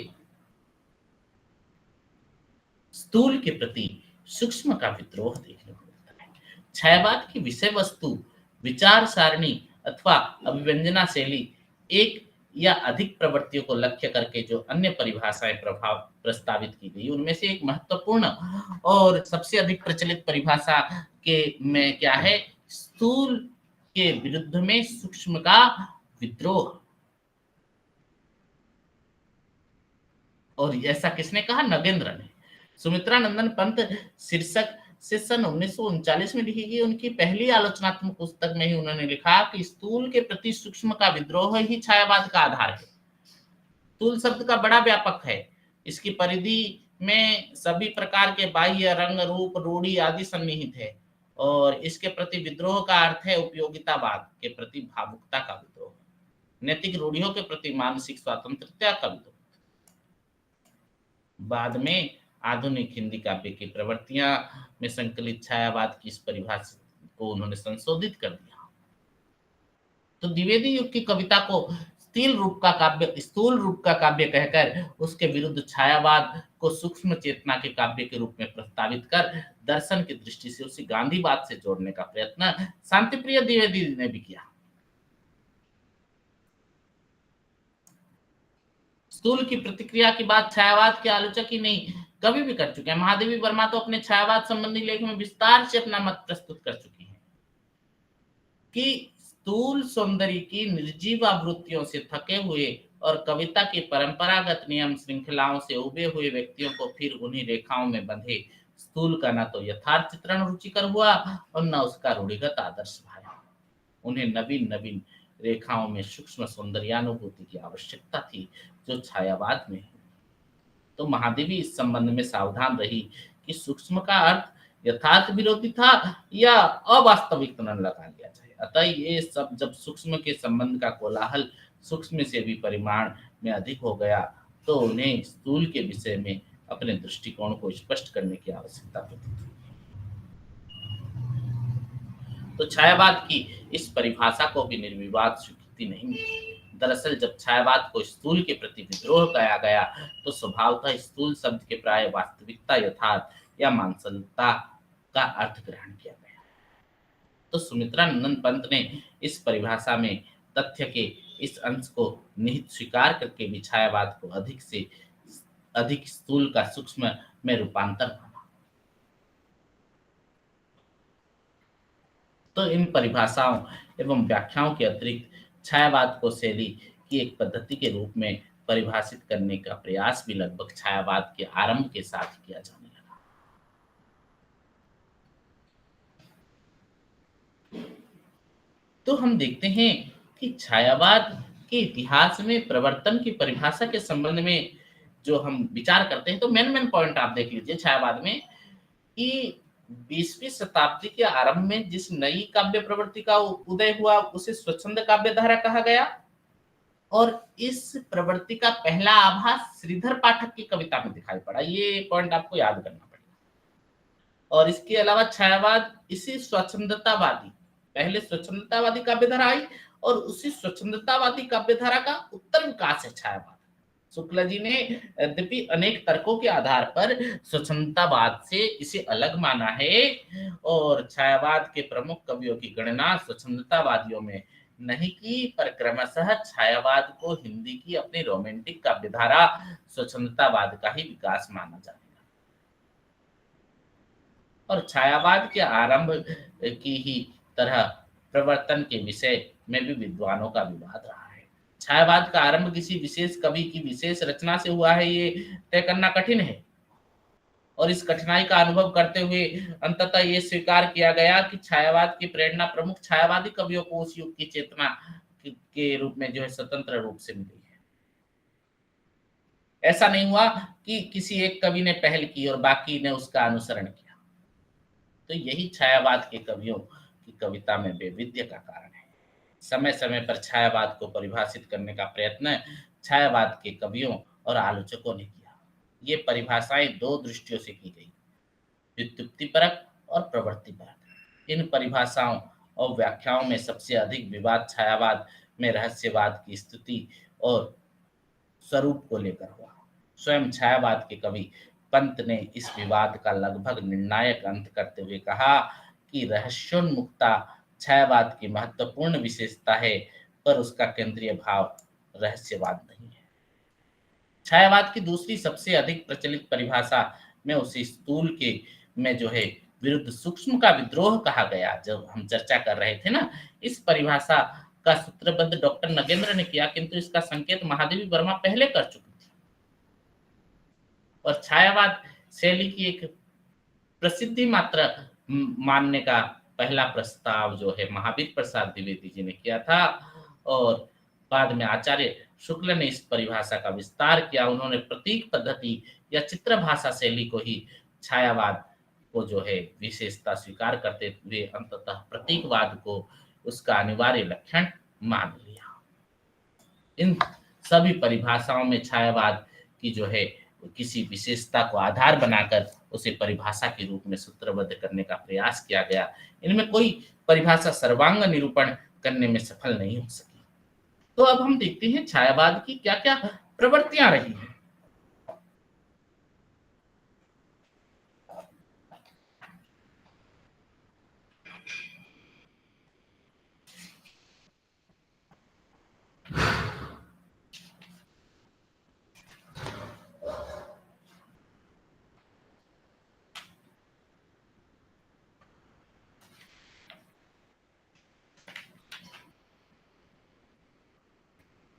Speaker 1: स्थूल के प्रति सूक्ष्म का विद्रोह देखने को मिलता है। छायावाद की विषय वस्तु, विचार सारणी अथवा अभिव्यंजना शैली एक या अधिक प्रवृत्तियों को लक्ष्य करके जो अन्य परिभाषाएं प्रभाव प्रस्तावित की गई उनमें से एक महत्वपूर्ण और सबसे अधिक प्रचलित परिभाषा के में क्या है, स्थूल के विरुद्ध में सूक्ष्म का विद्रोह। और ऐसा किसने कहा, नगेंद्र ने। सुमित्रा नंदन पंत शीर्षक से सन 1939 में लिखी गई उनकी पहली आलोचनात्मक पुस्तक में ही उन्होंने लिखा कि स्थूल के प्रति सूक्ष्म का विद्रोह ही छायावाद का आधार है। स्थूल शब्द का बड़ा व्यापक है, इसकी परिधि में सभी प्रकार के बाह्य रंग रूप रूढ़ी आदि सन्निहित है और इसके प्रति विद्रोह का अर्थ है उपयोगितावाद के प्रति भावुकता का विद्रोह, नैतिक रूढ़ियों के प्रति मानसिक स्वतंत्रता का विद्रोह। बाद में आधुनिक हिंदी काव्य की प्रवृत्तियां में संकलित छायावाद की इस परिभाषा को उन्होंने संशोधित कर दिया। तो द्विवेदी युग की कविता को स्थूल रूप का काव्य कहकर उसके विरुद्ध छायावाद को सूक्ष्म चेतना के काव्य के रूप में प्रस्तावित कर दर्शन की दृष्टि से उसी गांधीवाद से जोड़ने का प्रयत्न शांतिप्रिय द्विवेदी ने भी किया। स्थूल की प्रतिक्रिया की बात छायावाद के आलोचक ही नहीं कभी भी कर चुके हैं। महादेवी वर्मा तो अपने छायावाद संबंधी लेख में विस्तार से अपना मत प्रस्तुत कर चुकी हैं कि स्थूल सौंदर्य की निर्जीव आवृत्तियों से थके हुए और कविता की परंपरागत नियम श्रृंखलाओं से उबे हुए व्यक्तियों को फिर उन्हीं रेखाओं में बंधे स्थूल का न तो यथार्थ चित्रण रुचिकर हुआ और न उसका रूढ़िगत आदर्श भाया। उन्हें नवीन नवीन रेखाओं में सूक्ष्म सौंदर्यानुभूति की आवश्यकता थी जो छायावाद में है। तो महादेवी इस संबंध में सावधान रही कि सूक्ष्म का अर्थ यथार्थ विरोधी था या अवास्तविक न लगा लिया जाए। अतः ये सब जब सूक्ष्म के संबंध का कोलाहल सूक्ष्म से भी परिमाण में अधिक हो गया तो उन्हें स्थूल के विषय में अपने दृष्टिकोण को स्पष्ट करने की आवश्यकता प्रतीत हुई। तो छायावाद की इस परिभाषा को भी निर्विवाद स्वीकृति नहीं मिली। दरअसल जब छायावाद को स्थूल के प्रति विद्रोह किया गया तो स्वभावतः स्थूल शब्द के प्राय वास्तविकता, यथार्थ या मानसलता का अर्थ ग्रहण किया गया। तो सुमित्रा नंदन पंत ने इस परिभाषा में तथ्य के इस अंश को निहित स्वीकार करके भी छायावाद को अधिक से अधिक स्थूल का सूक्ष्म में रूपांतर माना। तो इन परिभाषाओं एवं व्याख्याओं के अतिरिक्त छायावाद को शैली की एक पद्धति के रूप में परिभाषित करने का प्रयास भी लगभग छायावाद के आरंभ के साथ किया जाने लगा। तो हम देखते हैं कि छायावाद के इतिहास में प्रवर्तन की परिभाषा के संबंध में जो हम विचार करते हैं तो मेन पॉइंट आप देख लीजिए छायावाद में कि 20वीं शताब्दी के आरंभ में जिस नई काव्य प्रवृत्ति का उदय हुआ उसे स्वच्छंद काव्य धारा कहा गया और इस प्रवृत्ति का पहला आभास श्रीधर पाठक की कविता में दिखाई पड़ा। ये पॉइंट आपको याद करना पड़ेगा। और इसके अलावा छायावाद इसी स्वच्छंदतावादी, पहले स्वच्छंदतावादी काव्य धारा आई और उसी स्वच्छंदतावादी काव्य धारा का उत्तर विकास है छायावाद। शुक्ला जी ने यद्यपि अनेक तर्कों के आधार पर स्वच्छंदतावाद से इसे अलग माना है और छायावाद के प्रमुख कवियों की गणना स्वच्छंदतावादियों में नहीं की, पर क्रमशः छायावाद को हिंदी की अपनी रोमांटिक काव्यधारा स्वच्छंदतावाद का ही विकास माना जाने लगा। और छायावाद के आरंभ की ही तरह प्रवर्तन के विषय में भी विद्वानों का विवाद रहा है। छायावाद का आरंभ किसी विशेष कवि की विशेष रचना से हुआ है ये तय करना कठिन है और इस कठिनाई का अनुभव करते हुए अंततः ये स्वीकार किया गया कि छायावाद की प्रेरणा प्रमुख छायावादी कवियों को उस युग की चेतना के रूप में जो है स्वतंत्र रूप से मिली है। ऐसा नहीं हुआ कि किसी एक कवि ने पहल की और बाकी ने उसका अनुसरण किया। तो यही छायावाद के कवियों की कविता में वैविध्य का कारण है। समय समय पर छायावाद को परिभाषित करने का प्रयत्न छायावाद के कवियों और आलोचकों ने किया। ये परिभाषाएं दो दृष्टियों से की गई, व्युत्पत्तिपरक और प्रवृत्तिपरक। इन परिभाषाओं और व्याख्याओं में सबसे अधिक विवाद छायावाद में रहस्यवाद की स्तुति और स्वरूप को लेकर हुआ। स्वयं छायावाद के कवि पंत ने इस विवाद का लगभग निर्णायक अंत करते हुए कहा कि रहस्योन्मुखता छायावाद की महत्वपूर्ण विशेषता है, पर उसका केंद्रीय भाव रहस्यवाद नहीं है। छायावाद की दूसरी सबसे अधिक प्रचलित परिभाषा में उसी स्थूल के में जो है विरुद्ध सूक्ष्म का विद्रोह कहा गया, जब हम चर्चा कर रहे थे ना, इस परिभाषा का सूत्रबद्ध डॉक्टर नगेंद्र ने किया, किंतु इसका संकेत महादेवी वर्मा पहले कर चुकी थी। और छायावाद शैली की एक प्रसिद्धि मात्र मानने का पहला प्रस्ताव जो है महावीर प्रसाद द्विवेदी जी ने किया था, और बाद में आचार्य शुक्ल ने इस परिभाषा का विस्तार किया। उन्होंने प्रतीक पद्धति या चित्र भाषा शैली को ही छायावाद को जो है विशेषता स्वीकार करते हुए अंततः प्रतीकवाद को उसका अनिवार्य लक्षण मान लिया। इन सभी परिभाषाओं में छायावाद की जो है किसी विशेषता को आधार बनाकर उसे परिभाषा के रूप में सूत्रबद्ध करने का प्रयास किया गया। इनमें कोई परिभाषा सर्वांग निरूपण करने में सफल नहीं हो सकी। तो अब हम देखते हैं छायावाद की क्या क्या प्रवृत्तियां रही हैं।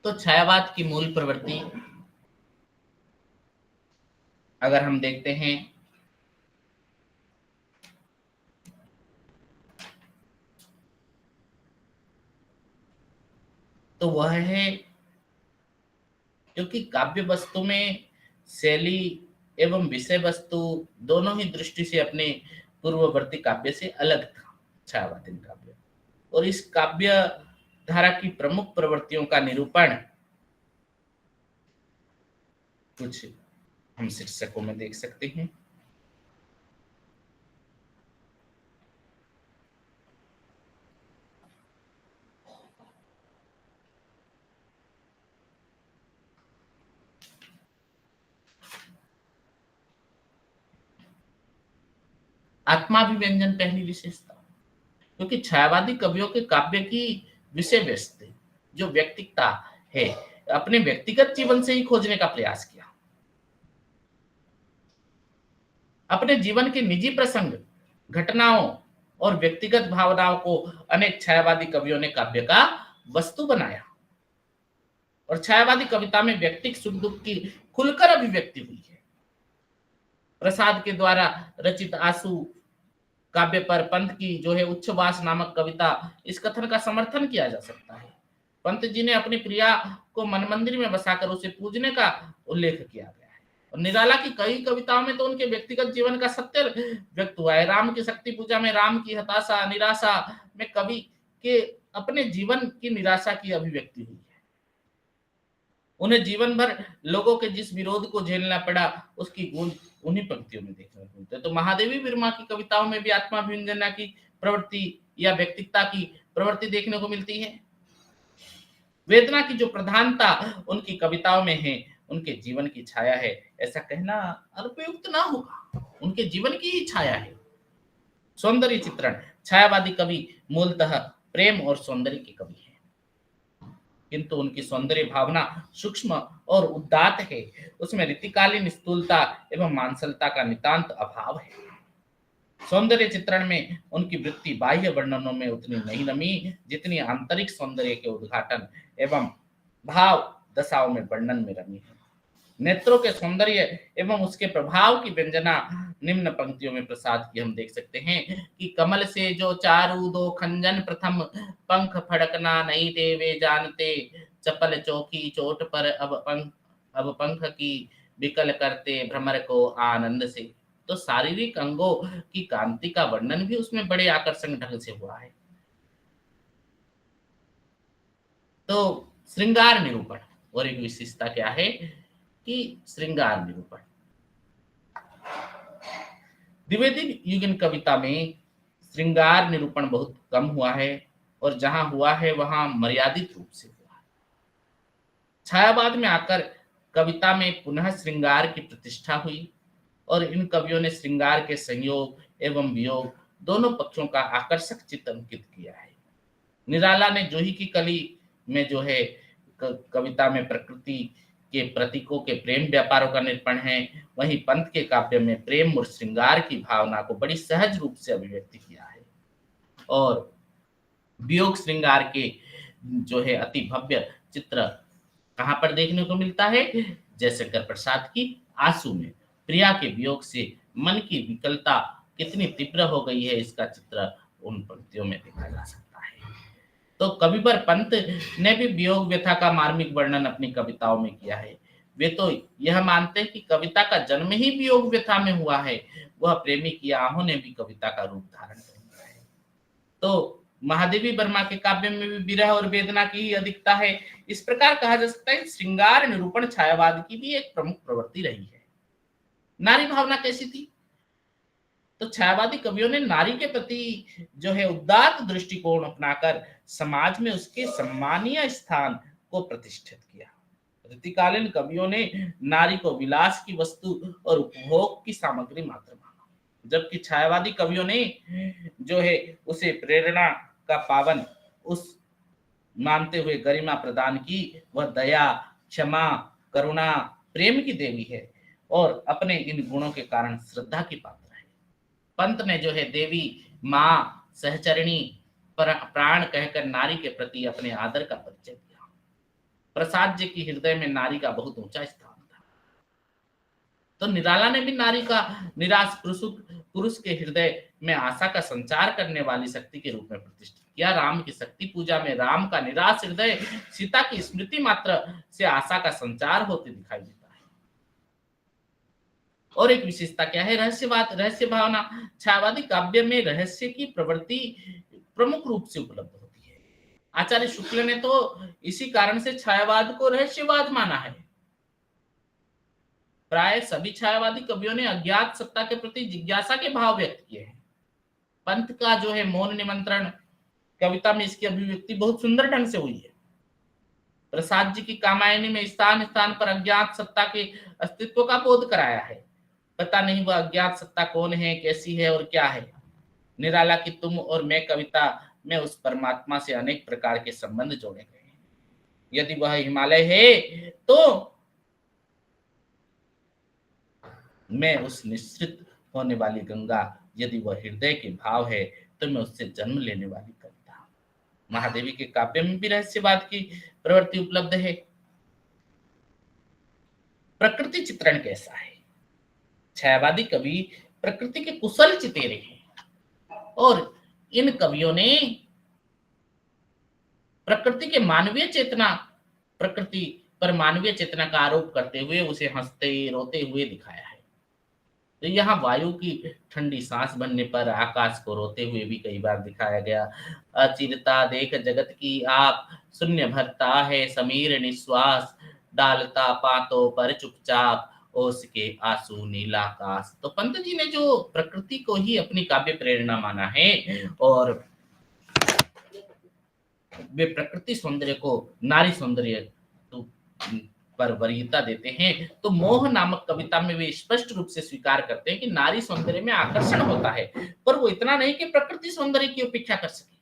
Speaker 1: तो छायावाद की मूल प्रवृत्ति अगर हम देखते हैं तो वह है, क्योंकि काव्य वस्तु में शैली एवं विषय वस्तु दोनों ही दृष्टि से अपने पूर्ववर्ती काव्य से अलग था छायावादी काव्य, और इस काव्य धारा की प्रमुख प्रवृत्तियों का निरूपण कुछ हम शीर्षकों में देख सकते हैं। आत्माभिव्यंजन पहली विशेषता, क्योंकि छायावादी कवियों के काव्य की विषय वस्तु जो व्यक्तिकता है अपने व्यक्तिगत जीवन से ही खोजने का प्रयास किया। अपने जीवन के निजी प्रसंग, घटनाओं और व्यक्तिगत भावनाओं को अनेक छायावादी कवियों ने काव्य का वस्तु बनाया, और छायावादी कविता में व्यक्तिक सुख दुख की खुलकर अभिव्यक्ति हुई है। प्रसाद के द्वारा रचित आंसू काव्य पर पंत की जो है उच्छ्वास नामक कविता इस कथन का समर्थन किया जा सकता है। पंत जी ने अपनी प्रिया को मन मंदिर में बसाकर उसे पूजने का उल्लेख किया गया है, और निराला की कई कविताओं में तो उनके व्यक्तिगत जीवन का सत्य व्यक्त हुआ है। राम की शक्ति पूजा में राम की हताशा निराशा में कवि के अपने जीवन की निराशा की अभिव्यक्ति हुई है। उन्हें जीवन भर लोगों के जिस विरोध को झेलना पड़ा उसकी गूंज उन्हीं पंक्तियों में देखने को मिलते हैं। तो महादेवी वर्मा की कविताओं में भी आत्माभिव्यंजना की प्रवृत्ति या व्यक्तिकता की प्रवृत्ति देखने को मिलती है। वेदना की जो प्रधानता उनकी कविताओं में है उनके जीवन की छाया है, ऐसा कहना अल्पयुक्त ना होगा, उनके जीवन की ही छाया है। सौंदर्य चित्रण, छायावादी कवि मूलतः प्रेम और सौंदर्य के कवि हैं, किंतु उनकी सौंदर्य भावना सूक्ष्म और उदात्त है। उसमें रीतिकालीन स्थूलता एवं मांसलता का नितांत अभाव है। सौंदर्य चित्रण में उनकी वृत्ति बाह्य वर्णनों में उतनी नहीं नमी जितनी आंतरिक सौंदर्य के उद्घाटन एवं भाव दशाओं में वर्णन में रमी है। नेत्रों के सौंदर्य एवं उसके प्रभाव की व्यंजना निम्न पंक्तियों में प्रसाद की हम देख सकते हैं कि कमल से जो चारू दो खंजन प्रथम पंख फड़कना नहीं थे वे जानते, चपल चौकी चोट पर अब पंख की विकल करते भ्रमर को आनंद से। तो शारीरिक अंगों की कांति का वर्णन भी उसमें बड़े आकर्षक ढंग से हुआ है। तो श्रृंगार निरूपण और एक विशेषता क्या है कि श्रृंगार निरूपण द्विवेदी युगन कविता में श्रृंगार निरूपण बहुत कम हुआ है और जहां हुआ है वहां मर्यादित रूप से हुआ है। छायावाद में आकर कविता में पुनः श्रृंगार की प्रतिष्ठा हुई और इन कवियों ने श्रृंगार के संयोग एवं वियोग दोनों पक्षों का आकर्षक चित्र अंकित किया है। निराला ने जूही की कली में जो है कविता में प्रकृति के प्रतीकों के प्रेम व्यापारों का निरूपण है, वहीं पंत के काव्य में प्रेम और श्रृंगार की भावना को बड़ी सहज रूप से अभिव्यक्त किया है और वियोग श्रृंगार के जो है अति भव्य चित्र कहां पर देखने को मिलता है? जयशंकर प्रसाद की आंसू में प्रिया के वियोग से मन की विकलता कितनी तीव्र हो गई है, इसका चित्र उन पंक्तियों में देखा जा सकता है। तो कविवर पंत ने भी वियोग व्यथा का मार्मिक वर्णन अपनी कविताओं में किया है। वे तो यह मानते हैं कि कविता का जन्म ही वियोग व्यथा में हुआ है। वह प्रेमी की आहों ने भी कविता का रूप धारण कर लिया है। तो महादेवी वर्मा के काव्य में भी विरह और वेदना की ही अधिकता है। इस प्रकार कहा जा सकता है श्रृंगार निरूपण छायावाद की भी एक प्रमुख प्रवृत्ति रही है। नारी भावना कैसी थी? तो छायावादी कवियों ने नारी के प्रति जो है उदात्त दृष्टिकोण अपनाकर समाज में उसके सम्मानीय स्थान को प्रतिष्ठित किया। रीतिकालीन कवियों ने नारी को विलास की वस्तु और उपभोग की सामग्री मात्र माना, जबकि छायावादी कवियों ने जो है उसे प्रेरणा का पावन उस मानते हुए गरिमा प्रदान की। वह दया, क्षमा, करुणा, प्रेम की देवी है और अपने इन गुणों के कारण श्रद्धा की पात्र है। पंत ने जो है देवी, माँ, सहचरिणी, प्राण कहकर नारी के प्रति अपने आदर का परिचय दिया। प्रसाद जी की हृदय में नारी का बहुत ऊंचा स्थान था। तो निराला ने भी नारी का निराश पुरुष के हृदय में आशा का संचार करने वाली शक्ति के रूप में प्रतिष्ठित किया। राम की शक्ति पूजा में राम का निराश हृदय सीता की स्मृति मात्र से आशा का संचार होते दिखाई देता है। और एक विशेषता क्या है? रहस्यवाद, रहस्य भावना। छायावादी काव्य में रहस्य की प्रवृत्ति प्रमुख रूप से उपलब्ध होती है। आचार्य शुक्ल ने तो इसी कारण से छायावाद को रहस्यवाद माना है। प्राय सभी छायावादी कवियों ने अज्ञात सत्ता के प्रति जिज्ञासा के भाव व्यक्त किए हैं। पंत का जो है मौन निमंत्रण कविता में इसकी अभिव्यक्ति बहुत सुंदर ढंग से हुई है। प्रसाद जी की कामायनी में स्थान स्थान पर अज्ञात सत्ता के अस्तित्व का बोध कराया है। पता नहीं वह अज्ञात सत्ता कौन है, कैसी है और क्या है। निराला की तुम और मैं कविता में उस परमात्मा से अनेक प्रकार के संबंध जोड़े गए हैं। यदि वह हिमालय है तो मैं उस निश्चित होने वाली गंगा, यदि वह हृदय के भाव है तो मैं उससे जन्म लेने वाली कविता। महादेवी के काव्य में भी रहस्यवाद की प्रवृत्ति उपलब्ध है। प्रकृति चित्रण कैसा है? छायावादी कवि प्रकृति के कुशल चितेरे हैं और इन कवियों ने प्रकृति पर मानवीय चेतना का आरोप करते हुए उसे हंसते रोते हुए दिखाया है। तो यहाँ वायु की ठंडी सांस बनने पर आकाश को रोते हुए भी कई बार दिखाया गया। अचिरता देख जगत की आप, शून्य भरता है समीर निश्वास, डालता पातों पर चुपचाप, ओस के आंसू नीला आकाश। तो पंत जी ने जो प्रकृति को ही अपनी काव्य प्रेरणा माना है और वे प्रकृति सौंदर्य को नारी सौंदर्य पर वरीयता देते हैं। तो मोह नामक कविता में वे स्पष्ट रूप से स्वीकार करते हैं कि नारी सौंदर्य में आकर्षण होता है, पर वो इतना नहीं कि प्रकृति सौंदर्य की उपेक्षा कर सके।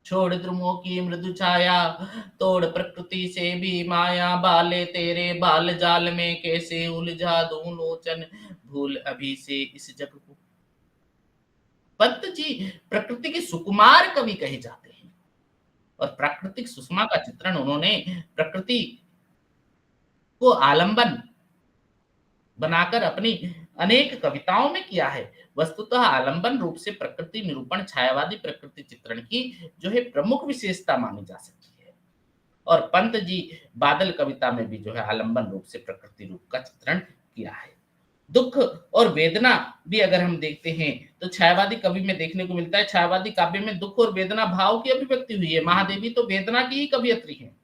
Speaker 1: छोड़ द्रुमों की मृदु छाया, तोड़ प्रकृति से भी माया, बाले तेरे बाल जाल में कैसे उलझा दूं लोचन, भूल अभी से इस जग को। पंत जी प्रकृति के सुकुमार कवि कहे जाते हैं और प्राकृतिक सुषमा का चित्रण उन्होंने प्रकृति को आलंबन बनाकर अपनी अनेक कविताओं में किया है। वस्तुतः आलंबन रूप से प्रकृति निरूपण छायावादी प्रकृति चित्रण की जो है प्रमुख विशेषता मानी जा सकती है और पंत जी बादल कविता में भी जो है आलंबन रूप से प्रकृति रूप का चित्रण किया है। दुख और वेदना भी अगर हम देखते हैं तो छायावादी कवि में देखने को मिलता है। छायावादी काव्य में दुख और वेदना भाव की अभिव्यक्ति हुई है। महादेवी तो वेदना की ही कवियत्री है।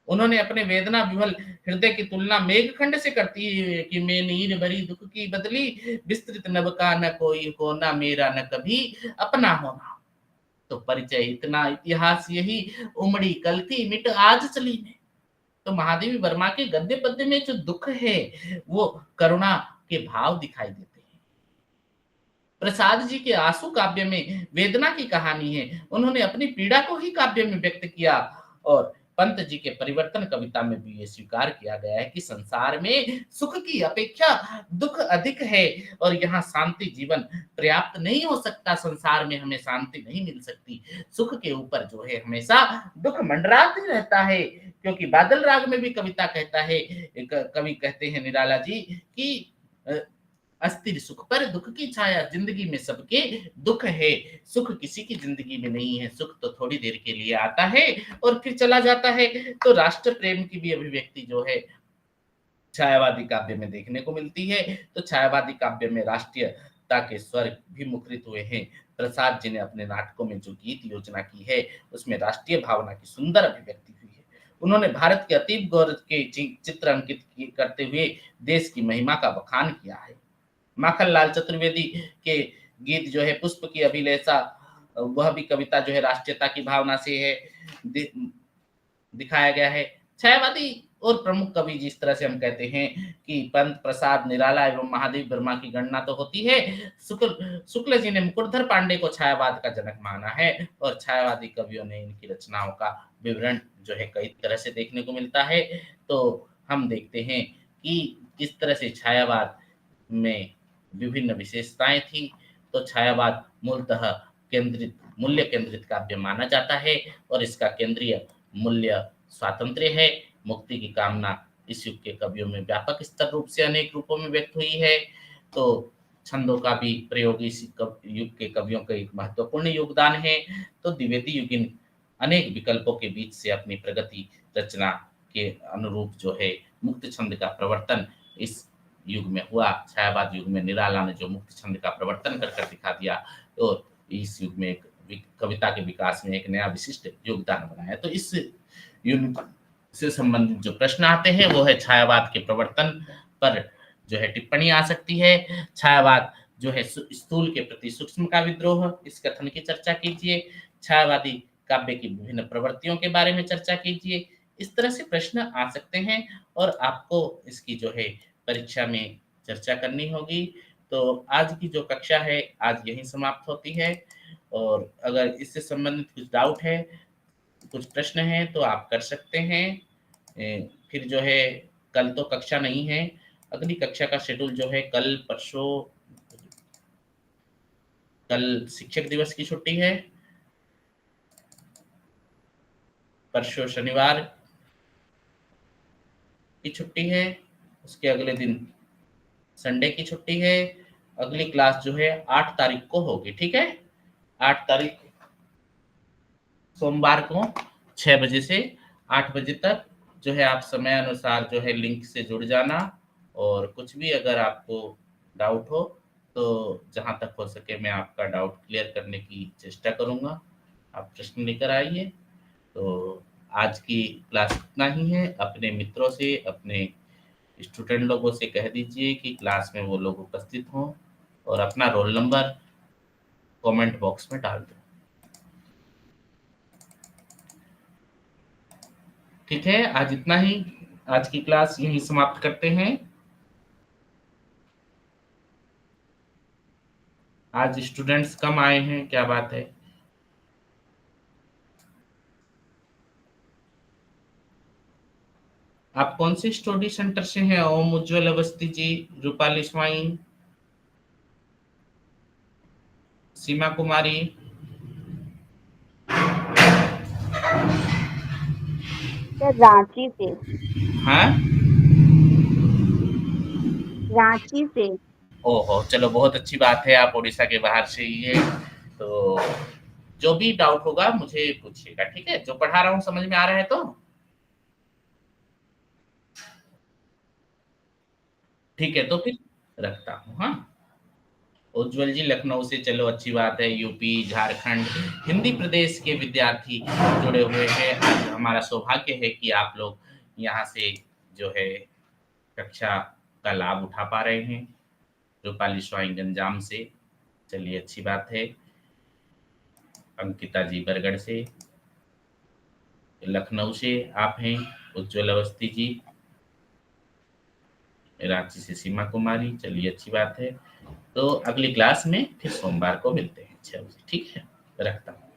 Speaker 1: उन्होंने अपने वेदना विह्वल हृदय की तुलना मेघखंड से करती है कि मैं नीर भरी दुख की बदली, विस्तृत नभ का न कोई होना मेरा न कभी अपना होना। तो परिचय इतना, इतिहास यही, उमड़ी कल थी मिट आज चली में। तो महादेवी वर्मा के गद्य पद्य में जो दुख है वो करुणा के भाव दिखाई देते हैं। प्रसाद जी के आंसू काव्य में वेदना की कहानी है, उन्होंने अपनी पीड़ा को ही काव्य में व्यक्त किया। और पंत जी के परिवर्तन कविता में भी ये स्वीकार किया गया है कि संसार में सुख की अपेक्षा दुख अधिक है और यहाँ शांति जीवन पर्याप्त नहीं हो सकता, संसार में हमें शांति नहीं मिल सकती, सुख के ऊपर जो है हमेशा दुख मंडराते रहता है। क्योंकि बादल राग में भी कविता कहता है, कवि कहते हैं निराला जी कि अस्थिर सुख पर दुख की छाया, जिंदगी में सबके दुख है, सुख किसी की जिंदगी में नहीं है, सुख तो थोड़ी देर के लिए आता है और फिर चला जाता है। तो राष्ट्र प्रेम की भी अभिव्यक्ति जो है छायावादी काव्य में देखने को मिलती है। तो छायावादी काव्य में राष्ट्रीयता के स्वर भी मुखरित हुए हैं। प्रसाद जी ने अपने नाटकों में जो गीत योजना की है उसमें राष्ट्रीय भावना की सुंदर अभिव्यक्ति हुई है। उन्होंने भारत के अतीब गौरव के चित्र अंकित करते हुए देश की महिमा का बखान किया है। माखनलाल चतुर्वेदी के गीत जो है पुष्प की अभिलेषा, वह भी कविता जो है राष्ट्रीयता की भावना से है दिखाया गया है। छायावादी और प्रमुख कवि जिस तरह से हम कहते हैं कि पंत प्रसाद निराला एवं महादेव वर्मा की गणना तो होती है, शुक्ल जी ने मुकुटधर पांडे को छायावाद का जनक माना है और छायावादी कवियों ने इनकी रचनाओं का विवरण जो है कई तरह से देखने को मिलता है। तो हम देखते हैं कि किस तरह से छायावाद में विभिन्न विशेषताएं थी। तो छायावाद मूलतः केंद्रित मूल्य केंद्रित काव्य माना जाता है और इसका केंद्रीय मूल्य स्वातंत्र्य है। मुक्ति की कामना इस युग के कवियों में व्यापक स्तर रूप से अनेक रूपों में व्यक्त हुई है। तो छंदों का भी प्रयोग इस युग के कवियों का एक महत्वपूर्ण योगदान है। तो द्विवेदी युगिन अनेक विकल्पों के बीच से अपनी प्रगति रचना के अनुरूप जो है मुक्त छंद का प्रवर्तन इस युग में हुआ। छायावाद युग में निराला ने जो मुक्त छंद का प्रवर्तन कर दिखा दिया और इस युग में एक कविता के विकास में एक नया विशिष्ट योगदान बनाया। तो इस युग से संबंधित जो प्रश्न आते हैं वो है छायावाद के प्रवर्तन पर जो है टिप्पणी आ सकती है। छायावाद जो है स्थूल के प्रति सूक्ष्म का विद्रोह, इस कथन की चर्चा कीजिए। छायावादी काव्य की विभिन्न प्रवृत्तियों के बारे में चर्चा कीजिए। इस तरह से प्रश्न आ सकते हैं और आपको इसकी जो है परीक्षा में चर्चा करनी होगी। तो आज की जो कक्षा है आज यहीं समाप्त होती है और अगर इससे संबंधित कुछ डाउट है, कुछ प्रश्न है तो आप कर सकते हैं। फिर जो है कल तो कक्षा नहीं है, अगली कक्षा का शेड्यूल जो है कल परसों, कल शिक्षक दिवस की छुट्टी है, परसों शनिवार की छुट्टी है, उसके अगले दिन संडे की छुट्टी है। अगली क्लास जो है 8 तारीख को होगी, ठीक है। 8 तारीख सोमवार को 6 बजे से 8 बजे तक जो है आप समय अनुसार जो है लिंक से जुड़ जाना और कुछ भी अगर आपको डाउट हो तो जहाँ तक हो सके मैं आपका डाउट क्लियर करने की चेष्टा करूँगा। आप प्रश्न लेकर आइए। तो आज की क्लास इतना ही है। अपने मित्रों से, अपने स्टूडेंट लोगों से कह दीजिए कि क्लास में वो लोग उपस्थित हों और अपना रोल नंबर कमेंट बॉक्स में डाल दें। ठीक है, आज इतना ही। आज की क्लास यहीं समाप्त करते हैं। आज स्टूडेंट्स कम आए हैं, क्या बात है? आप कौन से स्टडी सेंटर से हैं? ओम उज्ज्वल अवस्थी जी, रूपाली स्वाइन, सीमा कुमारी,
Speaker 2: सर रांची से।
Speaker 1: हाँ
Speaker 2: रांची से।
Speaker 1: ओहो, चलो बहुत अच्छी बात है, आप उड़ीसा के बाहर से ही है। तो जो भी डाउट होगा मुझे पूछिएगा, ठीक है। जो पढ़ा रहा हूँ समझ में आ रहा है तो ठीक है, तो फिर रखता हूँ। हाँ। उज्जवल जी लखनऊ से, चलो अच्छी बात है। यूपी, झारखंड, हिंदी प्रदेश के विद्यार्थी जुड़े हुए हैं। आज हमारा सौभाग्य है कि आप लोग यहाँ से जो है कक्षा का लाभ उठा पा रहे हैं, रूपाली स्वाईगंजाम से। चलिए अच्छी बात है। अंकिता जी बरगढ़ से, लखनऊ से आप हैं। उज्जवल अवस्थी जी रांची से, सीमा कुमारी, चलिए अच्छी बात है। तो अगली क्लास में फिर सोमवार को मिलते हैं 6 बजे, ठीक है? रखता हूँ।